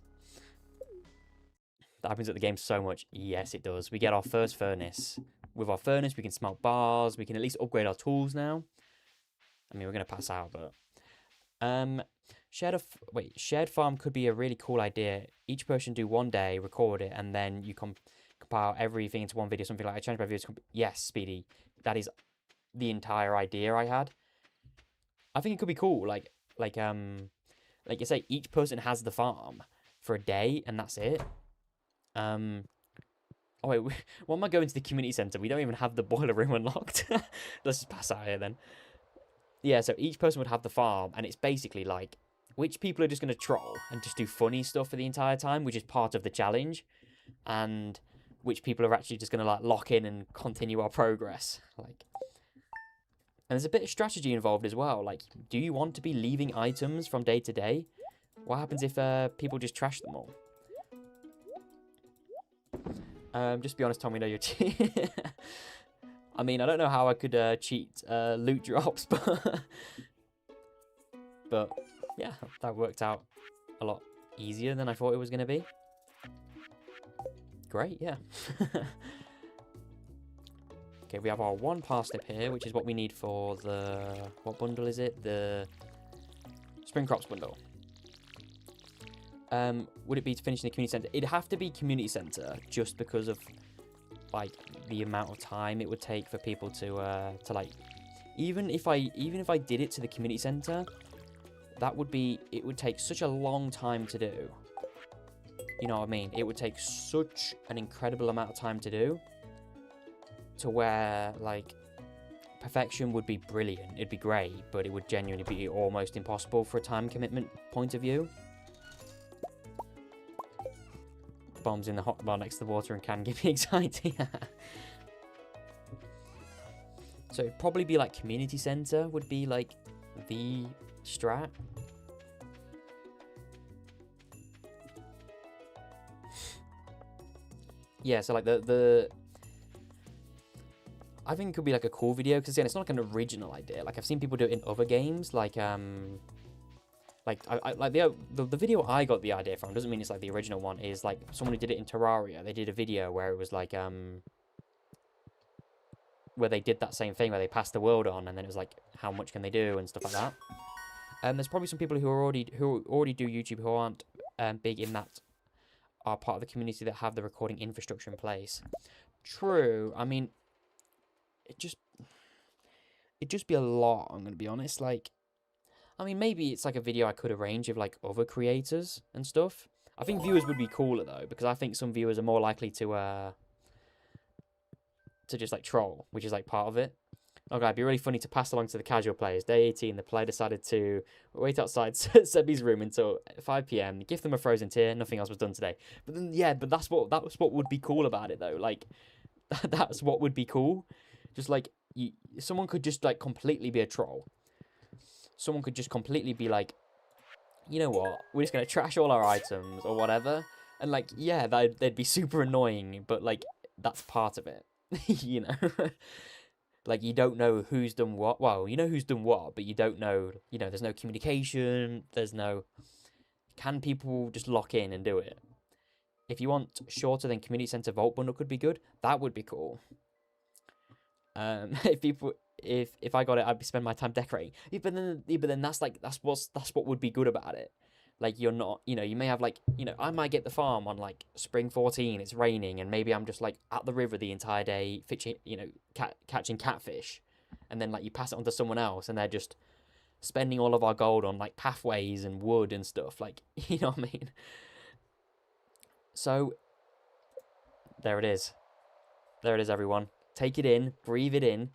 That happens at the game so much. Yes, it does. We get our first furnace. With our furnace, we can smelt bars. We can at least upgrade our tools now. I mean, we're going to pass out, but... shared farm could be a really cool idea. Each person do one day, record it, and then you compile everything into one video. Something like, I changed my videos. Yes, Speedy. That is the entire idea I had. I think it could be cool. Like you say, each person has the farm for a day, and that's it. Oh wait, what am I going to the community centre? We don't even have the boiler room unlocked. Let's just pass out here then. Yeah, so each person would have the farm, and it's basically like, which people are just going to troll and just do funny stuff for the entire time, which is part of the challenge, and which people are actually just going to like lock in and continue our progress. Like, and there's a bit of strategy involved as well. Like, do you want to be leaving items from day to day? What happens if people just trash them all? Just be honest, Tom, we know you're cheating. I mean, I don't know how I could cheat loot drops, but yeah, that worked out a lot easier than I thought it was going to be. Great, yeah. Okay, we have our 1 parsnip here, which is what we need for the... What bundle is it? The Spring Crops bundle. Would it be to finish in the community centre? It'd have to be community centre, just because of like the amount of time it would take for people to like Even if I did it to the community center, it would take such a long time to do. You know what I mean? It would take such an incredible amount of time to do, to where, like, perfection would be brilliant. It'd be great, but it would genuinely be almost impossible for a time commitment point of view. Bombs in the hotbar next to the water and can give me anxiety. So it'd probably be like community center would be like the strat. Yeah, so like the I think it could be like a cool video, because again, it's not like an original idea. Like, I've seen people do it in other games, like the video I got the idea from, doesn't mean it's like the original one, is like someone who did it in Terraria. They did a video where it was like where they did that same thing, where they passed the world on, and then it was like, how much can they do and stuff like that. There's probably some people who already do YouTube who aren't big in that, are part of the community, that have the recording infrastructure in place. True. I mean, it'd just be a lot, I'm gonna be honest. Like, I mean, maybe it's like a video I could arrange of like other creators and stuff. I think viewers would be cooler though, because I think some viewers are more likely to just like troll, which is like part of it. Okay, it'd be really funny to pass along to the casual players. Day 18, the player decided to wait outside Sebi's room until 5 p.m. Give them a frozen tear. Nothing else was done today. But then, yeah, but that was what would be cool about it though. Like, that's what would be cool. Just like, someone could just like completely be a troll. Someone could just completely be like, you know what, we're just gonna trash all our items or whatever, and like, yeah, they'd be super annoying, but like, that's part of it. You know. Like, you don't know who's done what. Well, you know who's done what, but you don't know, you know, there's no communication, there's no, can people just lock in and do it? If you want shorter than community center vault bundle could be good, that would be cool. If I got it, I'd spend my time decorating. Yeah, but then that's what would be good about it. Like, you're not, you know, you may have like, you know, I might get the farm on like spring 14, it's raining, and maybe I'm just like at the river the entire day, fishing, you know, catching catfish, and then like you pass it on to someone else, and they're just spending all of our gold on like pathways and wood and stuff. Like, you know what I mean? So there it is. There it is, everyone. Take it in, breathe it in.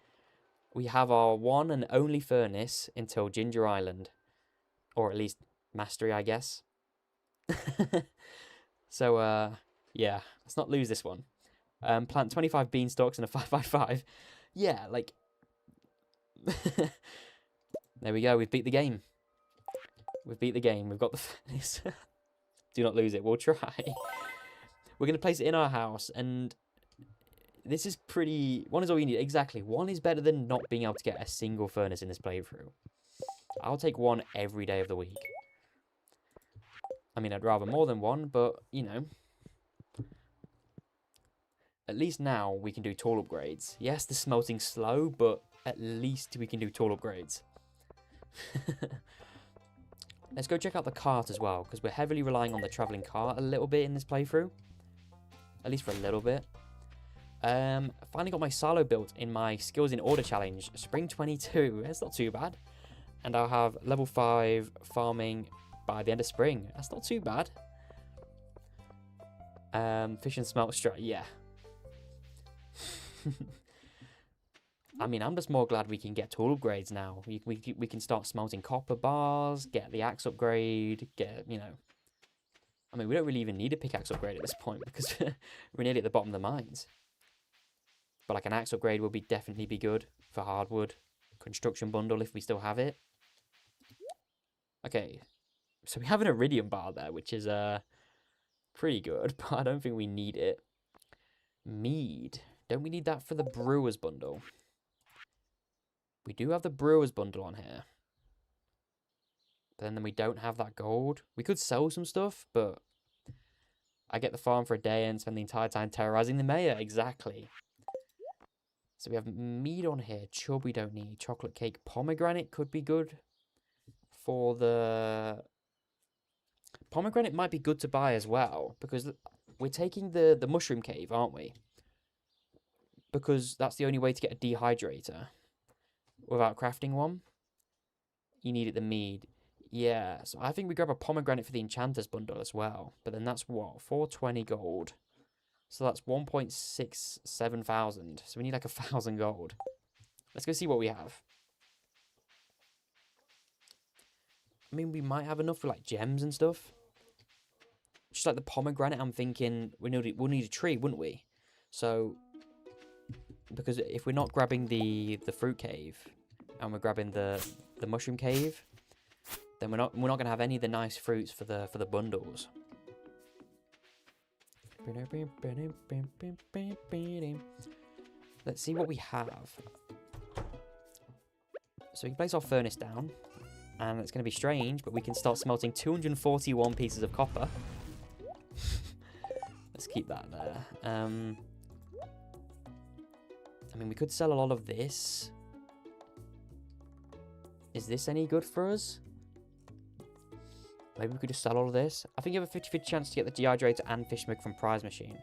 We have our one and only furnace until Ginger Island. Or at least Mastery, I guess. So, yeah, let's not lose this one. Plant 25 beanstalks and a 5x5. Yeah, like... There we go, we've beat the game. We've beat the game, we've got the furnace. Do not lose it, we'll try. We're going to place it in our house, and... This is pretty... One is all you need. Exactly. One is better than not being able to get a single furnace in this playthrough. I'll take one every day of the week. I mean, I'd rather more than one, but, you know. At least now we can do tool upgrades. Yes, the smelting's slow, but at least we can do tool upgrades. Let's go check out the cart as well, because we're heavily relying on the travelling cart a little bit in this playthrough. At least for a little bit. Finally got my silo built in my skills in order challenge, spring 22. That's not too bad. And I'll have level 5 farming by the end of spring. That's not too bad. Fish and smelt strat, yeah. I mean, I'm just more glad we can get tool upgrades now. We can start smelting copper bars, get the axe upgrade, get, you know. I mean, we don't really even need a pickaxe upgrade at this point, because we're nearly at the bottom of the mines. But like an axe upgrade would definitely be good for hardwood. Construction bundle if we still have it. Okay, so we have an iridium bar there, which is pretty good, but I don't think we need it. Mead. Don't we need that for the brewer's bundle? We do have the brewer's bundle on here. But then we don't have that gold. We could sell some stuff, but I get the farm for a day and spend the entire time terrorizing the mayor. Exactly. So we have meat on here. Chub we don't need. Chocolate cake. Pomegranate could be good for the... Pomegranate might be good to buy as well, because we're taking the mushroom cave, aren't we? Because that's the only way to get a dehydrator. without crafting one. You needed the mead. Yeah, so I think we grab a pomegranate for the enchanters bundle as well. But then that's what? 420 gold. So that's 1.67 thousand. So we need like 1,000 gold. Let's go see what we have. I mean, we might have enough for like gems and stuff. Just like the pomegranate, I'm thinking we'll need a tree, wouldn't we? So, because if we're not grabbing the fruit cave and we're grabbing the mushroom cave, then we're not gonna have any of the nice fruits for the bundles. Let's see what we have. So we can place our furnace down, and it's going to be strange, but we can start smelting 241 pieces of copper. Let's keep that there. I mean, we could sell a lot of this. Is this any good for us? Maybe we could just sell all of this. I think you have a 50-50 chance to get the dehydrator and fish smoke from Prize Machine.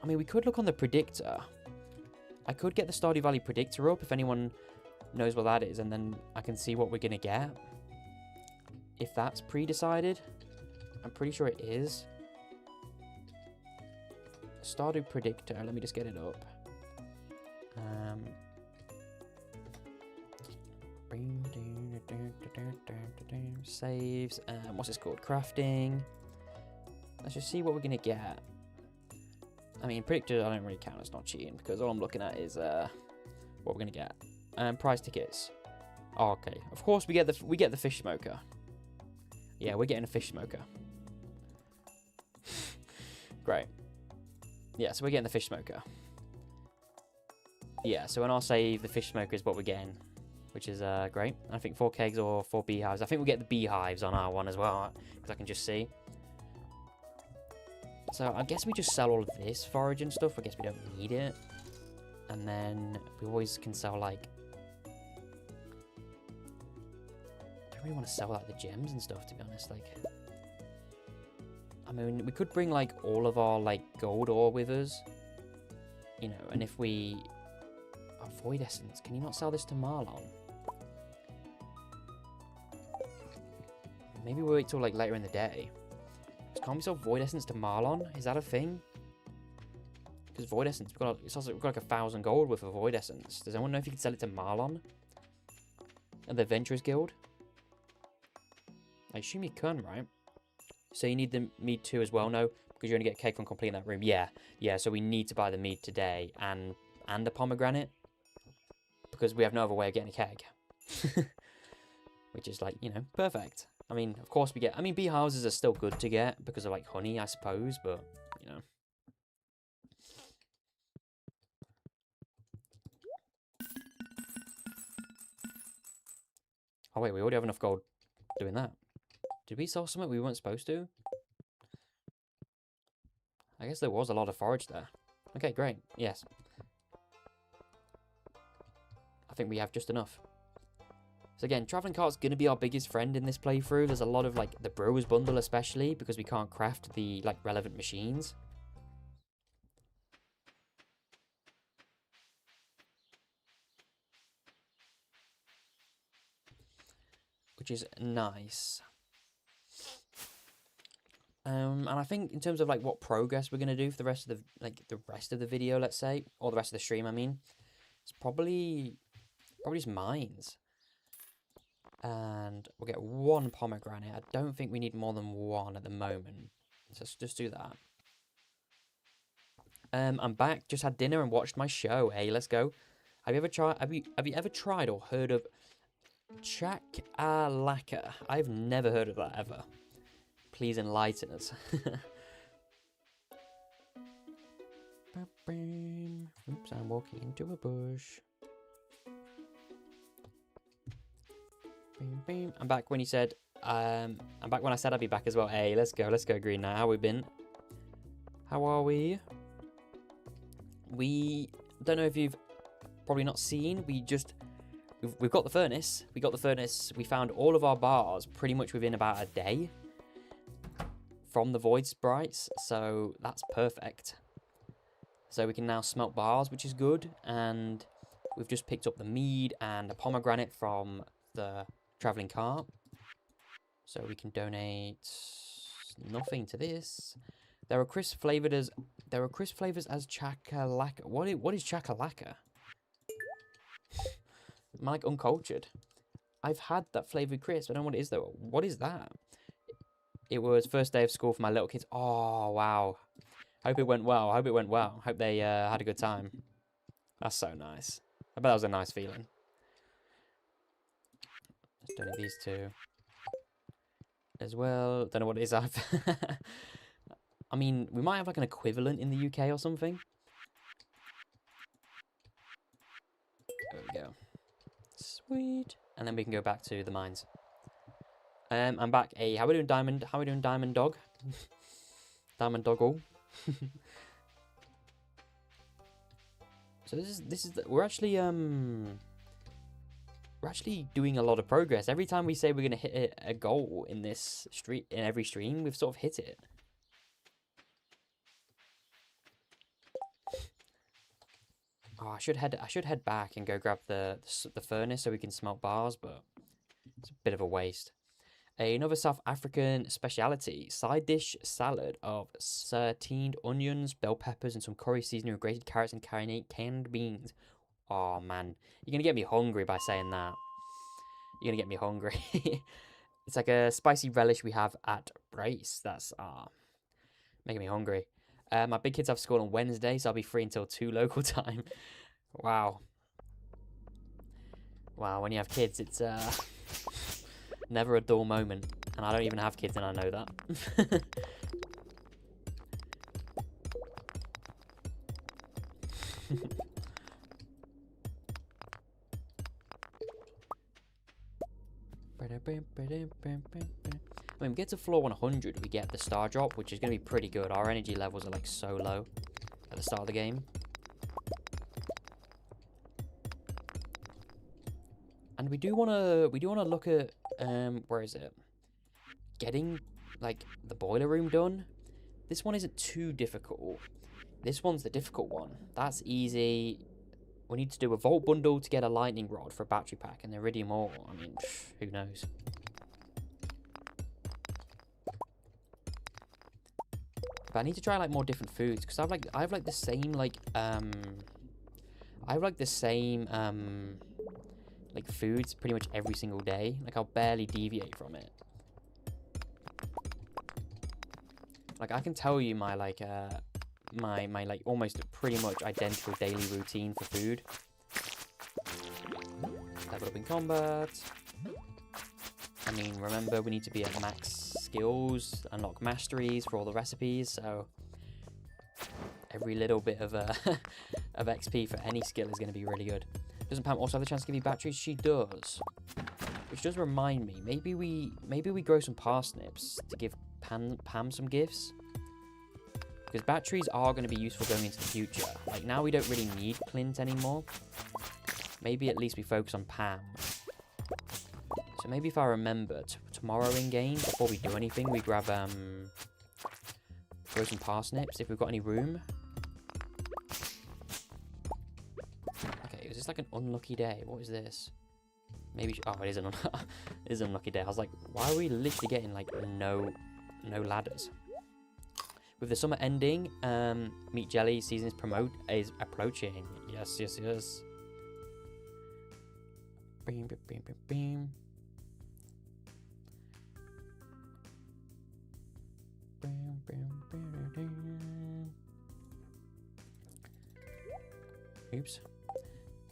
I mean, we could look on the predictor. I could get the Stardew Valley predictor up if anyone knows what that is, and then I can see what we're going to get. If that's pre-decided. I'm pretty sure it is. Stardew predictor. Let me just get it up. Saves. What's this called? Crafting. Let's just see what we're gonna get. I mean, predictor I don't really count as not cheating because all I'm looking at is what we're gonna get. Prize tickets. Oh, okay. Of course we get the fish smoker. Yeah, we're getting a fish smoker. Great. Yeah, so we're getting the fish smoker. Yeah, so in our save, the fish smoker is what we're getting, which is great. I think 4 kegs or 4 beehives. I think we'll get the beehives on our one as well, because I can just see. So I guess we just sell all of this forage and stuff. I guess we don't need it. And then we always can sell, like... I don't really want to sell, like, the gems and stuff, to be honest. Like... I mean, we could bring, like, all of our, like, gold ore with us. You know, and if we... Oh, Void Essence. Can you not sell this to Marlon? Maybe we'll wait till, like, later in the day. Can't we sell Void Essence to Marlon? Is that a thing? Because Void Essence, we've got like 1,000 gold worth of Void Essence. Does anyone know if you can sell it to Marlon? And the Adventurers Guild? I assume you can, right? So you need the mead too as well, no? Because you only get a keg from completing that room. Yeah, so we need to buy the mead today and the pomegranate. Because we have no other way of getting a keg. Which is like, you know, perfect. I mean, of course we get... I mean, bee houses are still good to get because of, like, honey, I suppose, but, you know. Oh, wait, we already have enough gold doing that. Did we sell something we weren't supposed to? I guess there was a lot of forage there. Okay, great. Yes. I think we have just enough. So again, traveling cart's going to be our biggest friend in this playthrough. There's a lot of, like, the brewers bundle especially, because we can't craft the, like, relevant machines. Which is nice. And I think in terms of, like, what progress we're going to do for the rest of the video, let's say, or the rest of the stream, I mean, it's probably just mines. And we'll get 1 pomegranate. I don't think we need more than 1 at the moment. So let's just do that. I'm back. Just had dinner and watched my show. Hey, let's go. Have you ever tried or heard of chakalaka? I've never heard of that ever. Please enlighten us. Oops, I'm walking into a bush. I'm back when you said, I'm back when I said I'd be back as well. Hey, let's go, Green Knight. How we been? How are we? We don't know if you've probably not seen. We've got the furnace. We found all of our bars pretty much within about a day from the void sprites, so that's perfect. So we can now smelt bars, which is good, and we've just picked up the mead and a pomegranate from the travelling cart. So we can donate nothing to this. There are crisp flavoured as chakalaka. What is chakalaka? Am I like uncultured? I've had that flavoured crisp. I don't know what it is though. What is that? It was first day of school for my little kids. Oh wow. Hope it went well. Hope they had a good time. That's so nice. I bet that was a nice feeling. Let's donate these two as well. Don't know what it is. I mean, we might have like an equivalent in the UK or something. There we go. Sweet. And then we can go back to the mines. I'm back. Hey, how we doing, Diamond? How we doing, Diamond Dog? Diamond Doggle. So we're actually doing a lot of progress. Every time we say we're gonna hit a goal in this street, in every stream, we've sort of hit it. Oh, I should head back and go grab the furnace so we can smelt bars, but it's a bit of a waste. Another South African speciality, side dish salad of sauteed onions, bell peppers, and some curry seasoning with grated carrots and canned beans. Oh man, you're gonna get me hungry by saying that. You're gonna get me hungry. It's like a spicy relish we have at Brace. That's making me hungry. My big kids have school on Wednesday, so I'll be free until 2 local time. Wow. Wow, when you have kids, it's never a dull moment. And I don't even have kids, and I know that. When we get to floor 100, we get the star drop, which is going to be pretty good. Our energy levels are like so low at the start of the game. And we do want to look at where is it? Getting like the boiler room done. This one isn't too difficult. This one's the difficult one. That's easy. We need to do a vault bundle to get a lightning rod for a battery pack and iridium ore. I mean, who knows? But I need to try like more different foods because I have like the same like like foods pretty much every single day. Like I'll barely deviate from it. Like I can tell you my like my like almost pretty much identical daily routine for food. Level up in combat. I mean, remember we need to be at max skills, unlock masteries for all the recipes, so every little bit of of XP for any skill is going to be really good. Doesn't Pam also have the chance to give you batteries? She does. Which does remind me, maybe we grow some parsnips to give Pam some gifts. Because batteries are going to be useful going into the future. Like now we don't really need Clint anymore. Maybe at least we focus on Pam. So maybe if I remember tomorrow in game, before we do anything, we grab grow some parsnips if we've got any room. Okay, is this like an unlucky day? What is this? Maybe oh, it is an it is an unlucky day. I was like, why are we literally getting like no ladders? With the summer ending, meat jelly season is approaching. Yes, yes, yes. Beam, beam, beam, beam, beam. Oops.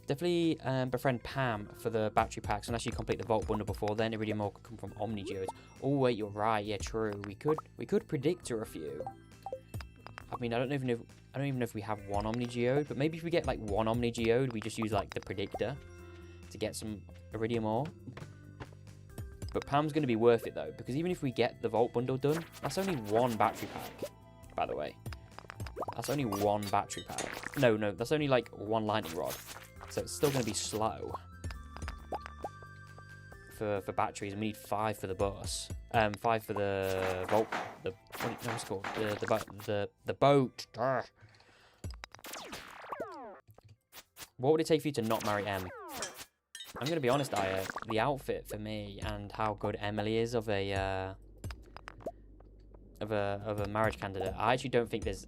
Definitely befriend Pam for the battery packs unless you complete the vault bundle before then. Iridium ore could come from Omni Geodes. Oh wait, you're right. Yeah, true. We could predict her a few. I mean, I don't even know if we have one Omni Geode, but maybe if we get like one Omni Geode, we just use like the predictor to get some iridium ore. But Pam's going to be worth it though, because even if we get the vault bundle done, that's only one battery pack, by the way. That's only one battery pack. No, that's only like one lightning rod. So it's still going to be slow for batteries, and we need 5 for the bus. 5 for the vault. What's it called? The boat. Arrgh. What would it take for you to not marry Em? I'm gonna be honest, Aya. The outfit for me and how good Emily is of a marriage candidate. I actually don't think there's.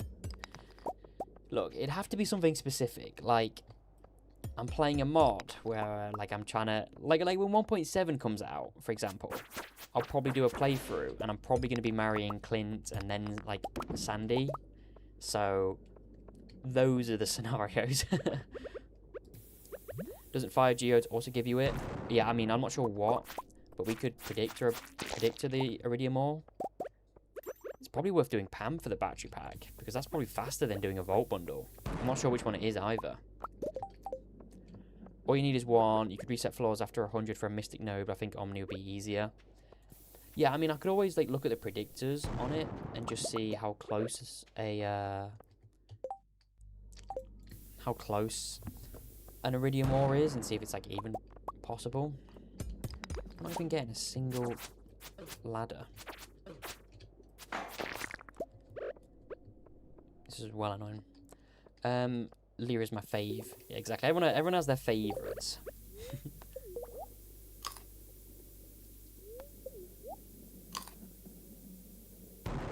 Look, it'd have to be something specific. Like, I'm playing a mod where like I'm trying to like when 1.7 comes out, for example. I'll probably do a playthrough, and I'm probably gonna be marrying Clint and then like Sandy. So those are the scenarios. Doesn't fire geodes also give you it? Yeah, I mean, I'm not sure what, but we could predict to the iridium ore. It's probably worth doing Pam for the battery pack, because that's probably faster than doing a Vault bundle. I'm not sure which one it is either. All you need is one. You could reset floors after 100 for a Mystic node, but I think Omni would be easier. Yeah, I mean, I could always like look at the predictors on it and just see how close an iridium ore is, and see if it's like even possible. I'm not even getting a single ladder. This is well annoying. Lyra's my fave. Yeah, exactly. Everyone has their favourites.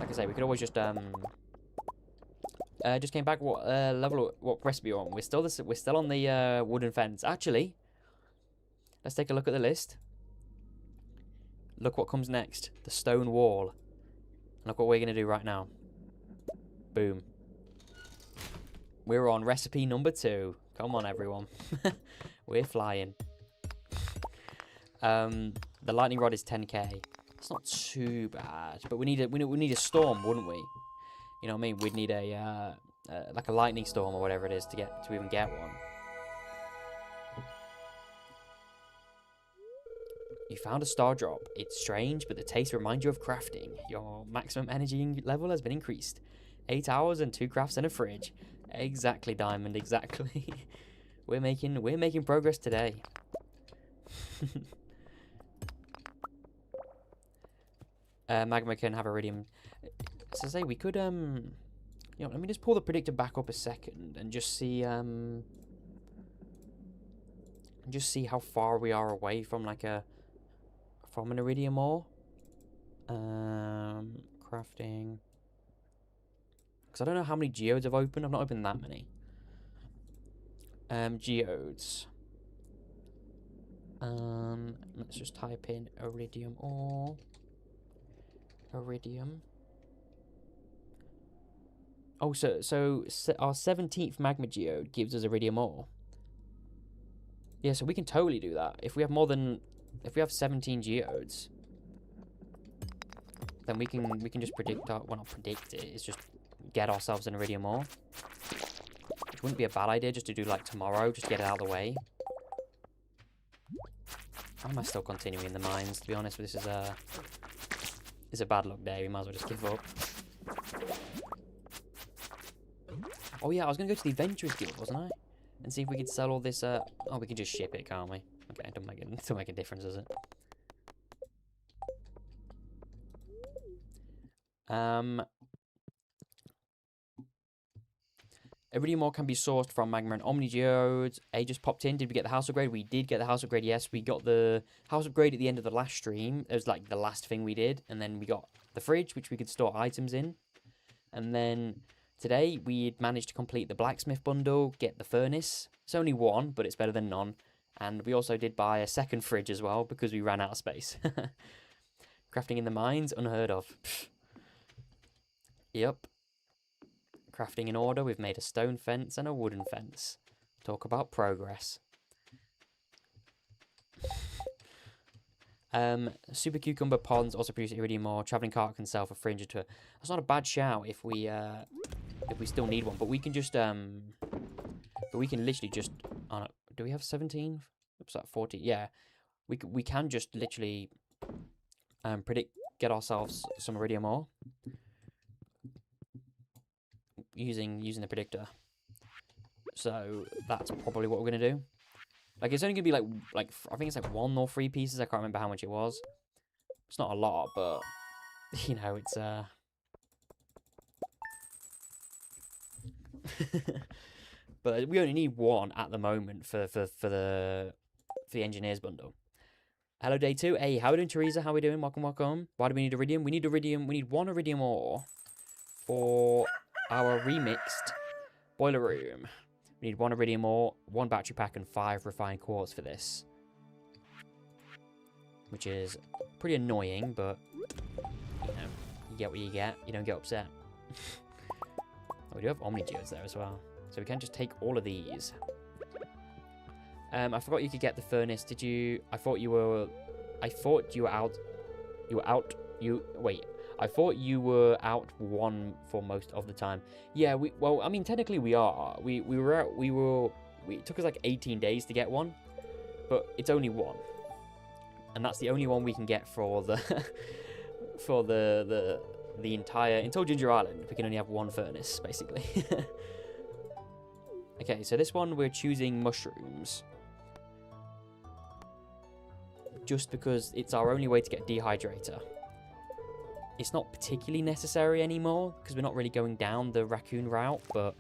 Like I say, we could always just came back. What what recipe are we on? We're still on the wooden fence. Actually, let's take a look at the list. Look what comes next. The stone wall. Look what we're gonna do right now. Boom. We're on recipe number 2. Come on, everyone. We're flying. The lightning rod is 10k. It's not too bad, but we need a storm, wouldn't we? You know what I mean? We'd need a like a lightning storm or whatever it is to even get one. You found a star drop. It's strange, but the taste reminds you of crafting. Your maximum energy level has been increased. 8 hours and 2 crafts in a fridge. Exactly, Diamond. Exactly. We're making progress today. Magma can have iridium. So say we could let me just pull the predictor back up a second and just see how far we are away from from an iridium ore. Crafting. Because I don't know how many geodes I've opened. I've not opened that many. Geodes. Let's just type in iridium ore. Iridium. Oh, so our 17th magma geode gives us iridium ore. Yeah, so we can totally do that. If we have 17 geodes, then we can just predict not predict it. It's just get ourselves an iridium ore. Which wouldn't be a bad idea just to do like tomorrow, just get it out of the way. How am I still continuing in the mines? To be honest, this is a bad luck day. We might as well just give up. Oh yeah, I was gonna go to the Adventurers Guild, wasn't I? And see if we could sell all this. Oh, we can just ship it, can't we? Okay, don't make a difference, does it? Iridium ore can be sourced from magma and omni geodes. A just popped in. Did we get the house upgrade? We did get the house upgrade. Yes, we got the house upgrade at the end of the last stream. It was like the last thing we did, and then we got the fridge, which we could store items in. And then today we managed to complete the blacksmith bundle, get the furnace. It's only one, but it's better than none. And we also did buy a second fridge as well because we ran out of space. Crafting in the mines, unheard of. Yep. Crafting in order, we've made a stone fence and a wooden fence. Talk about progress. Super Cucumber Ponds also produce iridium ore. Traveling cart can sell for 300 to... That's not a bad shout if we still need one. But we can just... But we can literally just... Oh no, do we have 17? Oops, that 40. Yeah. We can just literally... get ourselves some iridium ore. Using the predictor. So that's probably what we're gonna do. Like it's only gonna be like I think it's like 1 or 3 pieces. I can't remember how much it was. It's not a lot, but you know it's But we only need one at the moment for the engineers bundle. Hello, day 2. Hey, how are we doing, Teresa? How are we doing? Welcome, welcome. Why do we need iridium? We need iridium. We need 1 iridium ore for our remixed boiler room. We need 1 iridium ore, 1 battery pack, and 5 refined quartz for this. Which is pretty annoying, but, you know, you get what you get. You don't get upset. Oh, we do have Omni Geodes there as well. So we can just take all of these. I forgot you could get the furnace. Did you... I thought you were out... Wait. I thought you were out 1 for most of the time. Yeah, well, I mean, technically we are. We were out... It took us like 18 days to get 1. But it's only 1. And that's the only one we can get for the... for the entire... Until Ginger Island, we can only have 1 furnace, basically. Okay, so this one we're choosing mushrooms. Just because it's our only way to get dehydrator. It's not particularly necessary anymore, because we're not really going down the raccoon route, but...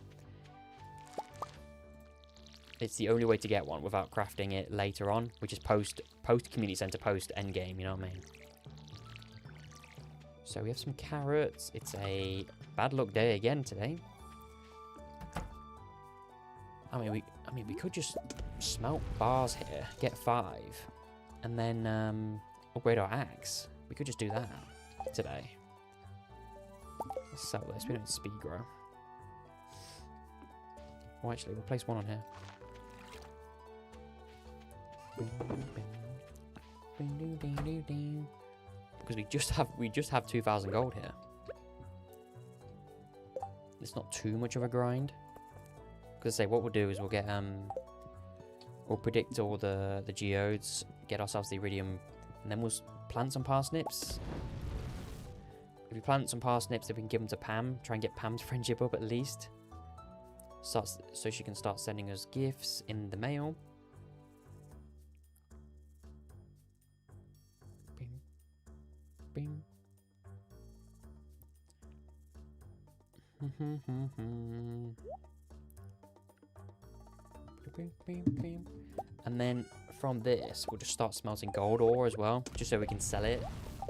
It's the only way to get one without crafting it later on, which is post community center, post endgame, you know what I mean? So we have some carrots. It's a bad luck day again today. I mean, we could just smelt bars here, get 5, and then upgrade our axe. We could just do that today. Let's sell this. We don't need speed grow. Well, actually, we'll place 1 on here. Because we just have 2,000 gold here. It's not too much of a grind. Because say what we'll do is we'll get we'll predict all the geodes, get ourselves the iridium, and then we'll plant some parsnips. If we plant some parsnips, then we can give them to Pam. Try and get Pam's friendship up at least. So she can start sending us gifts in the mail. Bing, bing. And then from this, we'll just start smelting gold ore as well, just so we can sell it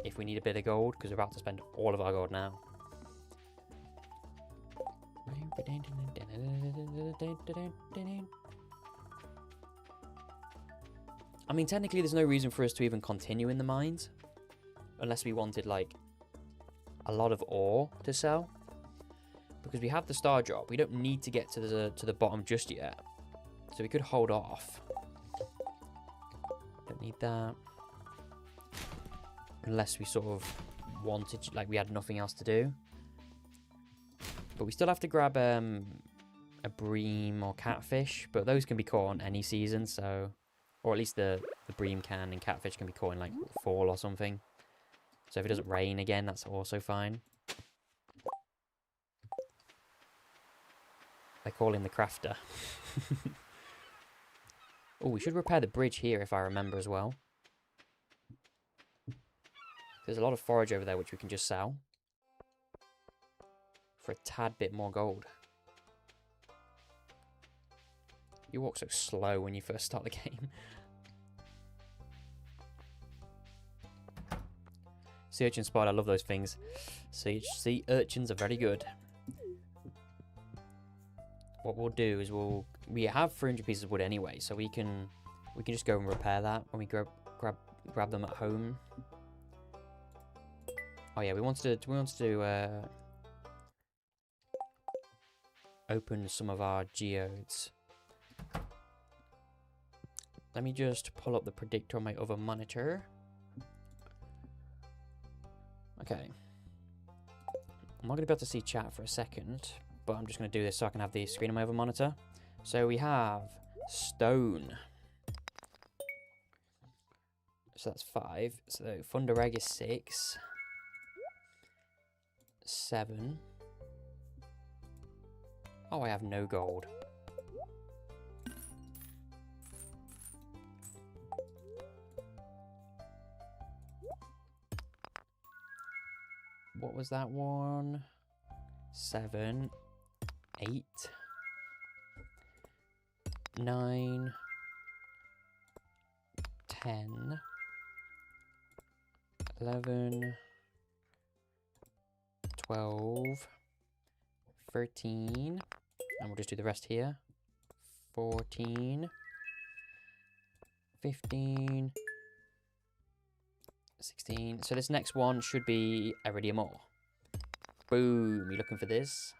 if we need a bit of gold, because we're about to spend all of our gold now. I mean, technically, there's no reason for us to even continue in the mines, unless we wanted, like, a lot of ore to sell. Because we have the star drop, we don't need to get to the bottom just yet. So we could hold off. Don't need that. Unless we sort of wanted, like we had nothing else to do. But we still have to grab a bream or catfish. But those can be caught on any season, so... Or at least the bream can, and catfish can be caught in like fall or something. So if it doesn't rain again, that's also fine. They call him the crafter. Oh, we should repair the bridge here if I remember as well. There's a lot of forage over there which we can just sell. For a tad bit more gold. You walk so slow when you first start the game. Sea urchin spider, I love those things. Sea urchins are very good. What we'll do is we have 300 pieces of wood anyway, so we can just go and repair that when we grab them at home. Oh yeah, we wanted to open some of our geodes. Let me just pull up the predictor on my other monitor. Okay. I'm not going to be able to see chat for a second, but I'm just going to do this so I can have the screen on my other monitor. So we have stone. So that's 5. So thunder egg is 6. 7. Oh, I have no gold. What was that one? 7, 8. 9, 10, 11, 12, 13, and we'll just do the rest here. 14, 15, 16. So this next one should be Iridium Ore. Boom, you looking for this?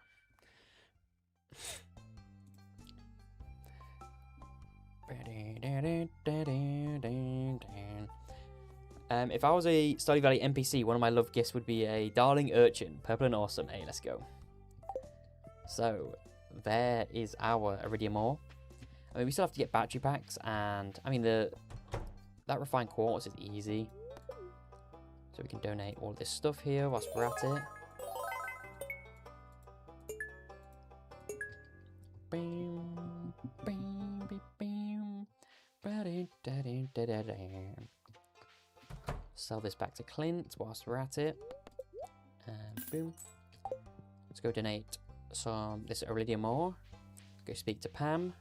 If I was a Stardew Valley NPC, one of my love gifts would be a darling urchin. Purple and awesome. Hey, let's go. So, there is our Iridium Ore. I mean, we still have to get battery packs, and, I mean, that refined quartz is easy. So we can donate all this stuff here whilst we're at it. Sell this back to Clint whilst we're at it. And boom. Let's go donate this Iridium Ore. Go speak to Pam.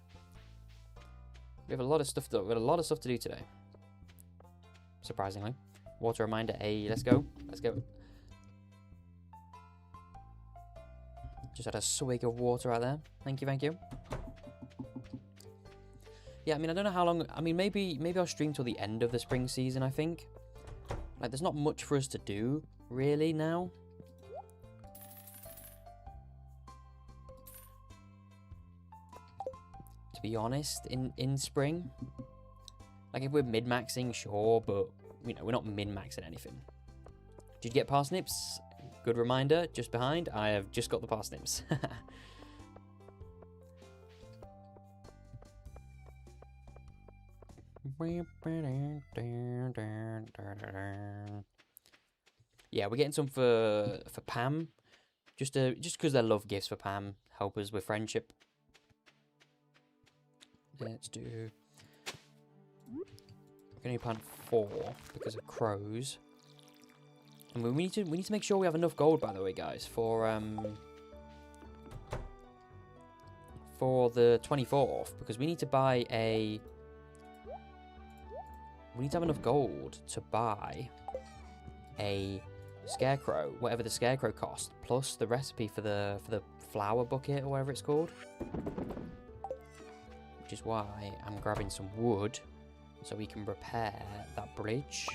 We have a lot of stuff to do today. Surprisingly. Water reminder. Hey, let's go. Let's go. Just had a swig of water out there. Thank you, thank you. Yeah, I mean, I don't know how long. I mean, maybe I'll stream till the end of the spring season, I think. Like, there's not much for us to do, really, now. To be honest, in spring. Like, if we're mid-maxing, sure, but, you know, we're not min-maxing anything. Did you get parsnips? Good reminder, just behind, I have just got the parsnips. Yeah, we're getting some for Pam. Just because they're love gifts for Pam. Help us with friendship. Let's do... We're going to plant 4 because of crows. And we need to make sure we have enough gold, by the way, guys, for the 24th, because we need to buy a... We need to have enough gold to buy a scarecrow, whatever the scarecrow cost, plus the recipe for the flower bucket or whatever it's called. Which is why I'm grabbing some wood so we can repair that bridge.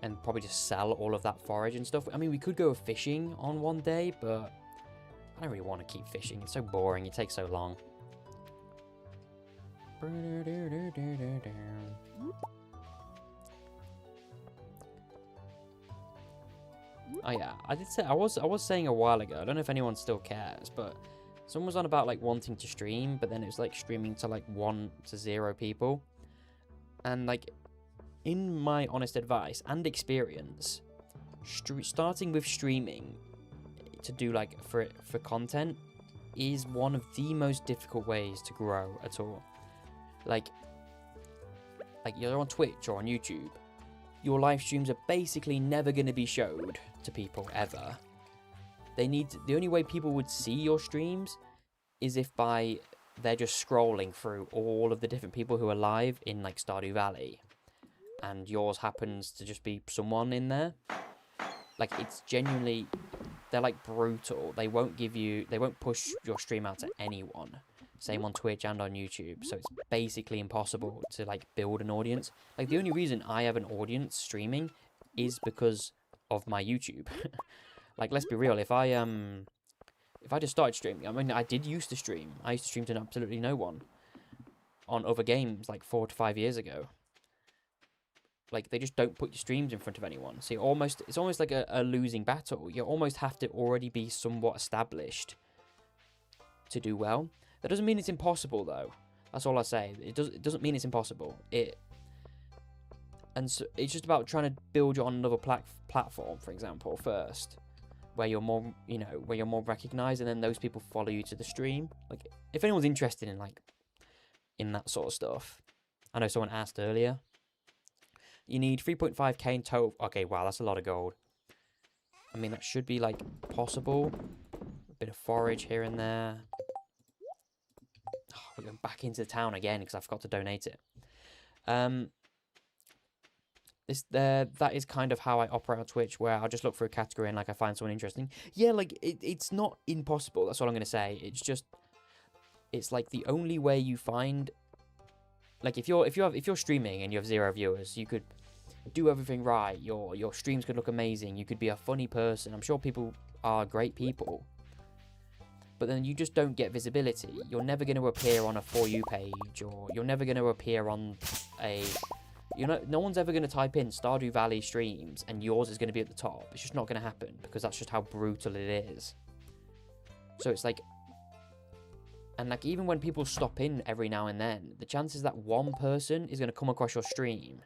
And probably just sell all of that forage and stuff. I mean, we could go fishing on one day, but I don't really want to keep fishing. It's so boring. It takes so long. Oh yeah, I did say I was saying a while ago. I don't know if anyone still cares, but someone was on about like wanting to stream, but then it was like streaming to like 1 to 0 people, and like, in my honest advice and experience, starting with streaming to do like for content is one of the most difficult ways to grow at all. Like you're on Twitch or on YouTube, your live streams are basically never going to be showed to people ever. The only way people would see your streams is if they're just scrolling through all of the different people who are live in like Stardew Valley, and yours happens to just be someone in there. Like, it's genuinely, they're like brutal. They won't push your stream out to anyone. Same on Twitch and on YouTube. So it's basically impossible to like build an audience. Like, the only reason I have an audience streaming is because of my YouTube. Like, let's be real. If I just started streaming, I mean, I did used to stream. I used to stream to absolutely no one on other games like 4 to 5 years ago. Like, they just don't put your streams in front of anyone. So it's almost like a losing battle. You almost have to already be somewhat established to do well. That doesn't mean it's impossible, though. That's all I say. It doesn't mean it's impossible. And so it's just about trying to build you on another platform, for example, first, where you're more, where you're more recognized, and then those people follow you to the stream. Like, if anyone's interested in that sort of stuff, I know someone asked earlier. You need 3.5k in total. Okay, wow, that's a lot of gold. I mean, that should be, like, possible. A bit of forage here and there. we're going back into the town again because I forgot to donate it. That is kind of how I operate on Twitch, where I'll just look for a category and like I find someone interesting. Yeah, like it's not impossible. That's all I'm gonna say. It's just, it's like the only way you find, like if you're streaming and you have 0 viewers, you could do everything right. Your streams could look amazing. You could be a funny person. I'm sure people are great people, but then you just don't get visibility. You're never going to appear on a For You page, or you're never going to appear on a, no one's ever going to type in Stardew Valley streams and yours is going to be at the top. It's just not going to happen, because that's just how brutal it is. So it's like, and like even when people stop in every now and then, the chances that one person is going to come across your stream,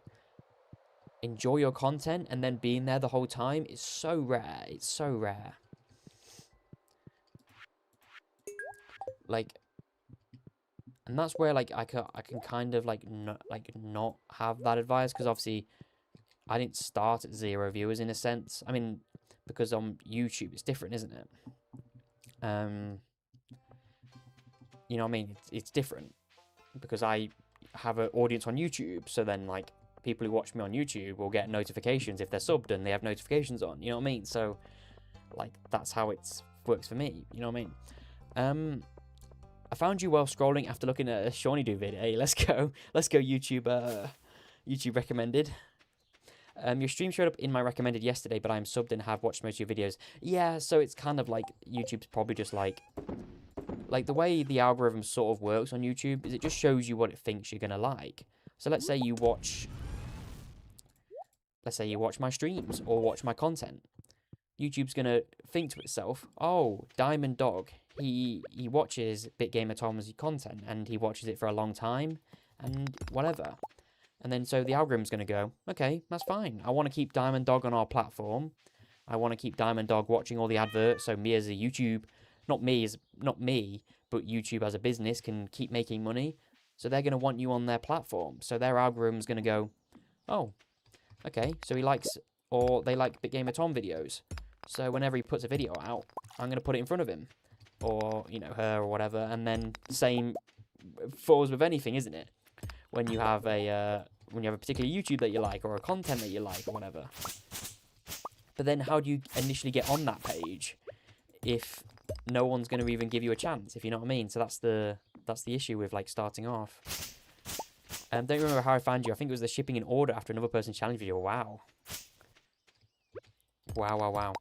enjoy your content, and then being there the whole time is so rare. It's so rare. Like, and that's where like I can kind of like not have that advice, because obviously I didn't start at 0 viewers in a sense. I mean, because on YouTube it's different, isn't it? You know what I mean? It's different because I have an audience on YouTube, so then like people who watch me on YouTube will get notifications if they're subbed and they have notifications on. You know what I mean? So like that's how it works for me. You know what I mean? I found you while scrolling after looking at a Shawnee Do video. Hey, let's go YouTube. YouTube recommended. Your stream showed up in my recommended yesterday, but I'm subbed and have watched most of your videos. Yeah, so it's kind of like YouTube's probably just like the way the algorithm sort of works on YouTube is it just shows you what it thinks you're gonna like. So let's say you watch my streams or watch my content. YouTube's gonna think to itself, oh, Diamond Dog, he watches BitGamerTom's content and he watches it for a long time and whatever. And then so the algorithm's gonna go, okay, that's fine. I want to keep Diamond Dog on our platform. I want to keep Diamond Dog watching all the adverts, so me as a YouTube, not me, but YouTube as a business can keep making money. So they're gonna want you on their platform. So their algorithm's gonna go, oh, okay, so he likes, or they like BitGamerTom videos. So whenever he puts a video out, I'm going to put it in front of him, or, you know, her, or whatever. And then same falls with anything, isn't it? When you have a particular YouTube that you like, or a content that you like, or whatever. But then how do you initially get on that page if no one's going to even give you a chance, if you know what I mean? So that's the issue with like starting off. Don't remember how I found you. I think it was the shipping in order after another person's challenge video. Wow. Wow.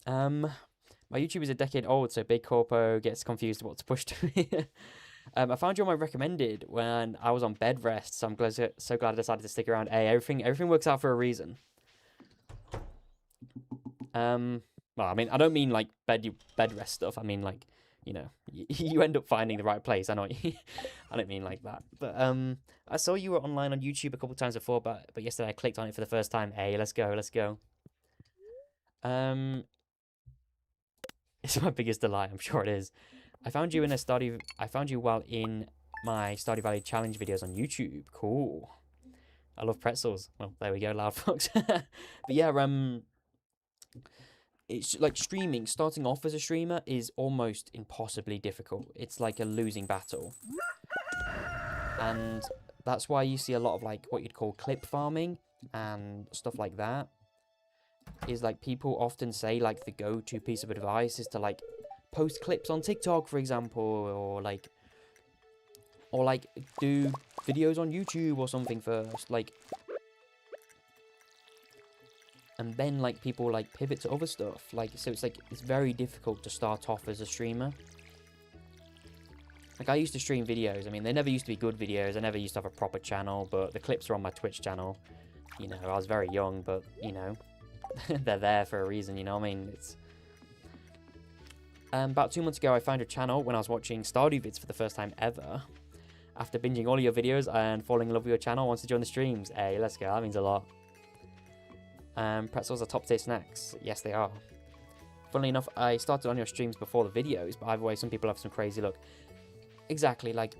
My YouTube is a decade old, so Big Corpo gets confused what to push to me. I found you on my recommended when I was on bed rest, so I'm so glad I decided to stick around. Hey, everything works out for a reason. Well, I mean, I don't mean like bed rest stuff. I mean like, you know, you end up finding the right place. I know. I don't mean like that. But I saw you were online on YouTube a couple of times before, but yesterday I clicked on it for the first time. Hey, let's go. It's my biggest delight. I'm sure it is. I found you while in my Stardew Valley challenge videos on YouTube. Cool. I love pretzels. Well, there we go, loud fox. But yeah, it's like streaming, starting off as a streamer is almost impossibly difficult. It's like a losing battle. And that's why you see a lot of like what you'd call clip farming and stuff like that. Is like people often say like the go-to piece of advice is to like post clips on TikTok, for example, or like do videos on YouTube or something first, like, and then like people like pivot to other stuff, like, so it's like it's very difficult to start off as a streamer. Like, I used to stream videos. I mean, they never used to be good videos. I never used to have a proper channel, but the clips are on my Twitch channel. You know, I was very young, but, you know, they're there for a reason, you know what I mean? It's... about 2 months ago, I found your channel when I was watching Stardew vids for the first time ever. After binging all of your videos and falling in love with your channel, I wanted to join the streams. Hey, let's go. That means a lot. Pretzels are top tier snacks. Yes, they are. Funnily enough, I started on your streams before the videos, but either way, some people have some crazy luck. Exactly, like...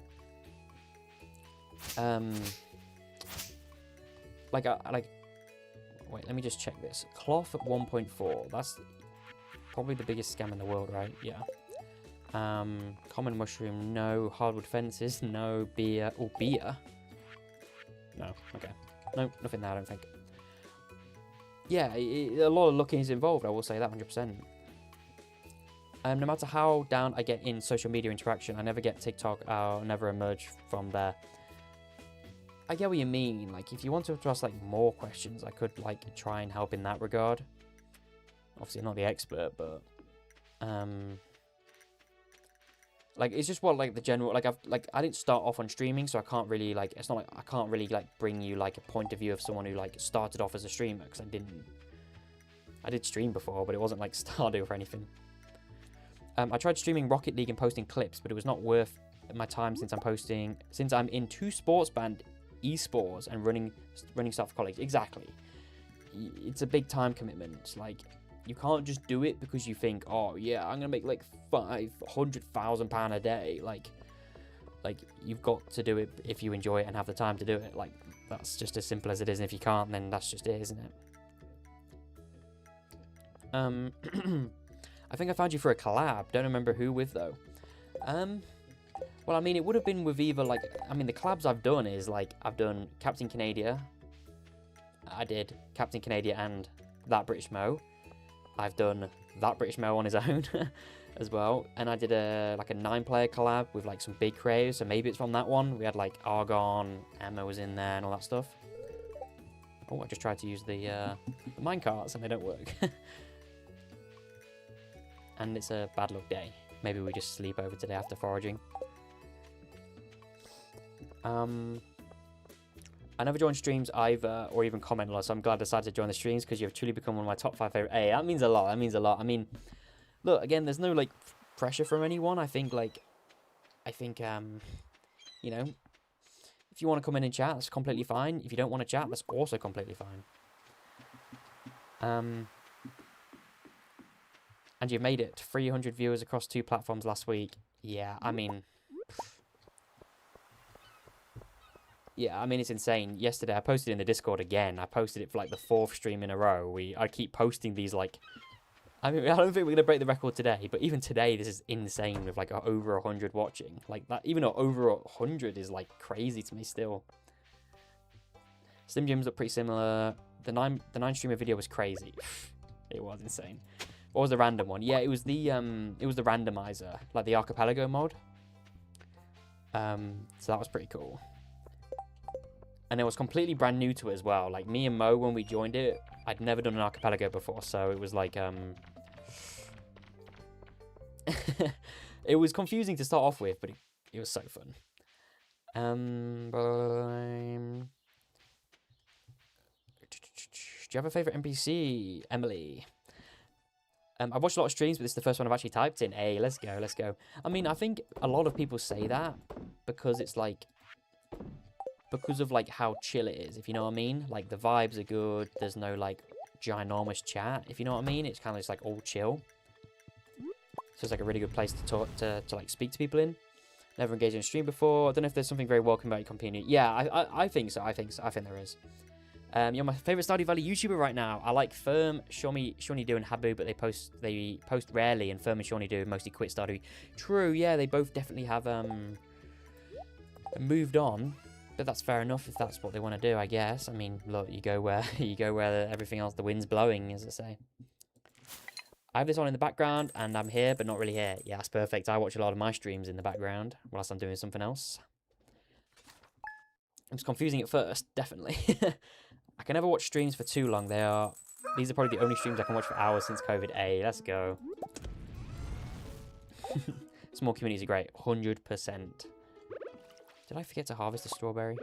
Wait, let me just check this. Cloth at 1.4. That's probably the biggest scam in the world, right? Yeah. Common mushroom, no. Hardwood fences, no. Beer. Oh, beer? No, okay. No, nothing there, I don't think. Yeah, a lot of looking is involved, I will say that 100%. No matter how down I get in social media interaction, I never get TikTok, I'll never emerge from there. I get what you mean. Like, if you want to ask, like, more questions, I could, like, try and help in that regard. Obviously, I'm not the expert, but... like, it's just what, like, the general... Like, I didn't start off on streaming, so I can't really, like... It's not like... I can't really, like, bring you, like, a point of view of someone who, like, started off as a streamer, because I didn't... I did stream before, but it wasn't, like, Stardew or anything. I tried streaming Rocket League and posting clips, but it was not worth my time since I'm in 2 sports band esports and running stuff for college. Exactly. It's a big time commitment. Like, you can't just do it because you think, oh yeah, I'm gonna make like £500,000 a day. Like you've got to do it if you enjoy it and have the time to do it. Like, that's just as simple as it is. And if you can't, then that's just it, isn't it? I think I found you for a collab. Don't remember who with though. Well, I mean, it would have been with either, like... I mean, the collabs I've done is, like... I've done Captain Canada. I did Captain Canada and That British Mo. I've done That British Mo on his own as well. And I did a 9-player collab with, like, some big creators. So maybe it's from that one. We had, like, Argon, Emma was in there and all that stuff. Oh, I just tried to use the minecarts and they don't work. And it's a bad luck day. Maybe we just sleep over today after foraging. I never joined streams either, or even comment a lot, so I'm glad I decided to join the streams because you have truly become one of my top 5 favorite. Hey, that means a lot. That means a lot. I mean, look, again, there's no like pressure from anyone. I think you know, if you want to come in and chat, that's completely fine. If you don't want to chat, that's also completely fine. And you made it 300 viewers across 2 platforms last week. Yeah, I mean, it's insane. Yesterday, I posted in the Discord again. I posted it for, like, the 4th stream in a row. I keep posting these, like... I mean, I don't think we're going to break the record today, but even today, this is insane with, like, over 100 watching. Like, that, even over 100 is, like, crazy to me still. Slim Jims look pretty similar. The 9 streamer video was crazy. It was insane. What was the random one? Yeah, it was the randomizer, like the archipelago mod. So that was pretty cool. And it was completely brand new to it as well. Like, me and Mo, when we joined it, I'd never done an archipelago before, so it was like, it was confusing to start off with, but it was so fun. Do you have a favourite NPC, Emily? I've watched a lot of streams, but this is the first one I've actually typed in. Hey, let's go, let's go. I mean, I think a lot of people say that because it's like... because of, like, how chill it is, if you know what I mean. Like, the vibes are good. There's no, like, ginormous chat, if you know what I mean. It's kind of just, like, all chill. So it's, like, a really good place to talk, to like, speak to people in. Never engaged in a stream before. I don't know if there's something very welcome about your community. Yeah, I think so. I think there is. You're my favourite Stardew Valley YouTuber right now. I like Firm, Shawnee Do, and Habu, but they post rarely, and Firm and Shawnee Do mostly quit Stardew. True, yeah, they both definitely have moved on. But that's fair enough if that's what they want to do, I guess. I mean, look, you go where everything else, the wind's blowing, as I say. I have this on in the background, and I'm here, but not really here. Yeah, that's perfect. I watch a lot of my streams in the background whilst I'm doing something else. It's confusing at first, definitely. I can never watch streams for too long. These are probably the only streams I can watch for hours since COVID. Hey, let's go. Small communities are great, 100%. Did I forget to harvest a strawberry?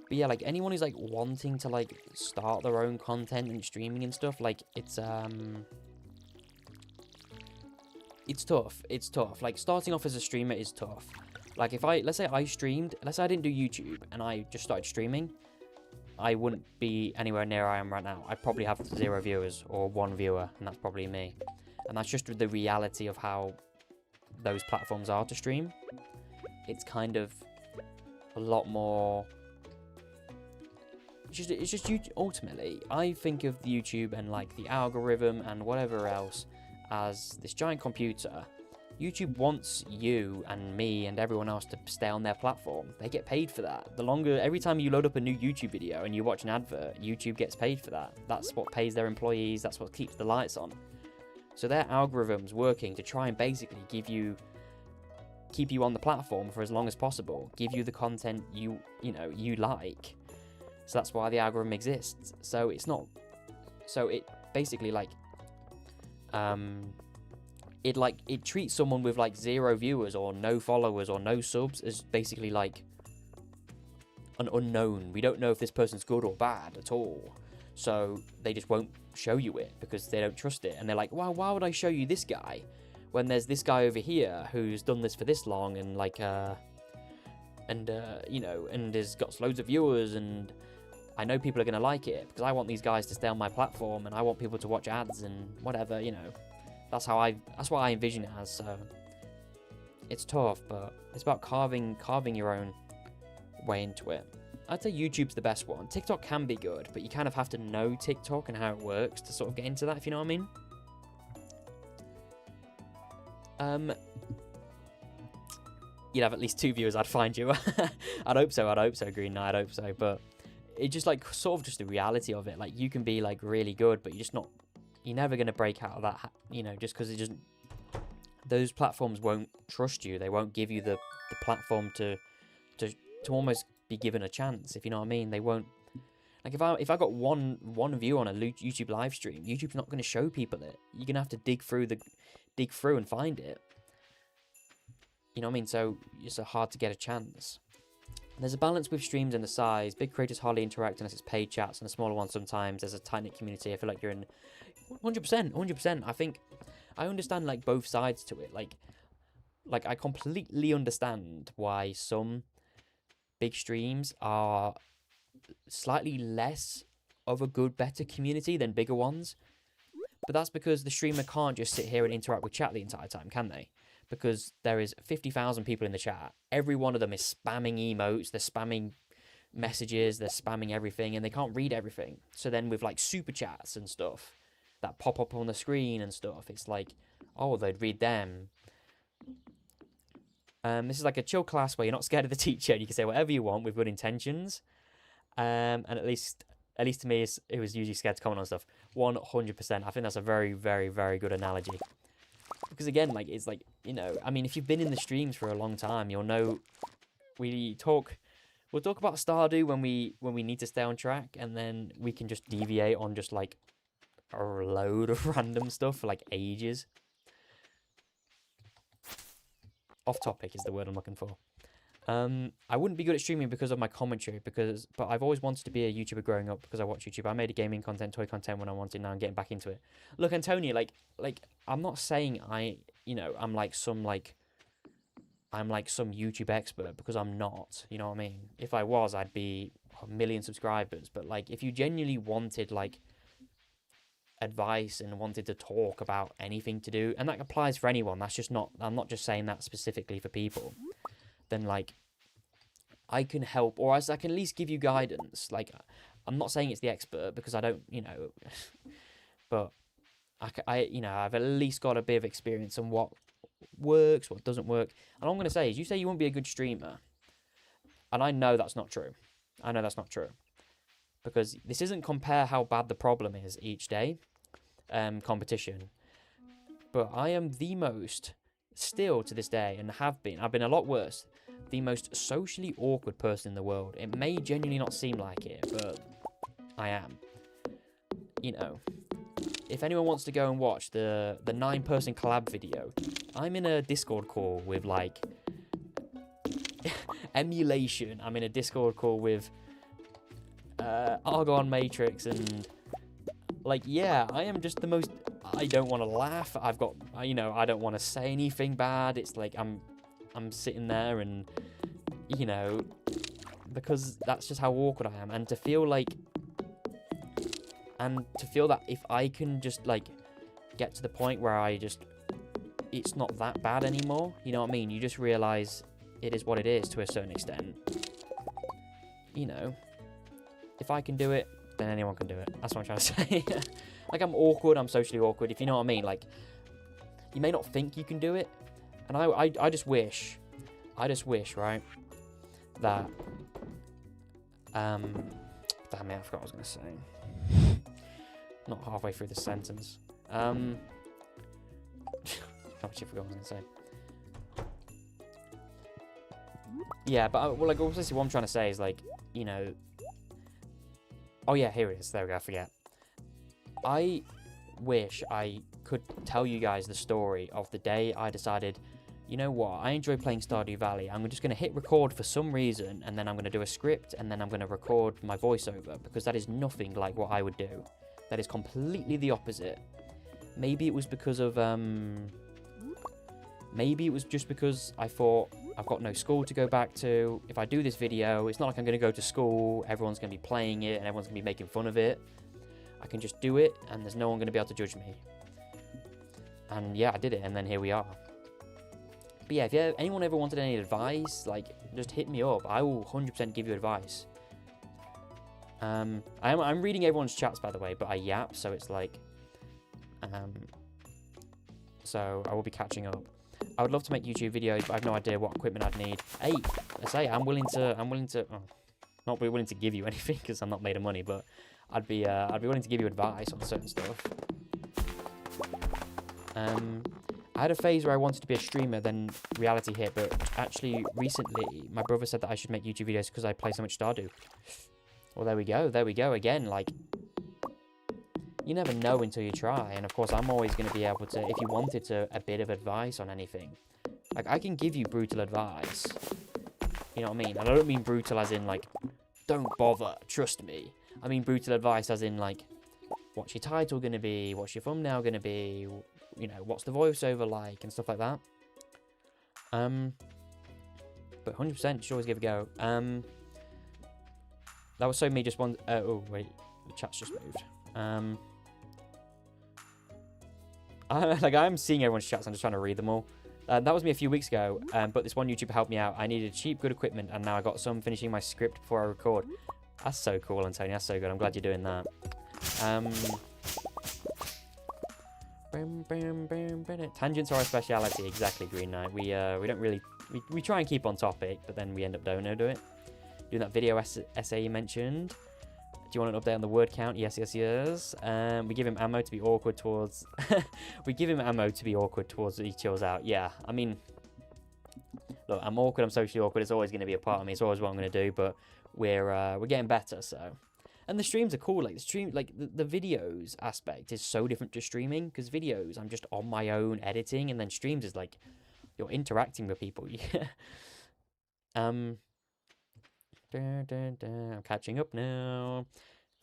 But yeah, like, anyone who's, like, wanting to, like, start their own content and streaming and stuff, like, it's tough. It's tough. Like, starting off as a streamer is tough. Like, let's say I didn't do YouTube and I just started streaming, I wouldn't be anywhere near where I am right now. I'd probably have 0 viewers or 1 viewer, and that's probably me. And that's just the reality of how those platforms are to stream. It's kind of a lot more... it's just ultimately, I think of the YouTube and like the algorithm and whatever else as this giant computer. YouTube wants you and me and everyone else to stay on their platform. They get paid for that. Every time you load up a new YouTube video and you watch an advert, YouTube gets paid for that. That's what pays their employees. That's what keeps the lights on. So their algorithm's working to try and basically keep you on the platform for as long as possible. Give you the content you like. So that's why the algorithm exists. So it's not. So it basically it treats someone with like 0 viewers or no followers or no subs as basically like an unknown. We don't know if this person's good or bad at all. So they just won't show you it because they don't trust it. And they're like, well, why would I show you this guy when there's this guy over here who's done this for this long and and has got loads of viewers, and I know people are going to like it because I want these guys to stay on my platform and I want people to watch ads and whatever, That's what I envision it as. So it's tough, but it's about carving your own way into it. I'd say YouTube's the best one. TikTok can be good, but you kind of have to know TikTok and how it works to sort of get into that, if you know what I mean. You'd have at least 2 viewers, I'd find you. I'd hope so, Green Knight, I'd hope so. But it's just like sort of just the reality of it. Like you can be like really good, but you're never going to break out of that, just because those platforms won't trust you. They won't give you the platform to almost be given a chance, if you know what I mean. They won't, like if I got one view on a YouTube live stream, YouTube's not going to show people it. You're going to have to dig through and find it. You know what I mean? So it's hard to get a chance. There's a balance with streams and the size. Big creators hardly interact unless it's paid chats, and the smaller ones sometimes there's a tight-knit community. I feel like you're in 100%. I think I understand like both sides to it. Like I completely understand why some big streams are slightly less of a better community than bigger ones. But that's because the streamer can't just sit here and interact with chat the entire time, can they? Because there is 50,000 people in the chat. Every one of them is spamming emotes, they're spamming messages, they're spamming everything, and they can't read everything. So then with like super chats and stuff that pop up on the screen and stuff, it's like, oh, they'd read them. This is like a chill class where you're not scared of the teacher. You can say whatever you want with good intentions. And at least to me, it was usually scared to comment on stuff. 100%. I think that's a very, very, very good analogy. Because again, like it's like, I mean, if you've been in the streams for a long time, you'll know we'll talk about Stardew when we need to stay on track, and then we can just deviate on just like a load of random stuff for like ages. Off topic is the word I'm looking for. I wouldn't be good at streaming because of my commentary, but I've always wanted to be a YouTuber growing up because I watch YouTube. I made a gaming content, toy content when I wanted. Now I'm getting back into it. Look, Antonio, like I'm not saying I'm like some YouTube expert, because I'm not. You know what I mean? If I was, I'd be 1 million subscribers. But like, if you genuinely wanted like advice and wanted to talk about anything to do, and that applies for anyone. That's just not. I'm not just saying that specifically for people. Then like I can help, or I can at least give you guidance. Like I'm not saying it's the expert because I don't, but I've at least got a bit of experience on what works, what doesn't work. And all I'm going to say is, you say you won't be a good streamer, and I know that's not true. Because this isn't compare how bad the problem is each day competition, but I am the most, still to this day, and I've been a lot worse, the most socially awkward person in the world. It may genuinely not seem like it, but I am. If anyone wants to go and watch the 9-person collab video, I'm in a Discord call with like emulation. I'm in a Discord call with Argon Matrix, and like, yeah, I am just the most. I don't want to laugh. I don't want to say anything bad. It's like I'm sitting there and, because that's just how awkward I am. And to feel that if I can just like get to the point where it's not that bad anymore, you know what I mean? You just realize it is what it is to a certain extent, if I can do it, then anyone can do it. That's what I'm trying to say. Like, I'm awkward, I'm socially awkward, if you know what I mean. Like, you may not think you can do it, and I just wish, right, that, damn it, I forgot what I was going to say. Not halfway through the sentence. I actually forgot what I was going to say. Yeah, but, well, like, obviously what I'm trying to say is, like, you know... Oh, yeah, here it is. There we go, I forget. I wish I could tell you guys the story of the day I decided, you know what, I enjoy playing Stardew Valley. I'm just going to hit record for some reason, and then I'm going to do a script, and then I'm going to record my voiceover, because that is nothing like what I would do. That is completely the opposite. Maybe it was because of, maybe it was just because I thought, I've got no school to go back to. If I do this video, it's not like I'm going to go to school, everyone's going to be playing it, and everyone's going to be making fun of it. I can just do it, and there's no one going to be able to judge me. And yeah, I did it, and then here we are. But yeah, if anyone ever wanted any advice, like, just hit me up. I will 100% give you advice. I'm reading everyone's chats, by the way, but I yap, so it's like... so I will be catching up. I would love to make YouTube videos, but I have no idea what equipment I'd need. Hey, I say I'm willing to, not be willing to give you anything because I'm not made of money, but I'd be willing to give you advice on certain stuff. I had a phase where I wanted to be a streamer, then reality hit, but actually recently my brother said that I should make YouTube videos because I play so much Stardew. Well, there we go again, like, you never know until you try, and of course I'm always going to be able to, if you wanted a bit of advice on anything, like, I can give you brutal advice, you know what I mean? And I don't mean brutal as in, like, don't bother, trust me. I mean brutal advice as in, like, what's your title going to be, what's your thumbnail going to be, you know, what's the voiceover like, and stuff like that. But 100% you should always give it a go. That was so me just one, oh wait, the chat's just moved. Like, I'm seeing everyone's chats, I'm just trying to read them all. That was me a few weeks ago, but this one YouTuber helped me out. I needed cheap, good equipment, and now I got some finishing my script before I record. That's so cool, Antonio, that's so good. I'm glad you're doing that. Tangents are our speciality, exactly, Green Knight. We don't really, we try and keep on topic, but then we end up don't do it. Doing that video essay you mentioned. Do you want an update on the word count? Yes. We give him ammo to be awkward towards... we give him ammo to be awkward towards he chills out. Yeah, I mean... Look, I'm awkward, I'm socially awkward. It's always going to be a part of me. It's always what I'm going to do, but we're getting better, so... And the streams are cool. Like, the videos aspect is so different to streaming, because videos, I'm just on my own editing, and then streams is like, you're interacting with people. I'm catching up now.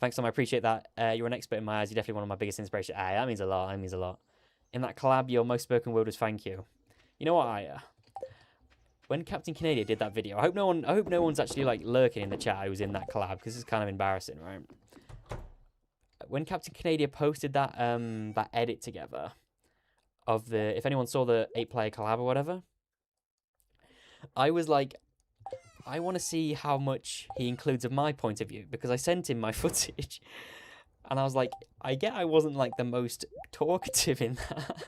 Thanks, Tom. I appreciate that. You're an expert in my eyes. You're definitely one of my biggest inspirations. That means a lot. That means a lot. In that collab, your most spoken word was thank you. You know what, when Captain Canada did that video, I hope no one's actually, like, lurking in the chat who was in that collab, because it's kind of embarrassing, right? When Captain Canada posted that that edit together of the, if anyone saw the 8-player collab or whatever, I was like, I want to see how much he includes of my point of view, because I sent him my footage, and I was like, I get I wasn't, like, the most talkative in that,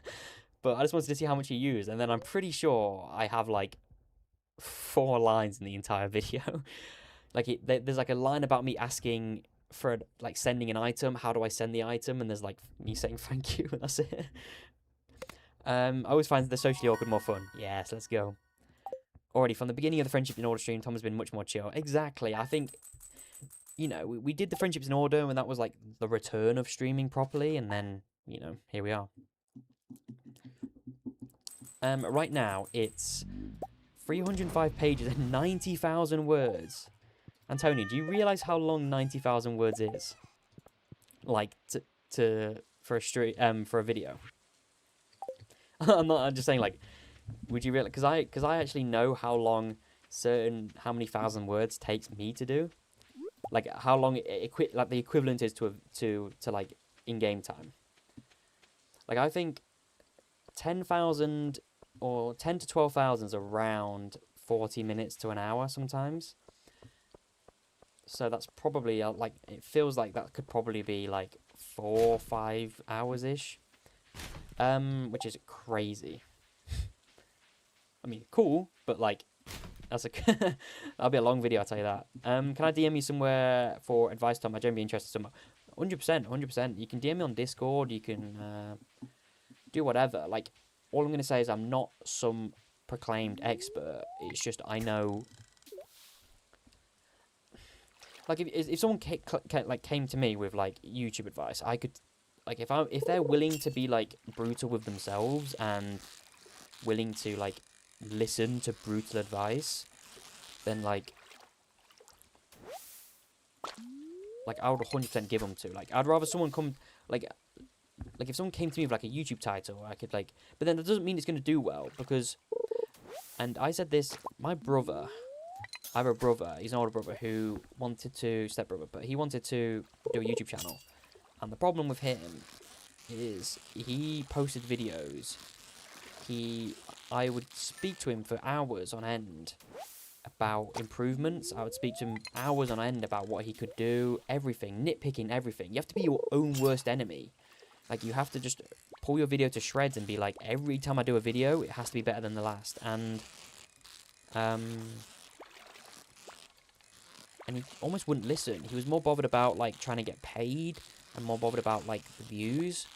but I just wanted to see how much he used, and then I'm pretty sure I have, like, 4 lines in the entire video. Like, there's, like, a line about me asking for, like, sending an item, how do I send the item, and there's, like, me saying thank you, and that's it. I always find the socially awkward more fun. Yes, let's go. Already, from the beginning of the Friendship in Order stream, Tom has been much more chill. Exactly, I think, you know, we did the Friendships in Order, and that was, like, the return of streaming properly, and then, you know, here we are. Right now, it's 305 pages and 90,000 words. Antonio, do you realise how long 90,000 words is? Like, for a video. I'm just saying, like, would you really? Because I actually know how long how many thousand words takes me to do. Like, how long like the equivalent is to like in-game time. Like, I think 10,000 or 10 to 12,000 is around 40 minutes to an hour sometimes. So that's probably, like, it feels like that could probably be, like, 4 or 5 hours-ish. Which is crazy. I mean, cool, but, like, that's a... that'll be a long video, I'll tell you that. Can I DM you somewhere for advice, Tom? I'd generally be interested somewhere. 100%, 100%. You can DM me on Discord, you can do whatever. Like, all I'm going to say is I'm not some proclaimed expert. It's just I know... Like, if someone came to me with, like, YouTube advice, I could... Like, if they're willing to be, like, brutal with themselves and willing to, like, listen to brutal advice, then, like, I would 100% give them to. Like, I'd rather someone come, like, if someone came to me with, like, a YouTube title, I could, like... But then that doesn't mean it's going to do well, because... And I said this, my brother... I have a brother, he's an older brother, who wanted to... Stepbrother, but he wanted to do a YouTube channel. And the problem with him is he posted videos. I would speak to him for hours on end about improvements. I would speak to him hours on end about what he could do, everything, nitpicking everything. You have to be your own worst enemy. Like, you have to just pull your video to shreds and be like, every time I do a video, it has to be better than the last. And he almost wouldn't listen. He was more bothered about, like, trying to get paid and more bothered about, like, the views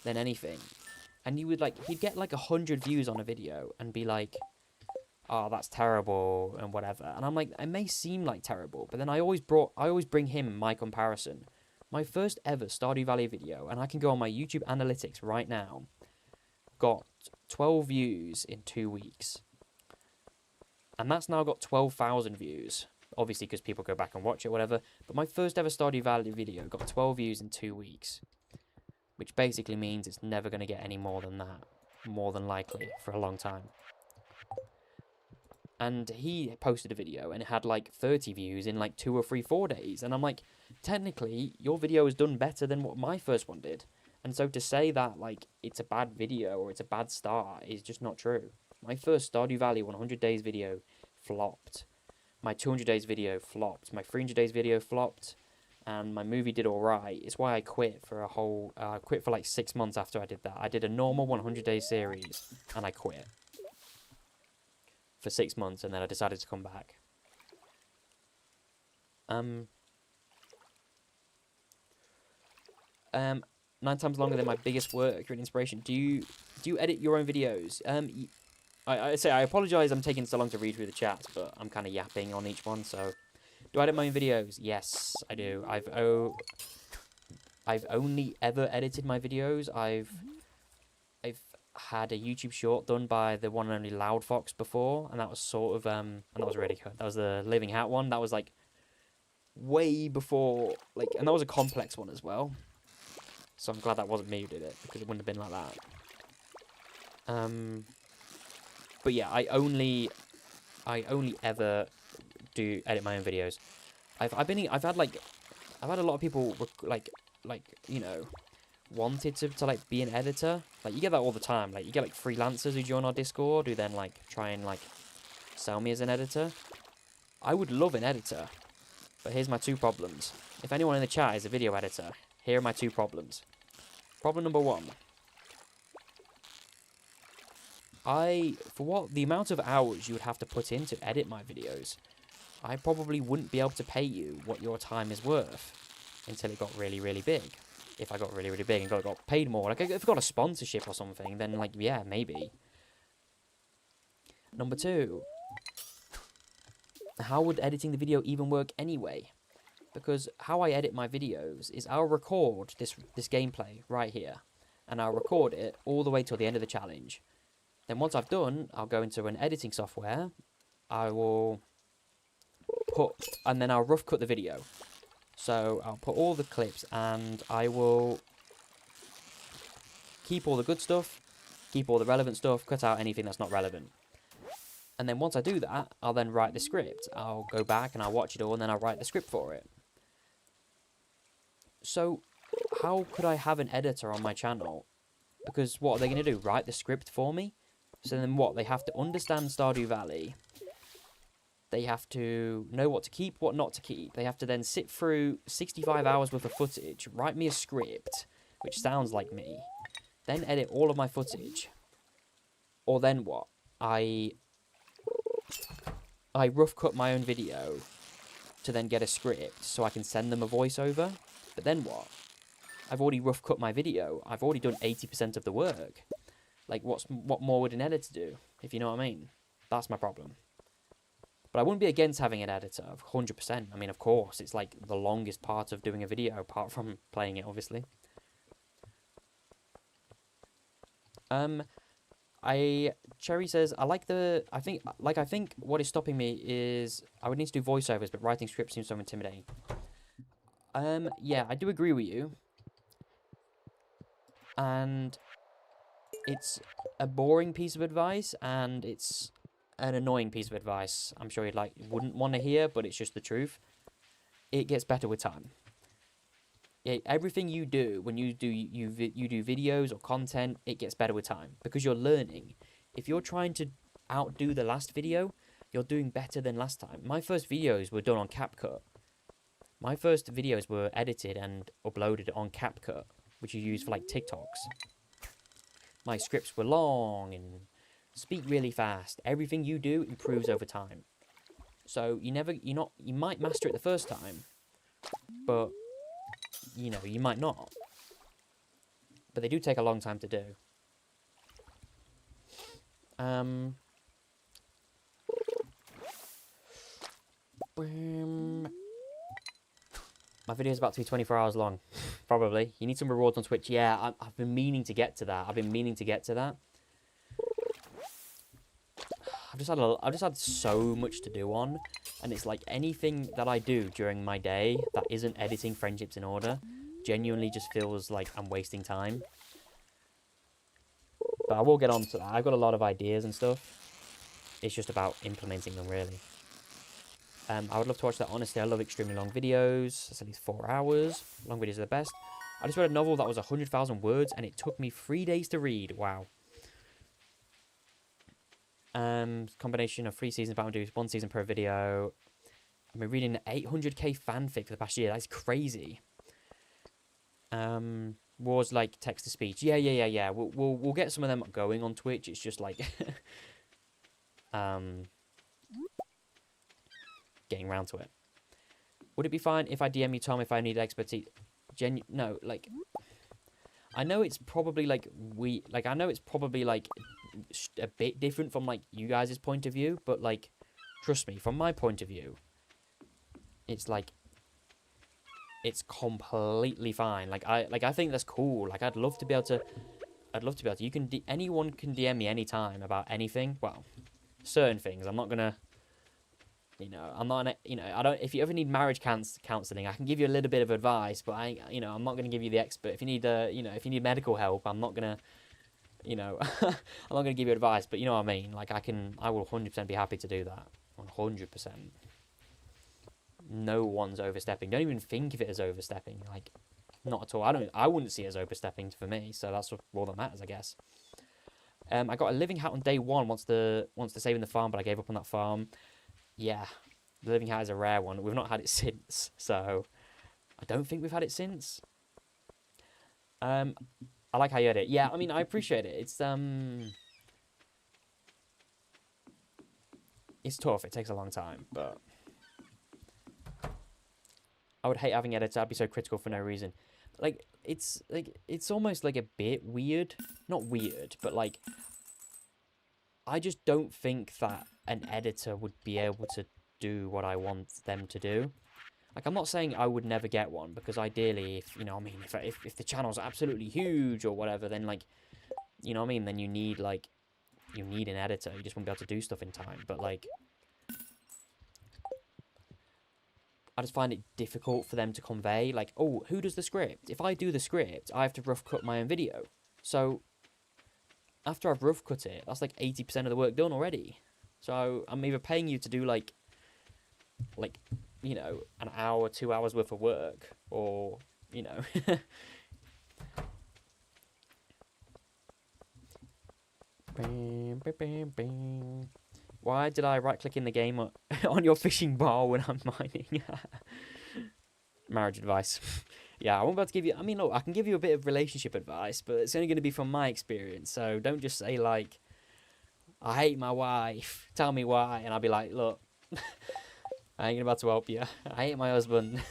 than anything. And he would, like, he'd get, like, 100 views on a video and be like, oh, that's terrible and whatever. And I'm like, it may seem like terrible, but then I always bring him my comparison. My first ever Stardew Valley video, and I can go on my YouTube analytics right now, got 12 views in 2 weeks. And that's now got 12,000 views. Obviously, because people go back and watch it, whatever. But my first ever Stardew Valley video got 12 views in 2 weeks. Which basically means it's never going to get any more than that. More than likely, for a long time. And he posted a video, and it had, like, 30 views in, like, 2 or 3, 4 days. And I'm like, technically, your video has done better than what my first one did. And so to say that, like, it's a bad video or it's a bad start is just not true. My first Stardew Valley 100 days video flopped. My 200 days video flopped. My 300 days video flopped. And my movie did alright. It's why I quit for quit for like 6 months after I did that. I did a normal 100 day series, and I quit. For 6 months, and then I decided to come back. 9 times longer than my biggest work. You're an inspiration. Do you edit your own videos? I say I apologise. I'm taking so long to read through the chats, but I'm kind of yapping on each one. So, do I edit my own videos? Yes, I do. I've only ever edited my videos. I've had a YouTube short done by the one and only Loud Fox before, and that was sort of and that was really good. That was the Living Hat one. That was like way before, like, and that was a complex one as well. So I'm glad that wasn't me who did it, because it wouldn't have been like that. But yeah, I only ever do edit my own videos. I've had a lot of people like you know, wanted to like be an editor. Like, you get that all the time. Like, you get like freelancers who join our Discord who then like try and like sell me as an editor. I would love an editor, but here's my 2 problems. If anyone in the chat is a video editor, here are my 2 problems. Problem number 1. For the amount of hours you would have to put in to edit my videos, I probably wouldn't be able to pay you what your time is worth until it got really, really big. If I got really, really big and got paid more. Like, if I got a sponsorship or something, then, like, yeah, maybe. Number 2. How would editing the video even work anyway? Because how I edit my videos is I'll record this gameplay right here. And I'll record it all the way till the end of the challenge. Then once I've done, I'll go into an editing software. And then I'll rough cut the video. So I'll put all the clips, and I will keep all the good stuff, keep all the relevant stuff, cut out anything that's not relevant. And then once I do that, I'll then write the script. I'll go back and I'll watch it all, and then I'll write the script for it. So how could I have an editor on my channel? Because what are they going to do? Write the script for me? So then what? They have to understand Stardew Valley. They have to know what to keep, what not to keep. They have to then sit through 65 hours worth of footage, write me a script, which sounds like me, then edit all of my footage. Or then what? I rough cut my own video to then get a script so I can send them a voiceover. But then what? I've already rough cut my video. I've already done 80% of the work. Like, what more would an editor do, if you know what I mean? That's my problem. But I wouldn't be against having an editor, 100%. I mean, of course, it's like the longest part of doing a video, apart from playing it, obviously. Cherry says, I think what is stopping me is I would need to do voiceovers, but writing scripts seems so intimidating. Yeah, I do agree with you. And it's a boring piece of advice, and it's an annoying piece of advice. I'm sure you wouldn't want to hear, but it's just the truth. It gets better with time. Everything you do when you do videos or content, it gets better with time because you're learning. If you're trying to outdo the last video, you're doing better than last time. My first videos were done on CapCut. My first videos were edited and uploaded on CapCut, which you use for like TikToks. My scripts were long and speak really fast. Everything you do improves over time. So you might master it the first time, but you might not. But they do take a long time to do. My video is about to be 24 hours long, probably. You need some rewards on Twitch. Yeah, I've been meaning to get to that. I've just had so much to do on, and it's like anything that I do during my day that isn't editing Friendships in Order genuinely just feels like I'm wasting time. But I will get on to that. I've got a lot of ideas and stuff. It's just about implementing them, really. I would love to watch that, honestly. I love extremely long videos. It's at least 4 hours. Long videos are the best. I just read a novel that was 100,000 words, and it took me 3 days to read. Wow. Combination of 3 seasons, but I'm doing 1 season per video. I've been reading 800k fanfic for the past year. That's crazy. Wars like text to speech. Yeah. We'll get some of them going on Twitch. It's just like getting around to it. Would it be fine if I DM you, Tom, if I need expertise? No, like I know it's probably like a bit different from like you guys' point of view, but like trust me, from my point of view, it's like it's completely fine. I think that's cool. Like I'd love to be able to. Anyone can DM me anytime about anything. Well, certain things. I'm not gonna. I'm not. I don't. If you ever need marriage counseling, I can give you a little bit of advice, but I'm not gonna give you the expert. If you need if you need medical help, I'm not gonna. I'm not gonna give you advice, but you know what I mean. Like I will 100% be happy to do that. 100%. No one's overstepping. Don't even think of it as overstepping. Like, not at all. I wouldn't see it as overstepping for me. So that's all that matters, I guess. I got a living hat on day 1 once the saving the farm, but I gave up on that farm. Yeah, the living hat is a rare one. We've not had it since, so I don't think we've had it since. I like how you edit. Yeah, I mean, I appreciate it. It's tough. It takes a long time, but I would hate having editors. I'd be so critical for no reason. It's almost like a bit weird. Not weird, but like I just don't think that an editor would be able to do what I want them to do. Like, I'm not saying I would never get one, because ideally, if the channel's absolutely huge or whatever, then like, then you need an editor. You just won't be able to do stuff in time. But like, I just find it difficult for them to convey, like, oh, who does the script? If I do the script, I have to rough cut my own video. So after I've rough cut it, that's like 80% of the work done already. So I'm either paying you to do like an hour, 2 hours worth of work, or Why did I right-click in the game on your fishing bar when I'm mining? Marriage advice. Yeah, I won't be able to give you... I mean, look, I can give you a bit of relationship advice, but it's only going to be from my experience. So don't just say, like, I hate my wife. Tell me why. And I'll be like, look, I ain't about to help you. I hate my husband.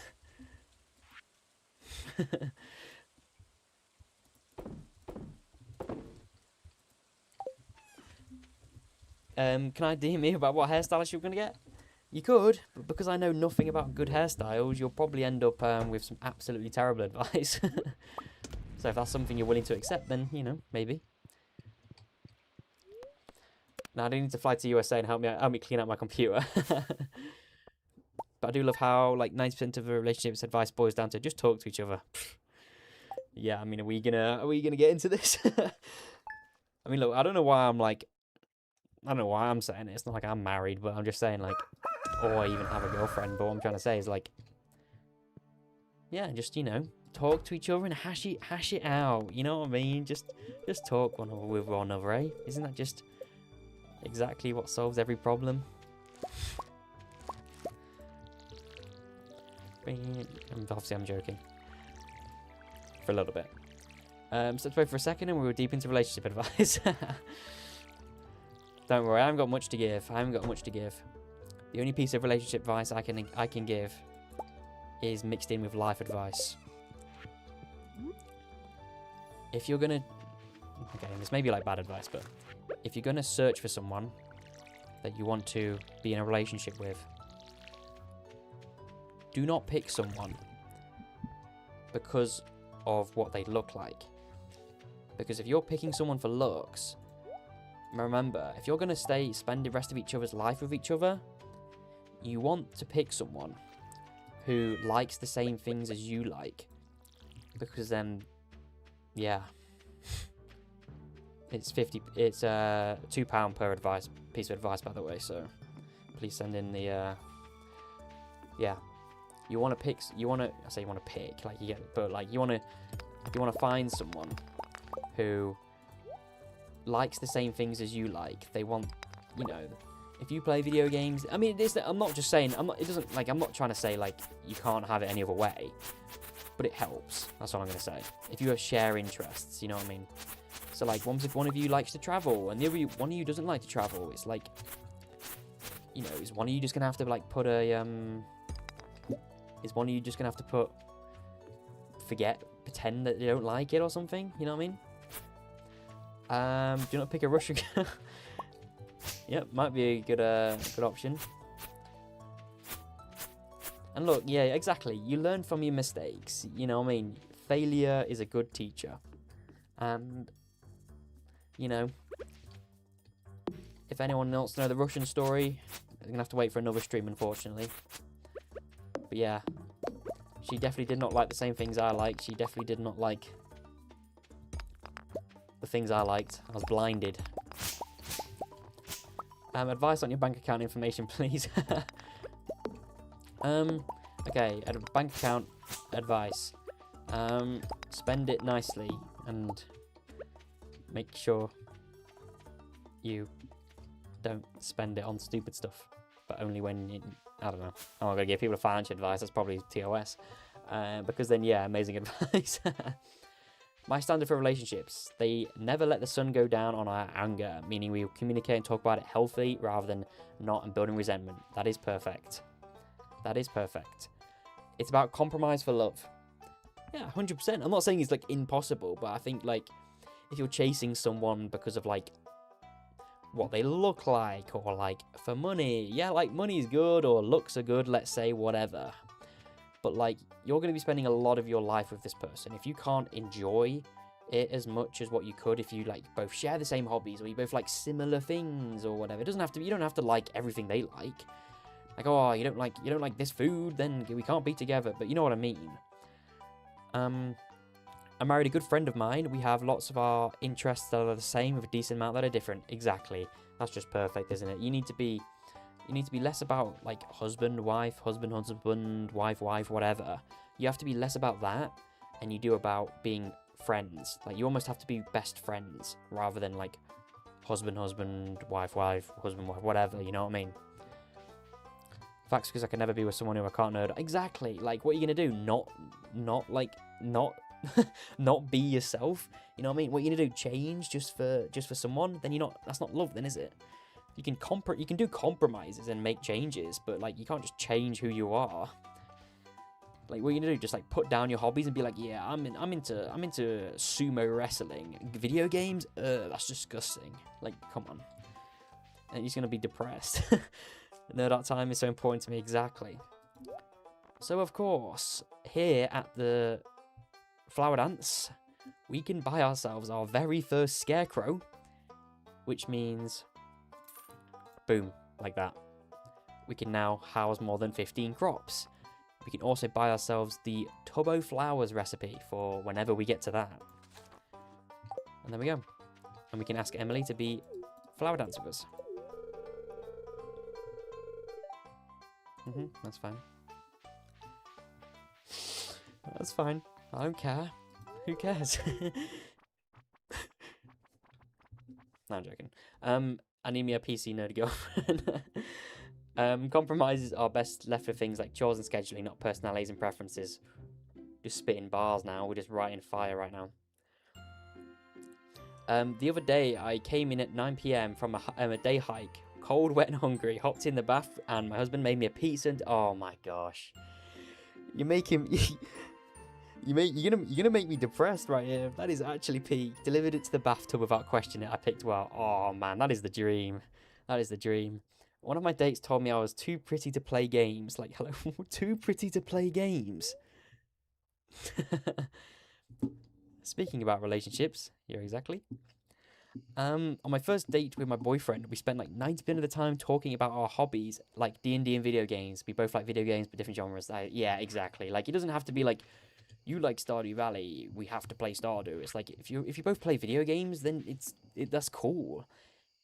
Can I DM you about what hairstylist you're going to get? You could, but because I know nothing about good hairstyles, you'll probably end up with some absolutely terrible advice. So if that's something you're willing to accept, then, you know, maybe. Now, I do need to fly to USA and help me clean out my computer. But I do love how, like, 90% of a relationship's advice boils down to just talk to each other. Yeah, I mean, are we gonna get into this? I mean, look, I don't know why I'm saying it. It's not like I'm married, but I'm just saying, like, or I even have a girlfriend. But what I'm trying to say is, like, yeah, just, you know, talk to each other and hash it out. You know what I mean? Just talk with one another, eh? Isn't that just exactly what solves every problem? Obviously, I'm joking. For a little bit. So let's wait for a second and we'll deep into relationship advice. Don't worry, I haven't got much to give. The only piece of relationship advice I can give is mixed in with life advice. If you're gonna... Okay, this may be like bad advice, but if you're gonna search for someone that you want to be in a relationship with, do not pick someone because of what they look like. Because if you're picking someone for looks, remember, if you're going to spend the rest of each other's life with each other, you want to pick someone who likes the same things as you like. Because then, yeah. It's £2 per piece of advice, by the way, so please send in the, yeah. You want to pick, I say you want to pick, like, you want to find someone who likes the same things as you like. They want, you know, if you play video games, I mean, I'm not just saying, I'm not trying to say, like, you can't have it any other way, but it helps. That's what I'm going to say. If you share interests, you know what I mean? So, like, if one of you likes to travel and one of you doesn't like to travel, it's like, you know, is one of you just going to have to, like, pretend that they don't like it or something? You know what I mean? Do not pick a Russian girl. Yep, might be a good option. And look, yeah, exactly. You learn from your mistakes. You know what I mean? Failure is a good teacher. And, you know, if anyone wants to know the Russian story, they're going to have to wait for another stream, unfortunately. But yeah, she definitely did not like the same things I liked. She definitely did not like the things I liked. I was blinded. Advice on your bank account information, please. Okay, bank account advice. Spend it nicely and make sure you don't spend it on stupid stuff, but only when you... I don't know. I'm not going to give people financial advice. That's probably TOS. Because then, yeah, amazing advice. My standard for relationships. They never let the sun go down on our anger, meaning we communicate and talk about it healthy rather than not and building resentment. That is perfect. That is perfect. It's about compromise for love. Yeah, 100%. I'm not saying it's, like, impossible, but I think, like, if you're chasing someone because of, like, what they look like, or, like, for money, yeah, like, money is good, or looks are good, let's say, whatever. But, like, you're going to be spending a lot of your life with this person. If you can't enjoy it as much as what you could, if you, like, both share the same hobbies, or you both like similar things, or whatever, you don't have to like everything they like. Like, oh, you don't like this food, then we can't be together, but you know what I mean. I married a good friend of mine. We have lots of our interests that are the same with a decent amount that are different. Exactly. That's just perfect, isn't it? You need to be less about, like, husband, wife, wife, whatever. You have to be less about that, and you do about being friends. Like, you almost have to be best friends rather than, like, husband, wife, husband, wife, whatever, you know what I mean? Facts, because I can never be with someone who I can't know. Exactly. Like, what are you gonna do? Not not be yourself. You know what I mean? What are you gonna do? Change just for someone? Then you're not. That's not love, then, is it? You can do compromises and make changes, but like you can't just change who you are. Like, what are you gonna do? Just like put down your hobbies and be like, yeah, I'm into sumo wrestling, video games. That's disgusting. Like, come on. And he's gonna be depressed. No, that time is so important to me. Exactly. So of course, here at the Flower Dance, we can buy ourselves our very first scarecrow, which means, boom, like that. We can now house more than 15 crops. We can also buy ourselves the Tubbo Flowers recipe for whenever we get to that. And there we go. And we can ask Emily to be Flower Dance with us. That's fine. That's fine. I don't care. Who cares? No, I'm joking. I need me a PC nerd girlfriend. Compromises are best left for things like chores and scheduling, not personalities and preferences. Just spitting bars now. We're just writing fire right now. The other day, I came in at 9 PM from a day hike. Cold, wet, and hungry. Hopped in the bath, and my husband made me a pizza. And oh my gosh, you make him. You're gonna make me depressed right here. That is actually peak. Delivered it to the bathtub without questioning it. I picked well. Oh man, that is the dream. That is the dream. One of my dates told me I was too pretty to play games. Like, hello, too pretty to play games. Speaking about relationships, yeah, exactly. On my first date with my boyfriend, we spent like 90% of the time talking about our hobbies, like D&D and video games. We both like video games, but different genres. Yeah, exactly. Like, it doesn't have to be like, you like Stardew Valley, we have to play Stardew. It's like, if you both play video games, then that's cool.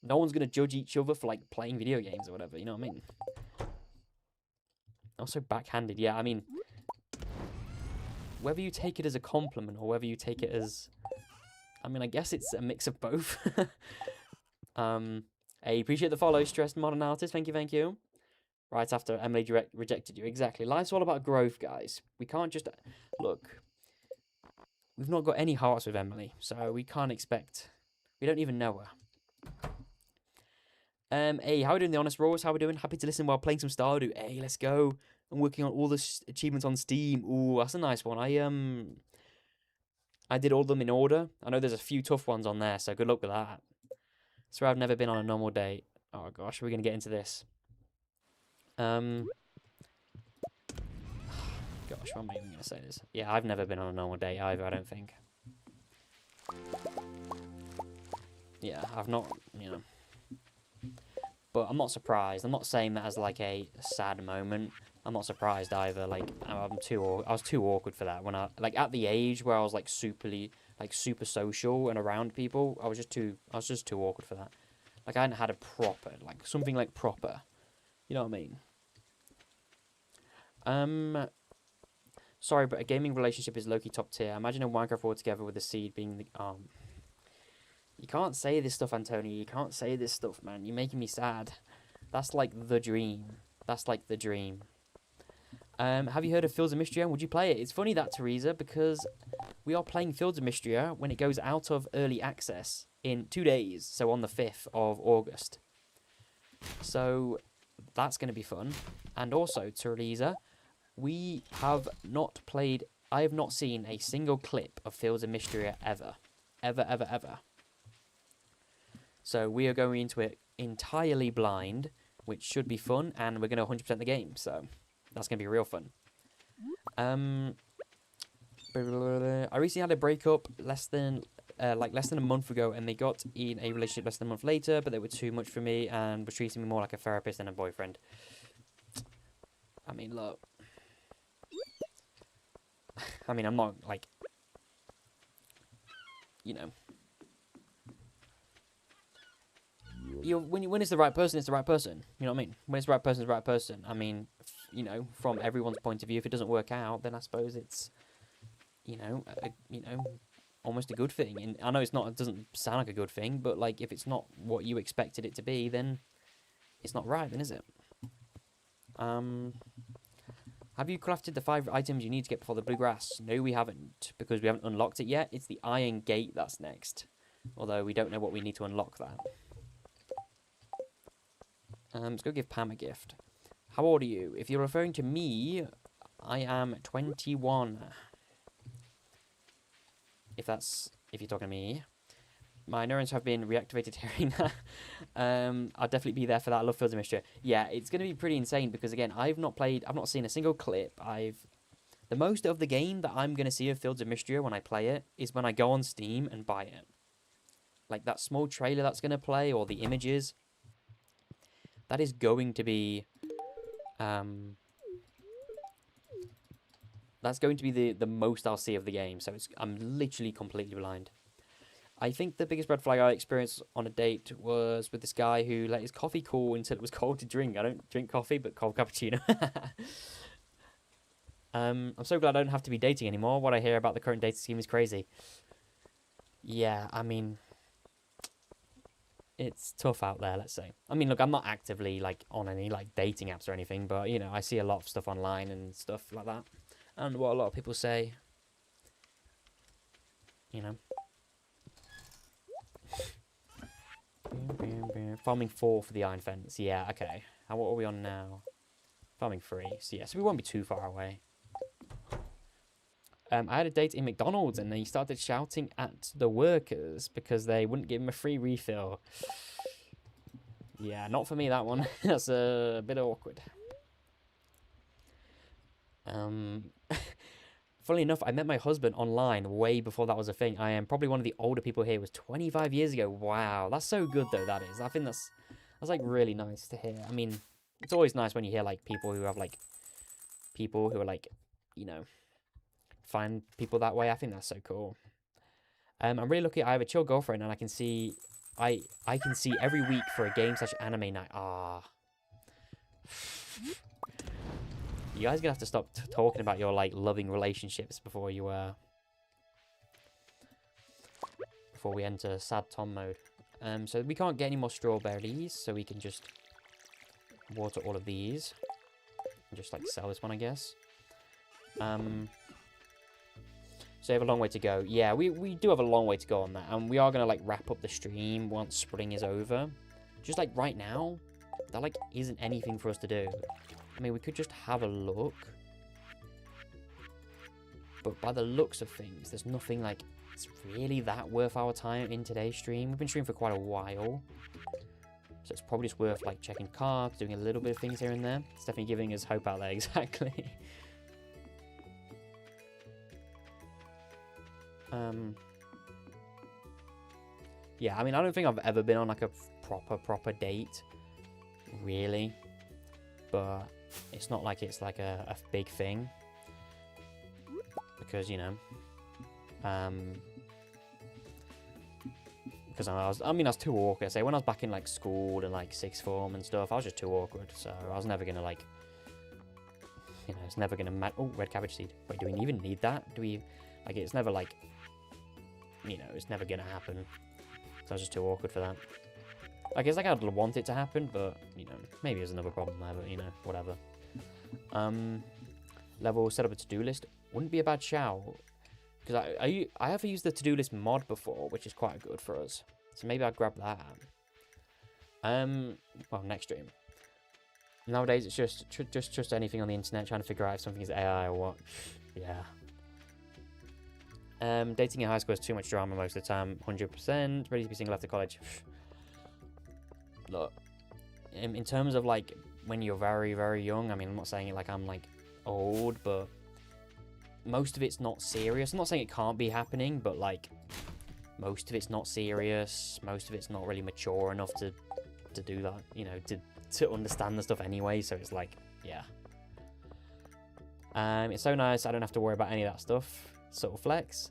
No one's gonna judge each other for like playing video games or whatever. You know what I mean? Also backhanded. Yeah, I mean, whether you take it as a compliment or whether you take it as, I mean, I guess it's a mix of both. Hey, appreciate the follow, Stressed Modern Artist. Thank you. Right after Emily rejected you. Exactly. Life's all about growth, guys. We can't just... Look, we've not got any hearts with Emily, so we can't expect... We don't even know her. Hey, how are we doing, the Honest Roars? How are we doing? Happy to listen while playing some Stardew. Hey, let's go. I'm working on all the achievements on Steam. Ooh, that's a nice one. I did all of them in order. I know there's a few tough ones on there, so good luck with that. So I've never been on a normal date. Oh gosh, we're gonna get into this. Gosh, what am I even gonna say this? Yeah, I've never been on a normal date either, I don't think. Yeah, I've not, you know. But I'm not surprised. I'm not saying that as like a sad moment. I'm not surprised either. Like, I was too awkward for that when I, like, at the age where I was like super social and around people. I was just too awkward for that. Like, I hadn't had a proper, like, something like proper. You know what I mean? Sorry, but a gaming relationship is low-key top tier. Imagine a Minecraft world together with the seed being the, you can't say this stuff, Antonio. You can't say this stuff, man. You're making me sad. That's like the dream. That's like the dream. Have you heard of Fields of Mystria? Would you play it? It's funny that, Teresa, because we are playing Fields of Mystria when it goes out of early access in 2 days. So on the 5th of August. So that's going to be fun. And also, Teresa, we have not played... I have not seen a single clip of Fields of Mystria ever. Ever. So we are going into it entirely blind, which should be fun, and we're going to 100% the game, so that's going to be real fun. I recently had a breakup less than a month ago, and they got in a relationship less than a month later, but they were too much for me and were treating me more like a therapist than a boyfriend. I mean, look. I mean, I'm not, like, you know. When it's the right person, it's the right person. You know what I mean? When it's the right person, it's the right person. I mean, you know, from everyone's point of view, if it doesn't work out, then I suppose it's, you know, almost a good thing. And I know it's not, it doesn't sound like a good thing, but like if it's not what you expected it to be, then it's not right, then is it? Have you crafted the 5 items you need to get before the bluegrass? No, we haven't, because we haven't unlocked it yet. It's the iron gate that's next. Although we don't know what we need to unlock that. Let's go give Pam a gift. How old are you? If you're referring to me, I am 21. If you're talking to me. My neurons have been reactivated hearing that. I'll definitely be there for that. I love Fields of Mischief. Yeah, it's going to be pretty insane because, again, I've not seen a single clip. The most of the game that I'm going to see of Fields of Mischief when I play it is when I go on Steam and buy it. Like that small trailer that's going to play or the images. That is going to be... that's going to be the most I'll see of the game. So I'm literally completely blind. I think the biggest red flag I experienced on a date was with this guy who let his coffee cool until it was cold to drink. I don't drink coffee, but cold cappuccino. I'm so glad I don't have to be dating anymore. What I hear about the current dating scheme is crazy. Yeah, I mean, it's tough out there, let's say. I mean, look, I'm not actively, like, on any, like, dating apps or anything, but, you know, I see a lot of stuff online and stuff like that. And what a lot of people say, you know. Farming 4 for the iron fence. Yeah, okay. What are we on now? Farming 3. So yeah, so we won't be too far away. I had a date in McDonald's and he started shouting at the workers because they wouldn't give him a free refill. Yeah, not for me, that one. That's a bit awkward. Funnily enough, I met my husband online way before that was a thing. I am probably one of the older people here. It was 25 years ago. Wow, that's so good though, that is. I think that's like really nice to hear. I mean, it's always nice when you hear like people who have like people who are like, you know, find people that way. I think that's so cool. I'm really lucky I have a chill girlfriend and I can see every week for a game/anime night. You guys are gonna have to stop talking about your like loving relationships before we enter sad Tom mode. So we can't get any more strawberries, so we can just water all of these and just like sell this one, I guess. So we have a long way to go. Yeah, we do have a long way to go on that, and we are gonna like wrap up the stream once spring is over. Just like right now, that like isn't anything for us to do. I mean, we could just have a look. But by the looks of things, there's nothing like it's really that worth our time in today's stream. We've been streaming for quite a while. So it's probably just worth like checking cards, doing a little bit of things here and there. It's definitely giving us hope out there, exactly. Yeah, I mean, I don't think I've ever been on like a proper date. Really. But it's not like it's like a big thing. Because, you know, because I was too awkward. Say when I was back in like school and like sixth form and stuff, I was just too awkward. So I was never gonna like, you know, it's never gonna oh, red cabbage seed. Wait, do we even need that? Do we like? It's never like, you know, it's never gonna happen. So I was just too awkward for that. I guess like I'd want it to happen, but you know, maybe there's another problem there. But you know, whatever. Level set up a to-do list. Wouldn't be a bad shout. Because I have used the to-do list mod before, which is quite good for us. So maybe I'll grab that. Well, next stream. Nowadays, it's just anything on the internet, trying to figure out if something is AI or what. Yeah. Dating in high school is too much drama most of the time. 100%. Ready to be single after college. Look, in terms of like when you're very, very young, I mean, I'm not saying it like I'm like old, but most of it's not serious. I'm not saying it can't be happening, but like most of it's not serious. Most of it's not really mature enough to do that, you know, to understand the stuff anyway. So it's like, yeah. It's so nice. I don't have to worry about any of that stuff. Subtle flex.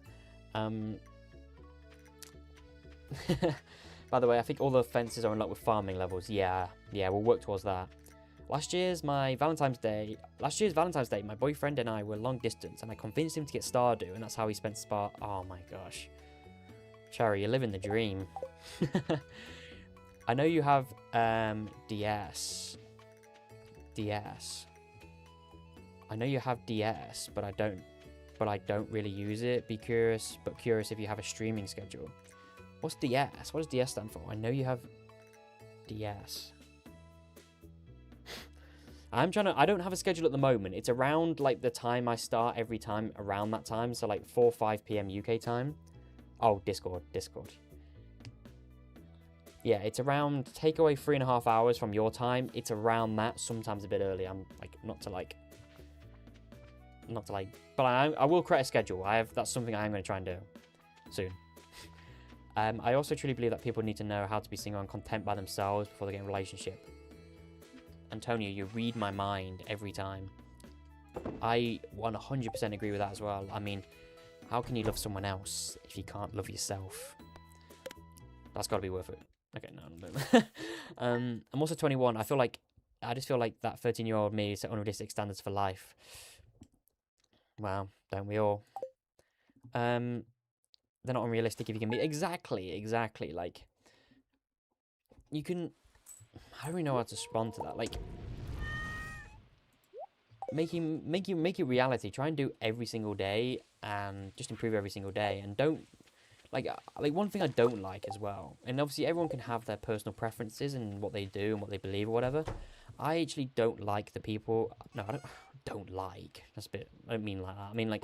By the way, I think all the fences are unlocked with farming levels. Yeah, we'll work towards that. Last year's Valentine's Day, my boyfriend and I were long distance, and I convinced him to get Stardew, and that's how he spent Spark. Oh my gosh. Cherry, you're living the dream. I know you have DS. I know you have DS, but I don't really use it. Curious if you have a streaming schedule. What's DS? What does DS stand for? I know you have DS. I don't have a schedule at the moment. It's around like the time I start every time around that time. So like 4 or 5 p.m. UK time. Oh, Discord. Yeah, it's around, take away 3.5 hours from your time. It's around that, sometimes a bit early. I'm like, but I will create a schedule. That's something I am going to try and do soon. I also truly believe that people need to know how to be single and content by themselves before they get in a relationship. Antonio, you read my mind every time. I 100% agree with that as well. I mean, how can you love someone else if you can't love yourself? That's got to be worth it. Okay, no. I'm also 21. I just feel like that 13-year-old me set unrealistic standards for life. Wow, don't we all? They're not unrealistic if you can be exactly. Like, you can. I don't really know how to respond to that. Like, make it reality. Try and do every single day, and just improve every single day. And don't like one thing I don't like as well. And obviously, everyone can have their personal preferences and what they do and what they believe or whatever. I actually don't like the people. No, I don't like. That's a bit. I don't mean like that. I mean like.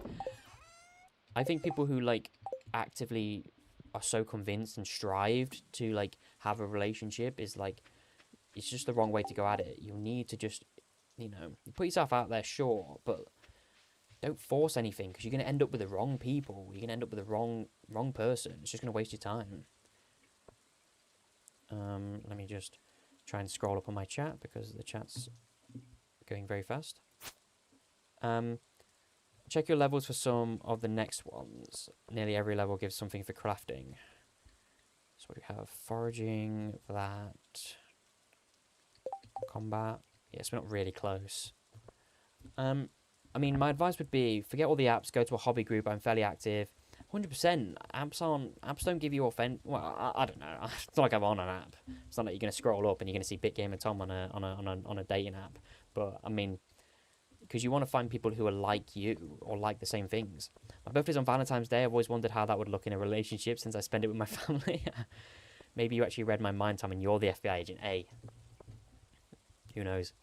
I think people who like actively are so convinced and strived to like have a relationship is like, it's just the wrong way to go at it. You need to just, put yourself out there, sure, but don't force anything, because you're going to end up with the wrong people. You're going to end up with the wrong person. It's just going to waste your time. Let me just try and scroll up on my chat, because the chat's going very fast. Check your levels for some of the next ones. Nearly every level gives something for crafting. So we have foraging for that. Combat. Yes, we're not really close. I mean, my advice would be, forget all the apps, go to a hobby group. I'm fairly active. 100%. Apps don't give you well, I don't know. It's not like I'm on an app. It's not like you're going to scroll up and you're going to see BitGamerTom on a dating app. But, I mean, because you want to find people who are like you or like the same things. My birthday's on Valentine's Day. I've always wondered how that would look in a relationship since I spend it with my family. Maybe you actually read my mind, Tom, and you're the FBI agent. Hey, who knows?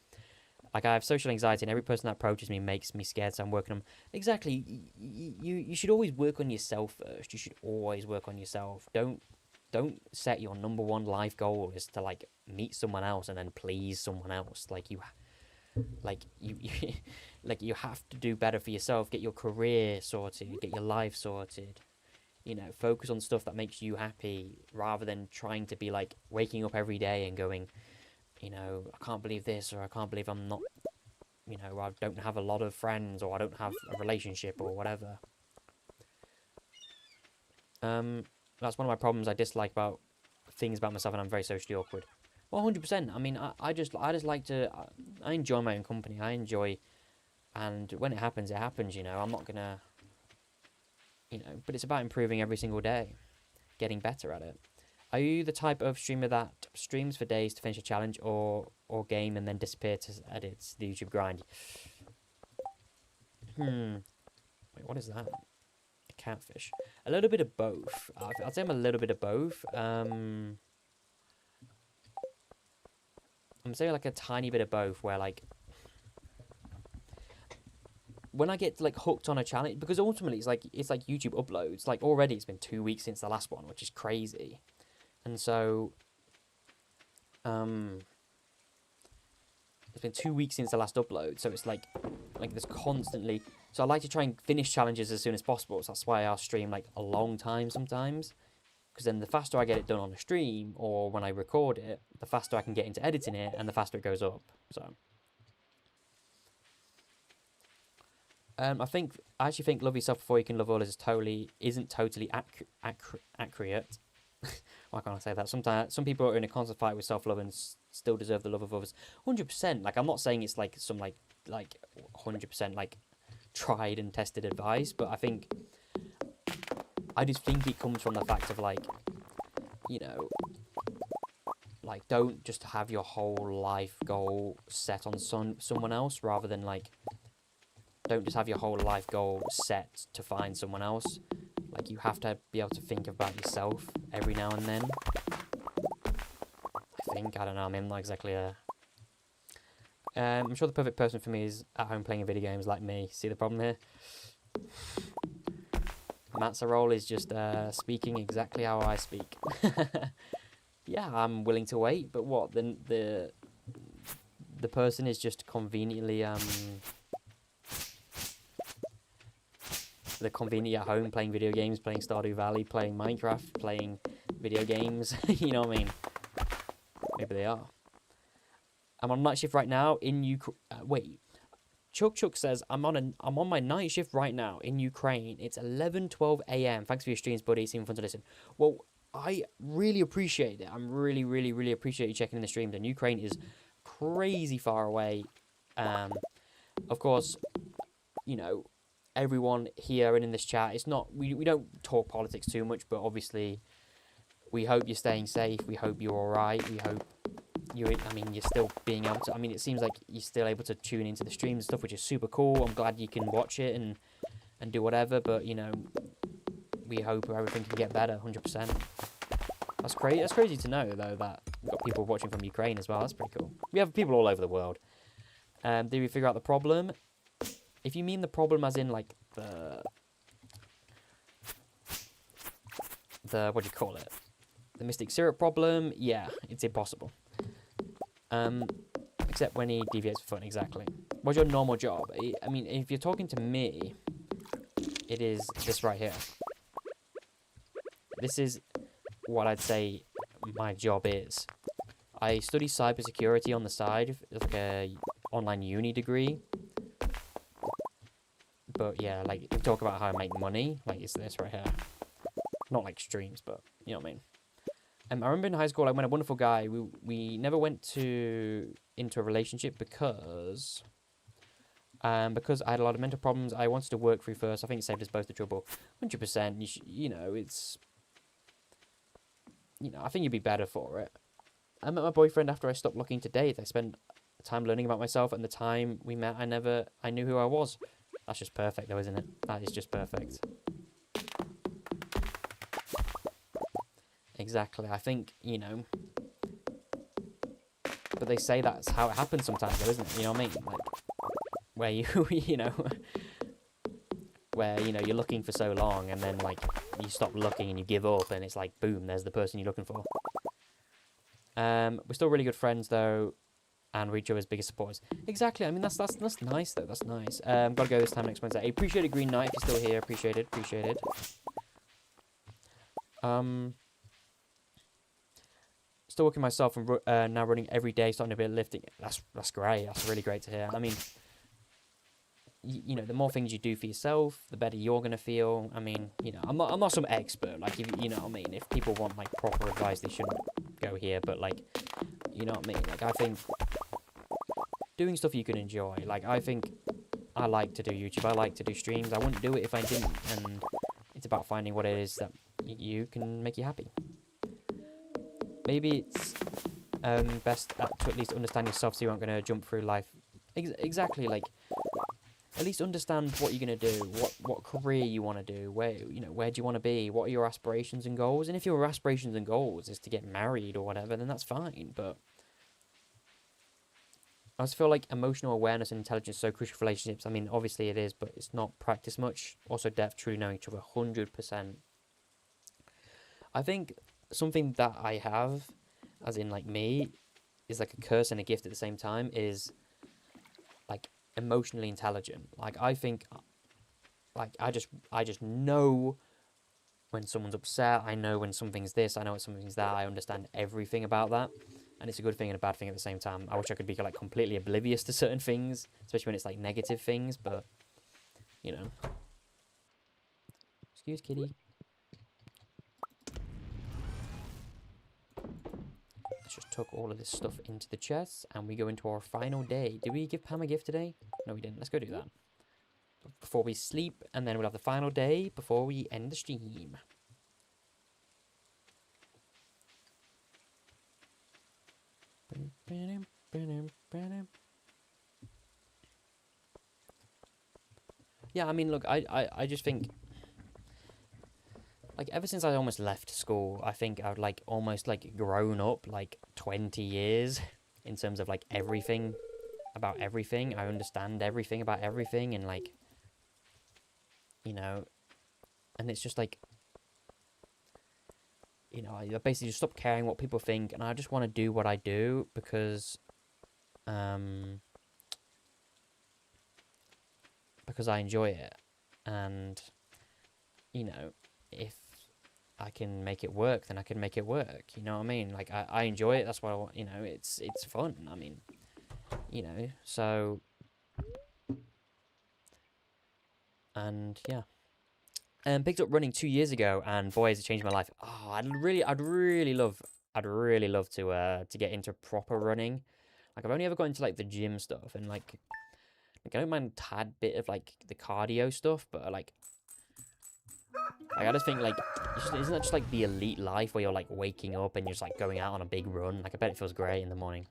Like, I have social anxiety, and every person that approaches me makes me scared, so I'm working on... Exactly. You should always work on yourself first. You should always work on yourself. Don't set your number one life goal is to, like, meet someone else and then please someone else. You have to do better for yourself. Get your career sorted. Get your life sorted. Focus on stuff that makes you happy, rather than trying to be, like, waking up every day and going... I can't believe this, or I can't believe I'm not, I don't have a lot of friends, or I don't have a relationship, or whatever. That's one of my problems I dislike about things about myself, and I'm very socially awkward. Well, 100%. I mean, I just like to, I enjoy my own company. I enjoy, and when it happens, I'm not gonna, but it's about improving every single day, getting better at it. Are you the type of streamer that streams for days to finish a challenge or game and then disappear to edit the YouTube grind? Wait, what is that? A catfish. A little bit of both. I'd say I'm a little bit of both. I'm saying like a tiny bit of both, where like when I get like hooked on a challenge, because ultimately it's like YouTube uploads. Like already it's been 2 weeks since the last one, which is crazy. And so, it's been 2 weeks since the last upload, so it's like there's constantly... So I like to try and finish challenges as soon as possible, so that's why I'll stream, like, a long time sometimes. Because then the faster I get it done on a stream, or when I record it, the faster I can get into editing it, and the faster it goes up, so... I actually think love yourself before you can love others isn't totally accurate. Why can't I say that? Sometimes some people are in a constant fight with self-love and still deserve the love of others. 100%. Like, I'm not saying it's like some like 100% like tried and tested advice, but I just think it comes from the fact of like, you know, like, don't just have your whole life goal set on someone else, rather than like, don't just have your whole life goal set to find someone else. Like, you have to be able to think about yourself every now and then. I don't know, I'm not exactly a... I'm sure the perfect person for me is at home playing video games like me. See the problem here? Matt's role is just speaking exactly how I speak. Yeah, I'm willing to wait, but what? The person is just conveniently they're conveniently at home playing video games, playing Stardew Valley, playing Minecraft, playing video games. You know what I mean? Maybe they are. I'm on night shift right now in Ukraine. Wait, Chuck says I'm on my night shift right now in Ukraine. It's 11:12 a.m. Thanks for your streams, buddy. It's even fun to listen. Well, I really appreciate it. I'm really appreciate you checking in the streams. And Ukraine is crazy far away. Of course, you know, everyone here and in this chat, it's not, we don't talk politics too much, but obviously we hope you're staying safe. We hope you're all right. We hope you're still being able to, it seems like you're still able to tune into the streams and stuff, which is super cool. I'm glad you can watch it and do whatever, but, you know, we hope everything can get better, 100%. That's crazy to know, though, that we've got people watching from Ukraine as well. That's pretty cool. We have people all over the world. Did we figure out the problem? If you mean the problem as in, like, the what do you call it? The Mystic Syrup problem? Yeah, it's impossible. Except when he deviates for fun, exactly. What's your normal job? If you're talking to me, it is this right here. This is what I'd say my job is. I study cybersecurity on the side, like a online uni degree. But yeah, like, if you talk about how I make money, like, it's this right here. Not like streams, but you know what I mean. I remember in high school, I met a wonderful guy. We never went into a relationship because I had a lot of mental problems. I wanted to work through first. I think it saved us both the trouble. 100%. I think you'd be better for it. I met my boyfriend after I stopped looking to date. I spent time learning about myself, and the time we met, I knew who I was. That's just perfect, though, isn't it? That is just perfect. Exactly. I think, but they say that's how it happens sometimes, though, isn't it? You know what I mean? Like, where you, where, you're looking for so long, and then, like, you stop looking and you give up, and it's like, boom, there's the person you're looking for. We're still really good friends, though, and we're each other's biggest supporters. Exactly. That's nice, though. That's nice. Gotta go this time next Wednesday. I appreciate it, Green Knight, if you're still here. Appreciate it. Still working myself and now running every day, starting a bit of lifting. That's great. That's really great to hear. The more things you do for yourself, the better you're gonna feel. I'm not some expert. Like, if you know what I mean. If people want like proper advice, they shouldn't go here. But like, you know what I mean. Like, I think doing stuff you can enjoy. Like, I think I like to do YouTube. I like to do streams. I wouldn't do it if I didn't. And it's about finding what it is that you can make you happy. Maybe it's best to at least understand yourself, so you aren't going to jump through life. Exactly, like, at least understand what you're going to do, what career you want to do, where do you want to be, what are your aspirations and goals. And if your aspirations and goals is to get married or whatever, then that's fine. But I just feel like emotional awareness and intelligence is so crucial for relationships. Obviously it is, but it's not practiced much. Also, depth, truly knowing each other, 100%. I think something that I have, as in like me, is like a curse and a gift at the same time, is like emotionally intelligent. Like, I think, like, I just know when someone's upset. I know when something's this. I know when something's that. I understand everything about that, and it's a good thing and a bad thing at the same time. I wish I could be like completely oblivious to certain things, especially when it's like negative things. But excuse kitty. Let's just tuck all of this stuff into the chests, and we go into our final day. Did we give Pam a gift today? No, we didn't. Let's go do that before we sleep, and then we'll have the final day before we end the stream. Yeah, I mean, look, I just think, like, ever since I almost left school, I think I've, like, almost, like, grown up, like, 20 years in terms of, like, everything about everything. I understand everything about everything, and, like, you know, and it's just, like, you know, I basically just stopped caring what people think, and I just want to do what I do because I enjoy it, and, you know, if I can make it work, then I can make it work, you know what I mean? Like, I enjoy it, that's what I want, you know, it's fun, I mean, you know, so, and, yeah. Picked up running 2 years ago, and boy, has it changed my life. Oh, I'd really love to get into proper running. Like, I've only ever got into, like, the gym stuff, and, like I don't mind a tad bit of, like, the cardio stuff, but, like I just think, like, isn't that just, like, the elite life where you're, like, waking up and you're just, like, going out on a big run? Like, I bet it feels great in the morning.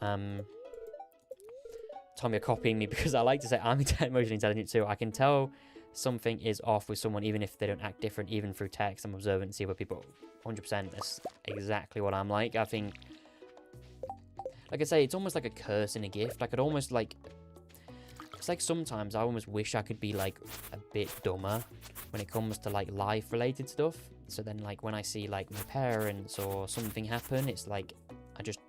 Tom, you're copying me because I like to say I'm emotionally intelligent too. I can tell something is off with someone even if they don't act different, even through text. I'm observant and see what people... 100%, that's exactly what I'm like. I think, like I say, it's almost like a curse and a gift. I could almost, like... It's like sometimes I almost wish I could be, like, a bit dumber when it comes to, like, life-related stuff. So then, like, when I see, like, my parents or something happen, it's like, I just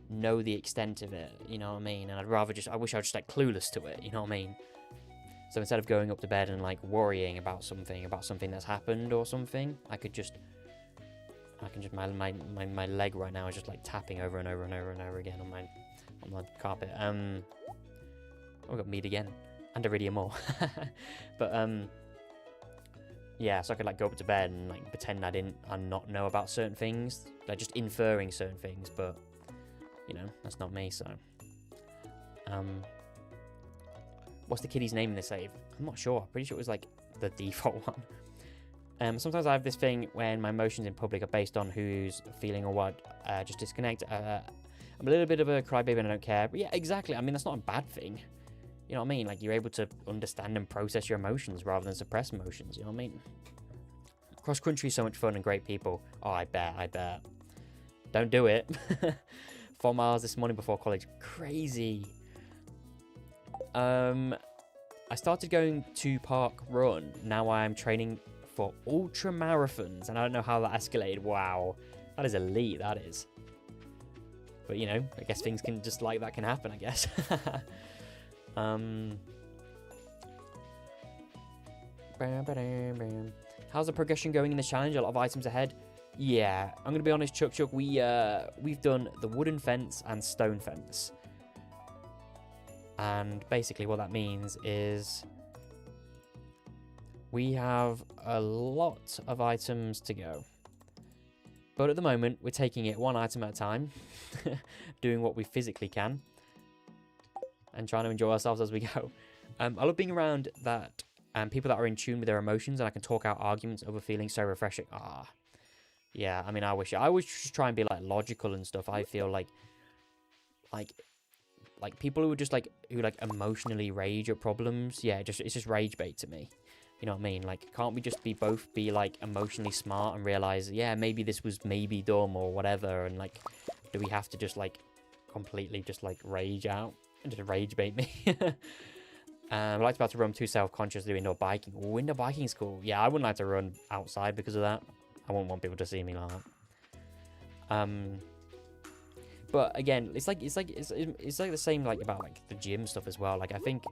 know the extent of it, you know what I mean? And I wish I was just, like, clueless to it, you know what I mean? So instead of going up to bed and, like, worrying about something that's happened or something, my leg right now is just, like, tapping over and over and over and over again on the carpet. We got meat again, and iridium more. But, yeah, so I could, like, go up to bed and, like, pretend I not know about certain things, like, just inferring certain things, but, you know, that's not me, so, what's the kiddie's name in the save? I'm not sure. Pretty sure it was, like, the default one. Sometimes I have this thing when my emotions in public are based on who's feeling or what. Just disconnect. I'm a little bit of a crybaby and I don't care. But yeah, exactly. I mean, that's not a bad thing. You know what I mean? Like, you're able to understand and process your emotions rather than suppress emotions. You know what I mean? Cross country is so much fun and great people. Oh, I bet. Don't do it. 4 miles this morning before college. Crazy. I started going to park run. Now I'm training for ultra marathons, and I don't know how that escalated. Wow, that is elite. That is. But you know, I guess things can just like that can happen. I guess. How's the progression going in the challenge? A lot of items ahead. Yeah, I'm gonna be honest, Chuck. We've done the wooden fence and stone fence. And basically what that means is we have a lot of items to go. But at the moment, we're taking it one item at a time, doing what we physically can, and trying to enjoy ourselves as we go. I love being around that people that are in tune with their emotions, and I can talk out arguments over feelings so refreshing. Yeah, I mean, I wish just try and be, like, logical and stuff. I feel like people who emotionally rage at problems, yeah, it's just rage bait to me. You know what I mean? Like, can't we just both be like emotionally smart and realize, yeah, maybe this was maybe dumb or whatever, and like, do we have to just like completely just like rage out and just rage bait me? I like to run too self-conscious to do indoor biking. Oh, indoor biking's cool. Yeah, I wouldn't like to run outside because of that. I wouldn't want people to see me like that. But again, it's like the same like about like the gym stuff as well. Like I think,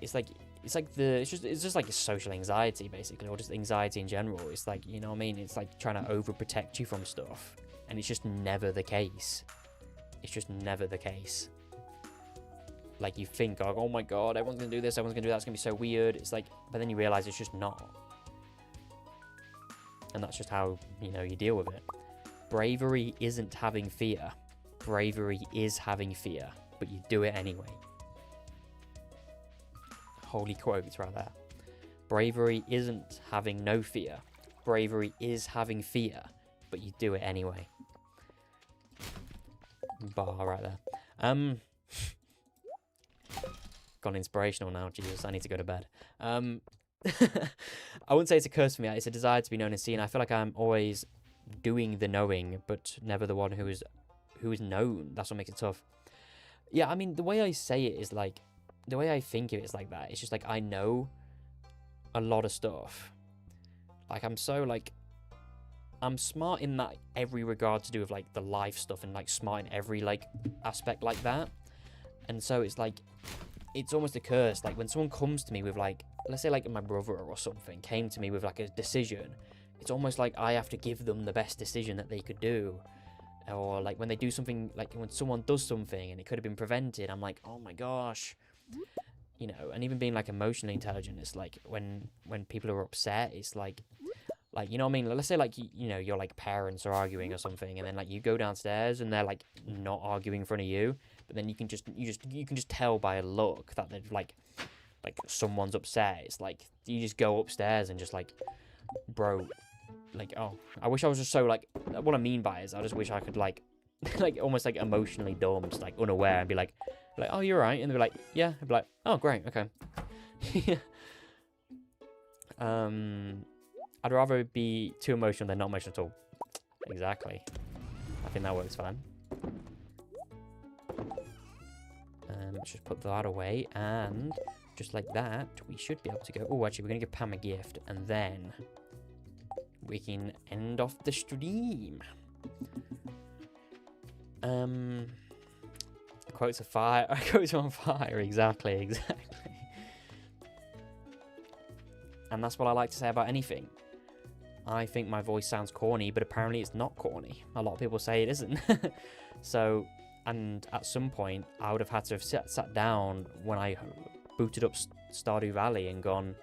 it's just like social anxiety basically, or just anxiety in general. It's like, you know what I mean? It's like trying to overprotect you from stuff, and it's just never the case. It's just never the case. Like you think, oh my god, everyone's gonna do this, everyone's gonna do that, it's gonna be so weird. It's like, but then you realize it's just not. And that's just how, you know, you deal with it. Bravery isn't having fear. Bravery is having fear, but you do it anyway. Holy quotes right there. Bravery isn't having no fear. Bravery is having fear, but you do it anyway. Bar right there. Gone inspirational now. Jesus, I need to go to bed. I wouldn't say it's a curse for me. It's a desire to be known and seen. I feel like I'm always doing the knowing, but never the one who is known. That's what makes it tough. Yeah, I mean, the way I say it is like, the way I think of it is like that. It's just like, I know a lot of stuff. Like, I'm so, like, I'm smart in that every regard to do with, like, the life stuff, and, like, smart in every, like, aspect like that. And so it's, like, it's almost a curse. Like, when someone comes to me with, like, let's say, like, my brother or something came to me with, like, a decision, it's almost like I have to give them the best decision that they could do. Or, like, when they do something, like, when someone does something and it could have been prevented, I'm like, oh my gosh. You know, and even being, like, emotionally intelligent, it's like, when people are upset, it's like, you know what I mean? Let's say, like, you know, your, like, parents are arguing or something, and then, like, you go downstairs and they're, like, not arguing in front of you, but then you can just tell by a look that they're, like someone's upset. It's like, you just go upstairs and just, like, bro, like, oh, I wish I was just so, like, what I mean by it is I just wish I could, like, like, almost, like, emotionally dumb, just, like, unaware, and be like, oh, you're right, and they'd be like, yeah, I'd be like, oh, great, okay. I'd rather be too emotional than not emotional at all. Exactly. I think that works fine. Let's just put that away, and just like that, we should be able to go. Oh, actually, we're going to give Pam a gift, and then we can end off the stream. Quotes of fire. Quotes on fire. Exactly. And that's what I like to say about anything. I think my voice sounds corny, but apparently it's not corny. A lot of people say it isn't. So, and at some point, I would have had to have sat down when I booted up Stardew Valley and gone,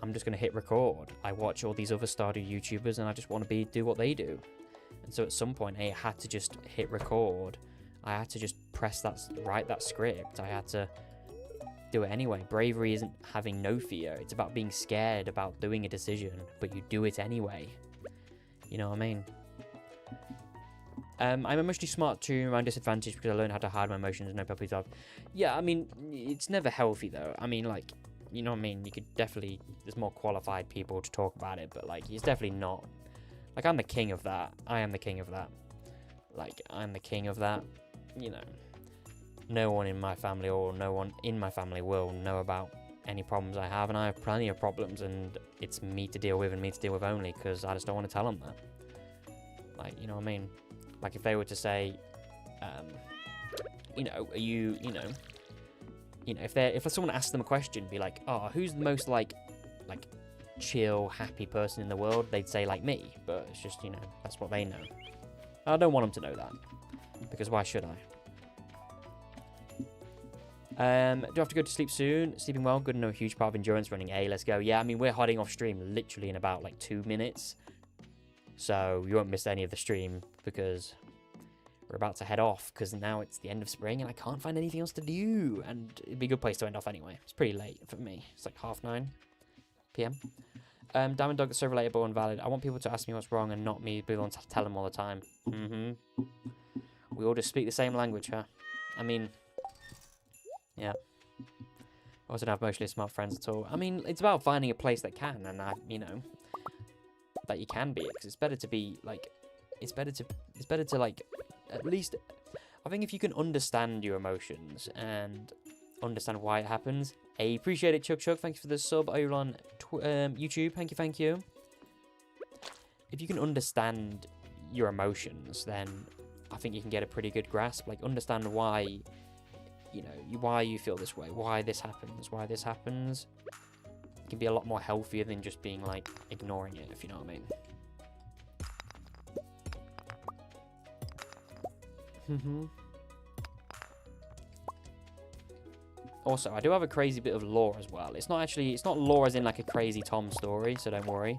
I'm just going to hit record. I watch all these other Stardew YouTubers and I just want to do what they do. And so at some point, I had to just hit record. I had to just write that script. I had to do it anyway. Bravery isn't having no fear. It's about being scared about doing a decision, but you do it anyway. You know what I mean? I'm emotionally smart to my own disadvantage because I learned how to hide my emotions and no puppies off. Yeah, I mean, it's never healthy though. I mean, like, you know what I mean? You could definitely, there's more qualified people to talk about it, but like, it's definitely not. Like, I'm the king of that. I am the king of that. Like, I'm the king of that. You know, no one in my family or no one in my family will know about any problems I have, and I have plenty of problems, and it's me to deal with and me to deal with only, because I just don't want to tell them that. Like, you know what I mean? Like, if they were to say, you know, are you know, if someone asked them a question, be like, oh, who's the most, like, chill, happy person in the world? They'd say, like, me, but it's just, you know, that's what they know. I don't want them to know that, because why should I? Do I have to go to sleep soon? Sleeping well, good to know, a huge part of endurance running. A, let's go. Yeah, I mean, we're hiding off stream literally in about, like, 2 minutes. So you won't miss any of the stream because we're about to head off, because now it's the end of spring and I can't find anything else to do. And it'd be a good place to end off anyway. It's pretty late for me. It's like 9:30 p.m. Diamond Dog is so relatable and valid. I want people to ask me what's wrong and not me be the one to tell them all the time. We all just speak the same language, huh? I mean, yeah. I also don't have emotionally smart friends at all. I mean, it's about finding a place that can, and you know, that you can be it, because it's better to be like, it's better to like, at least, I think if you can understand your emotions and understand why it happens. I appreciate it, Chug. Thank you for the sub over on YouTube. Thank you. If you can understand your emotions, then I think you can get a pretty good grasp. Like, understand why, you know, why you feel this way, why this happens. It can be a lot more healthier than just being like ignoring it, if you know what I mean. Also, I do have a crazy bit of lore as well. It's not lore as in like a crazy Tom story, so don't worry.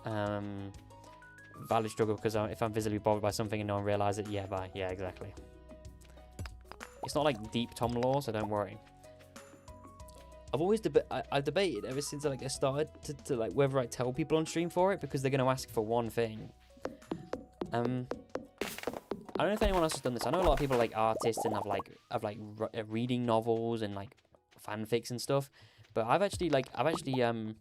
Valid struggle because if I'm visibly bothered by something and no one realizes it, yeah, bye. Yeah, exactly. It's not like deep Tom lore, so don't worry. I've always I've debated ever since I started to like whether I tell people on stream for it, because they're gonna ask for one thing. I don't know if anyone else has done this. I know a lot of people are like artists and have reading novels and like fanfics and stuff. But I've actually of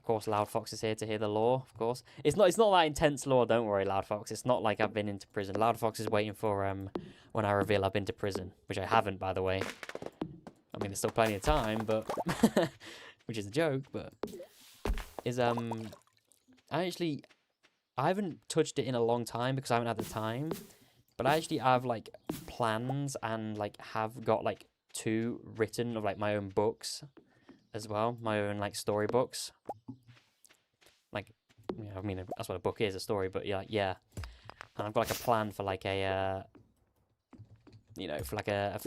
course Loud Fox is here to hear the lore, of course. It's not that intense lore, don't worry, Loud Fox. It's not like I've been into prison. Loud Fox is waiting for when I reveal I've been to prison, which I haven't, by the way. I mean, there's still plenty of time, but which is a joke, but I haven't touched it in a long time because I haven't had the time. But I actually have like plans and like have got like 2 written of like my own books as well, my own like storybooks. Like, you know, I mean, that's what a book is, a story. But yeah. And I've got like a plan for like a, you know, for like a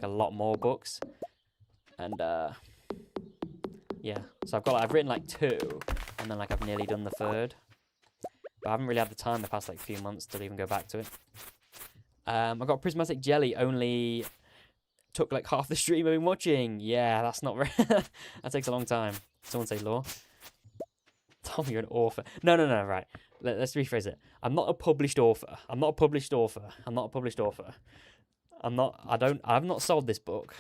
lot more books. And yeah, so I've written like 2, and then like I've nearly done the 3rd. But I haven't really had the time the past like few months to even go back to it. I got Prismatic Jelly, only took like half the stream I've been watching. Yeah, that's not very... that takes a long time. Someone say lore. Tom, you're an author. No, right. Let's rephrase it. I'm not a published author. I've not sold this book.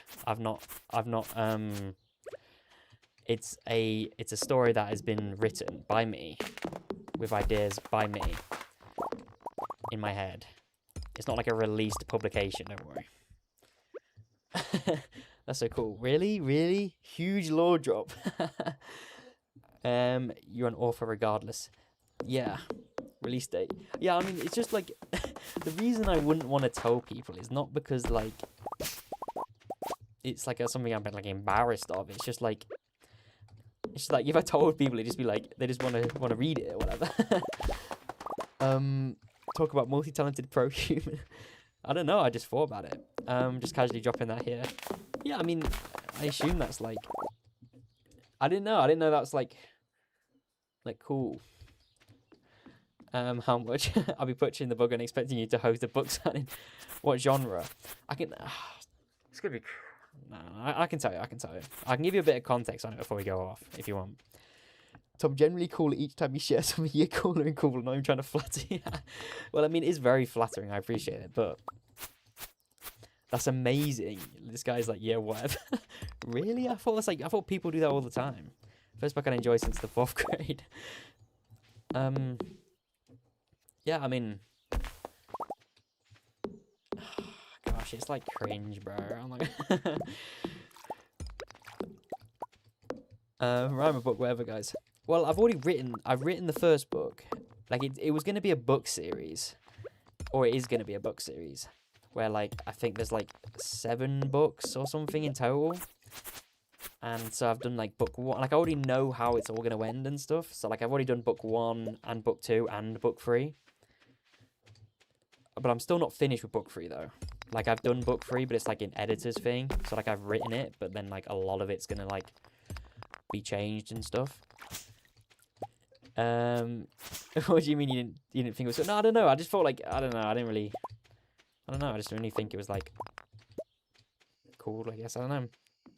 It's a story that has been written by me, with ideas by me in my head. It's not like a released publication, don't worry. That's so cool. Really? Huge lore drop. You're an author regardless. Yeah. Release date. Yeah, I mean, it's just like... the reason I wouldn't want to tell people is not because, like... it's like something I'm like embarrassed of. It's just like if I told people, it'd just be like they just want to read it or whatever. Talk about multi-talented pro-human. I don't know. I just thought about it. Just casually dropping that here. Yeah, I mean, I assume that's like. I didn't know that's like cool. How much I'll be putting in the book and expecting you to host a book signing. What genre? I can. It's gonna be. No, I can tell you. I can give you a bit of context on it before we go off, if you want. Tom, generally cooler each time you share something. You're cooler and cooler. Not even trying to flatter you. Well, I mean, it's very flattering. I appreciate it, but that's amazing. This guy's like, yeah, whatever. Really? I thought people do that all the time. First book I enjoy since the 4th grade. Yeah, I mean. Gosh, it's like cringe, bro. I'm like, write a book, whatever, guys. Well, I've written the first book. Like it was gonna be a book series, or it is gonna be a book series, where like I think there's like 7 books or something in total. And so I've done like book 1. Like I already know how it's all gonna end and stuff. So like I've already done book 1 and book 2 and book 3. But I'm still not finished with book 3 though. Like I've done book 3, but it's like an editor's thing. So like I've written it, but then like a lot of it's gonna like be changed and stuff. What do you mean you didn't think it was? No, I don't know. I just thought like I don't know. I just didn't really think it was like cool. I guess I don't know.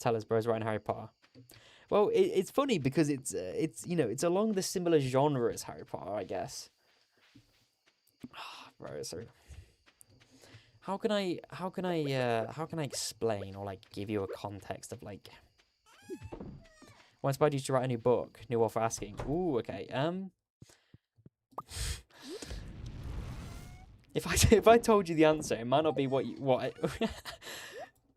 Tell us, bro's writing Harry Potter. Well, it's funny because it's you know, it's along the similar genre as Harry Potter, I guess. Bro, so how can I explain or like give you a context of like what inspired you to write a new book? New author asking. Ooh, okay. If I told you the answer, it might not be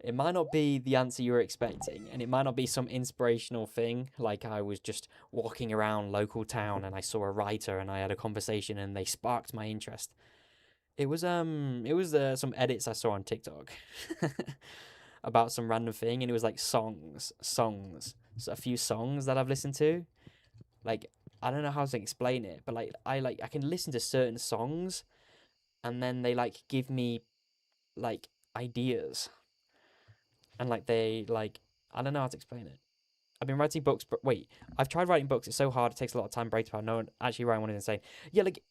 it might not be the answer you were expecting, and it might not be some inspirational thing, like I was just walking around local town and I saw a writer and I had a conversation and they sparked my interest. It was some edits I saw on TikTok about some random thing, and it was like songs. So a few songs that I've listened to. Like I don't know how to explain it, but like I can listen to certain songs, and then they like give me like ideas. And like they like I don't know how to explain it. I've been writing books, but wait, I've tried writing books. It's so hard. It takes a lot of time. Breaks apart. No one actually writing one is insane. Yeah, like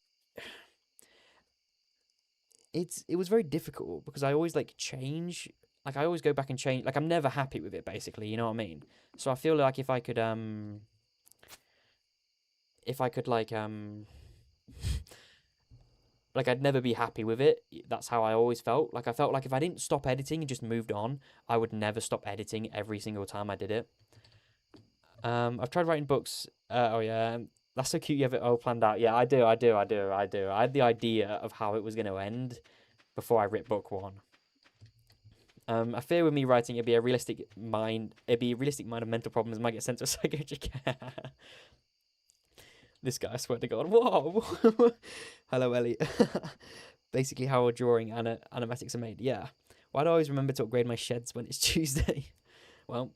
it was very difficult because I always like change. Like I always go back and change. Like I'm never happy with it. Basically, you know what I mean. So I feel like if I could like I'd never be happy with it. That's how I always felt. Like I felt like if I didn't stop editing and just moved on, I would never stop editing every single time I did it. I've tried writing books. Oh yeah, that's so cute. You have it all planned out. Yeah, I do. I had the idea of how it was going to end before I writ book one. I fear with me writing, it'd be a realistic mind. It'd be a realistic mind of mental problems. Might get sent to psychiatric. This guy, I swear to God. Whoa. Hello, Ellie. Basically, how a drawing and animatics are made. Yeah. Why do I always remember to upgrade my sheds when it's Tuesday? Well,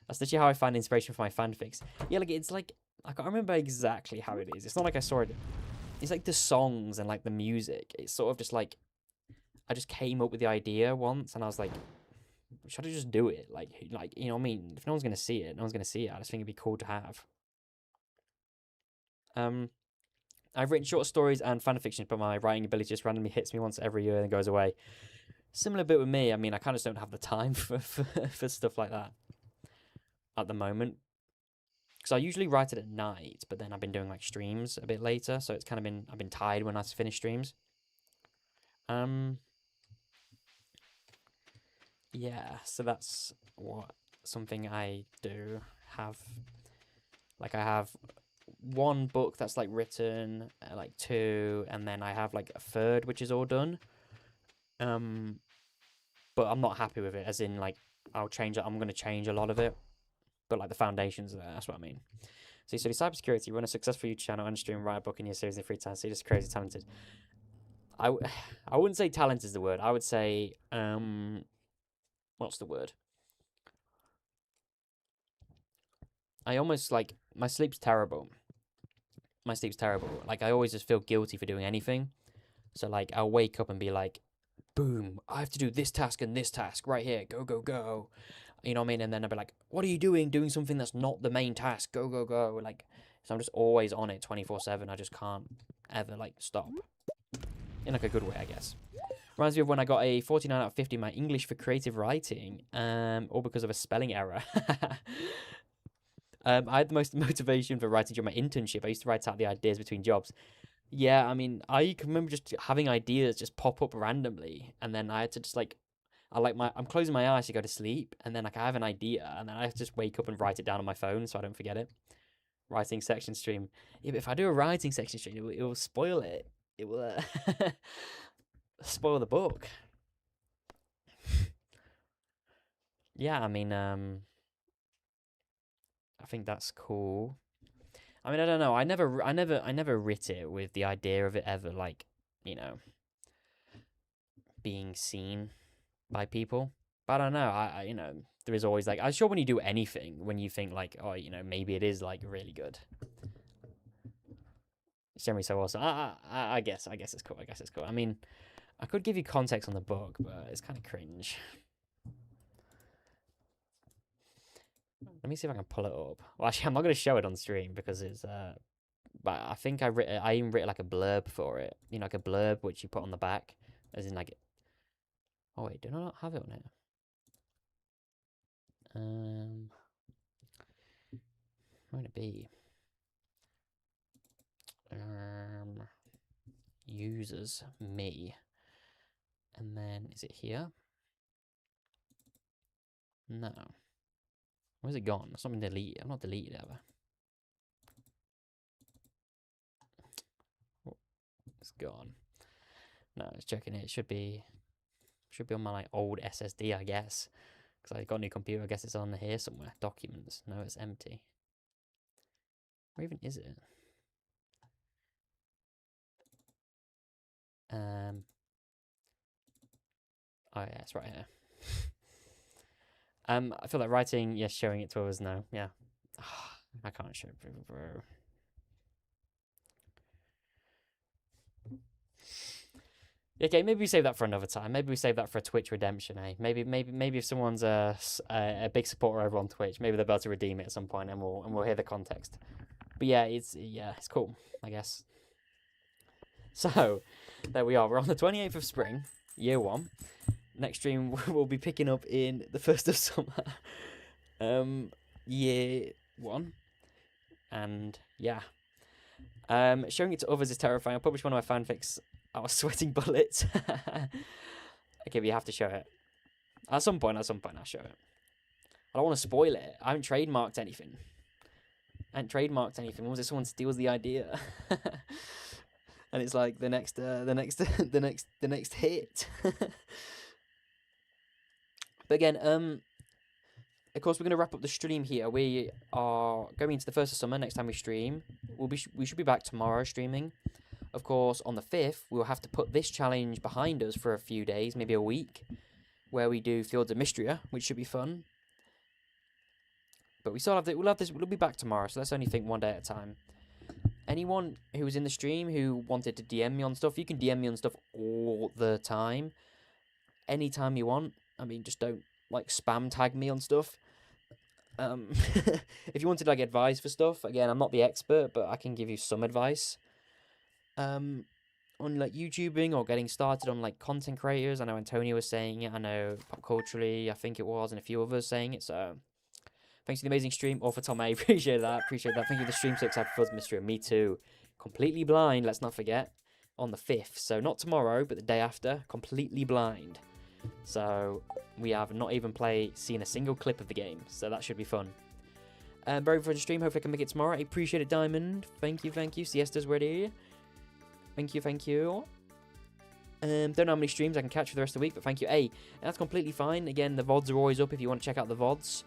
that's literally how I find inspiration for my fanfics. Yeah, like it's like I can't remember exactly how it is. It's not like I saw it. It's like the songs and like the music. It's sort of just like I just came up with the idea once, and I was like, should I just do it? Like you know what I mean? If no one's gonna see it, no one's gonna see it. I just think it'd be cool to have. I've written short stories and fan fiction, but my writing ability just randomly hits me once every year and goes away. Similar bit with me. I mean, I kind of just don't have the time for stuff like that at the moment. Because I usually write it at night, but then I've been doing like streams a bit later, so it's kind of been I've been tired when I finish streams. Yeah, so that's what something I do have. Like I have one book that's like written, like two, and then I have like a third which is all done. But I'm not happy with it. As in, like I'll change it. I'm gonna change a lot of it, but like the foundations are there. That's what I mean. So you study cybersecurity, run a successful YouTube channel, and stream, write a book in your series in free time. So you're just crazy talented. I wouldn't say talent is the word. I would say what's the word? I almost like my sleep's terrible. My sleep's terrible. Like I always just feel guilty for doing anything. So like I'll wake up and be like, boom, I have to do this task and this task right here. Go, go, go. You know what I mean? And then I'll be like, what are you doing? Doing something that's not the main task. Go, go, go. Like, so I'm just always on it 24/7. I just can't ever like stop. In like a good way, I guess. Reminds me of when I got a 49 out of 50 in my English for creative writing, all because of a spelling error. I had the most motivation for writing during my internship. I used to write out the ideas between jobs. Yeah, I mean, I can remember just having ideas just pop up randomly, and then I had to just like, I'm closing my eyes to go to sleep, and then like I have an idea, and then I have to just wake up and write it down on my phone so I don't forget it. Writing section stream. Yeah, but if I do a writing section stream, it will spoil it. It will spoil the book. Yeah, I mean, I think that's cool. I mean, I don't know. I never writ it with the idea of it ever like, you know, being seen by people. But I don't know. You know, there is always like, I'm sure when you do anything, when you think like, oh, you know, maybe it is like really good. It's generally so awesome. I guess it's cool. I guess it's cool. I mean, I could give you context on the book, but it's kind of cringe. Let me see if I can pull it up. Well, actually, I'm not going to show it on stream because it's but I think I even wrote like a blurb for it. You know, like a blurb which you put on the back, as in like. Oh wait, do I not have it on here? Where would it be? Users, me, and then is it here? No. Where's it gone? It's not been deleted. I'm not deleted ever. Oh, it's gone. No, it's checking it. It should be on my like old SSD, I guess. Because I got a new computer. I guess it's on here somewhere. Documents. No, it's empty. Where even is it? Oh yeah, it's right here. I feel like writing, yes, showing it to others, no, yeah. I can't show it, bro. Okay, maybe we save that for another time. Maybe we save that for a Twitch redemption, eh? Maybe if someone's a big supporter over on Twitch, maybe they're about to redeem it at some point, and we'll hear the context. But yeah, it's cool, I guess. So there we are. We're on the 28th of spring, year 1. Next stream we'll be picking up in the 1st of summer, year 1, and yeah. Showing it to others is terrifying. I published one of my fanfics. I was sweating bullets. Okay, but you have to show it. At some point, I'll show it. I don't want to spoil it. I haven't trademarked anything. What was it? Someone steals the idea, and it's like the next hit. But again, of course, we're going to wrap up the stream here. We are going into the 1st of summer next time we stream. We should be back tomorrow streaming. Of course, on the 5th, we'll have to put this challenge behind us for a few days, maybe a week, where we do Fields of Mystria, which should be fun. But we'll be back tomorrow, so let's only think one day at a time. Anyone who was in the stream who wanted to DM me on stuff, you can DM me on stuff all the time. Anytime you want. I mean, just don't, like, spam tag me on stuff. If you wanted, like, advice for stuff, again, I'm not the expert, but I can give you some advice. On, like, YouTubing or getting started on, like, content creators. I know Antonio was saying it. I know Pop Culturally, I think it was, and a few others saying it, so... Thanks for the amazing stream. Or for Tom A. Appreciate that. Thank you for the stream 6 episodes, Mystery. Me too. Completely blind, let's not forget. On the 5th. So not tomorrow, but the day after. Completely blind. So we have not even seen a single clip of the game. So that should be fun. Very fun stream. Hopefully I can make it tomorrow. I appreciate it, Diamond. Thank you. Siesta's ready. Thank you. Don't know how many streams I can catch for the rest of the week, but thank you. Hey, that's completely fine. Again, the VODs are always up if you want to check out the VODs.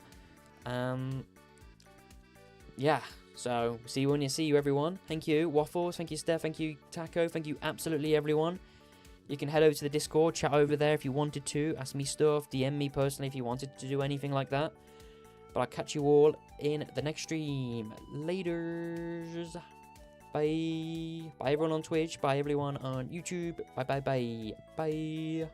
Yeah, so see you everyone. Thank you, Waffles, thank you, Steph, thank you, Taco, thank you, absolutely everyone. You can head over to the Discord, chat over there if you wanted to, ask me stuff, DM me personally if you wanted to do anything like that. But I'll catch you all in the next stream. Laters. Bye. Bye everyone on Twitch, bye everyone on YouTube. Bye.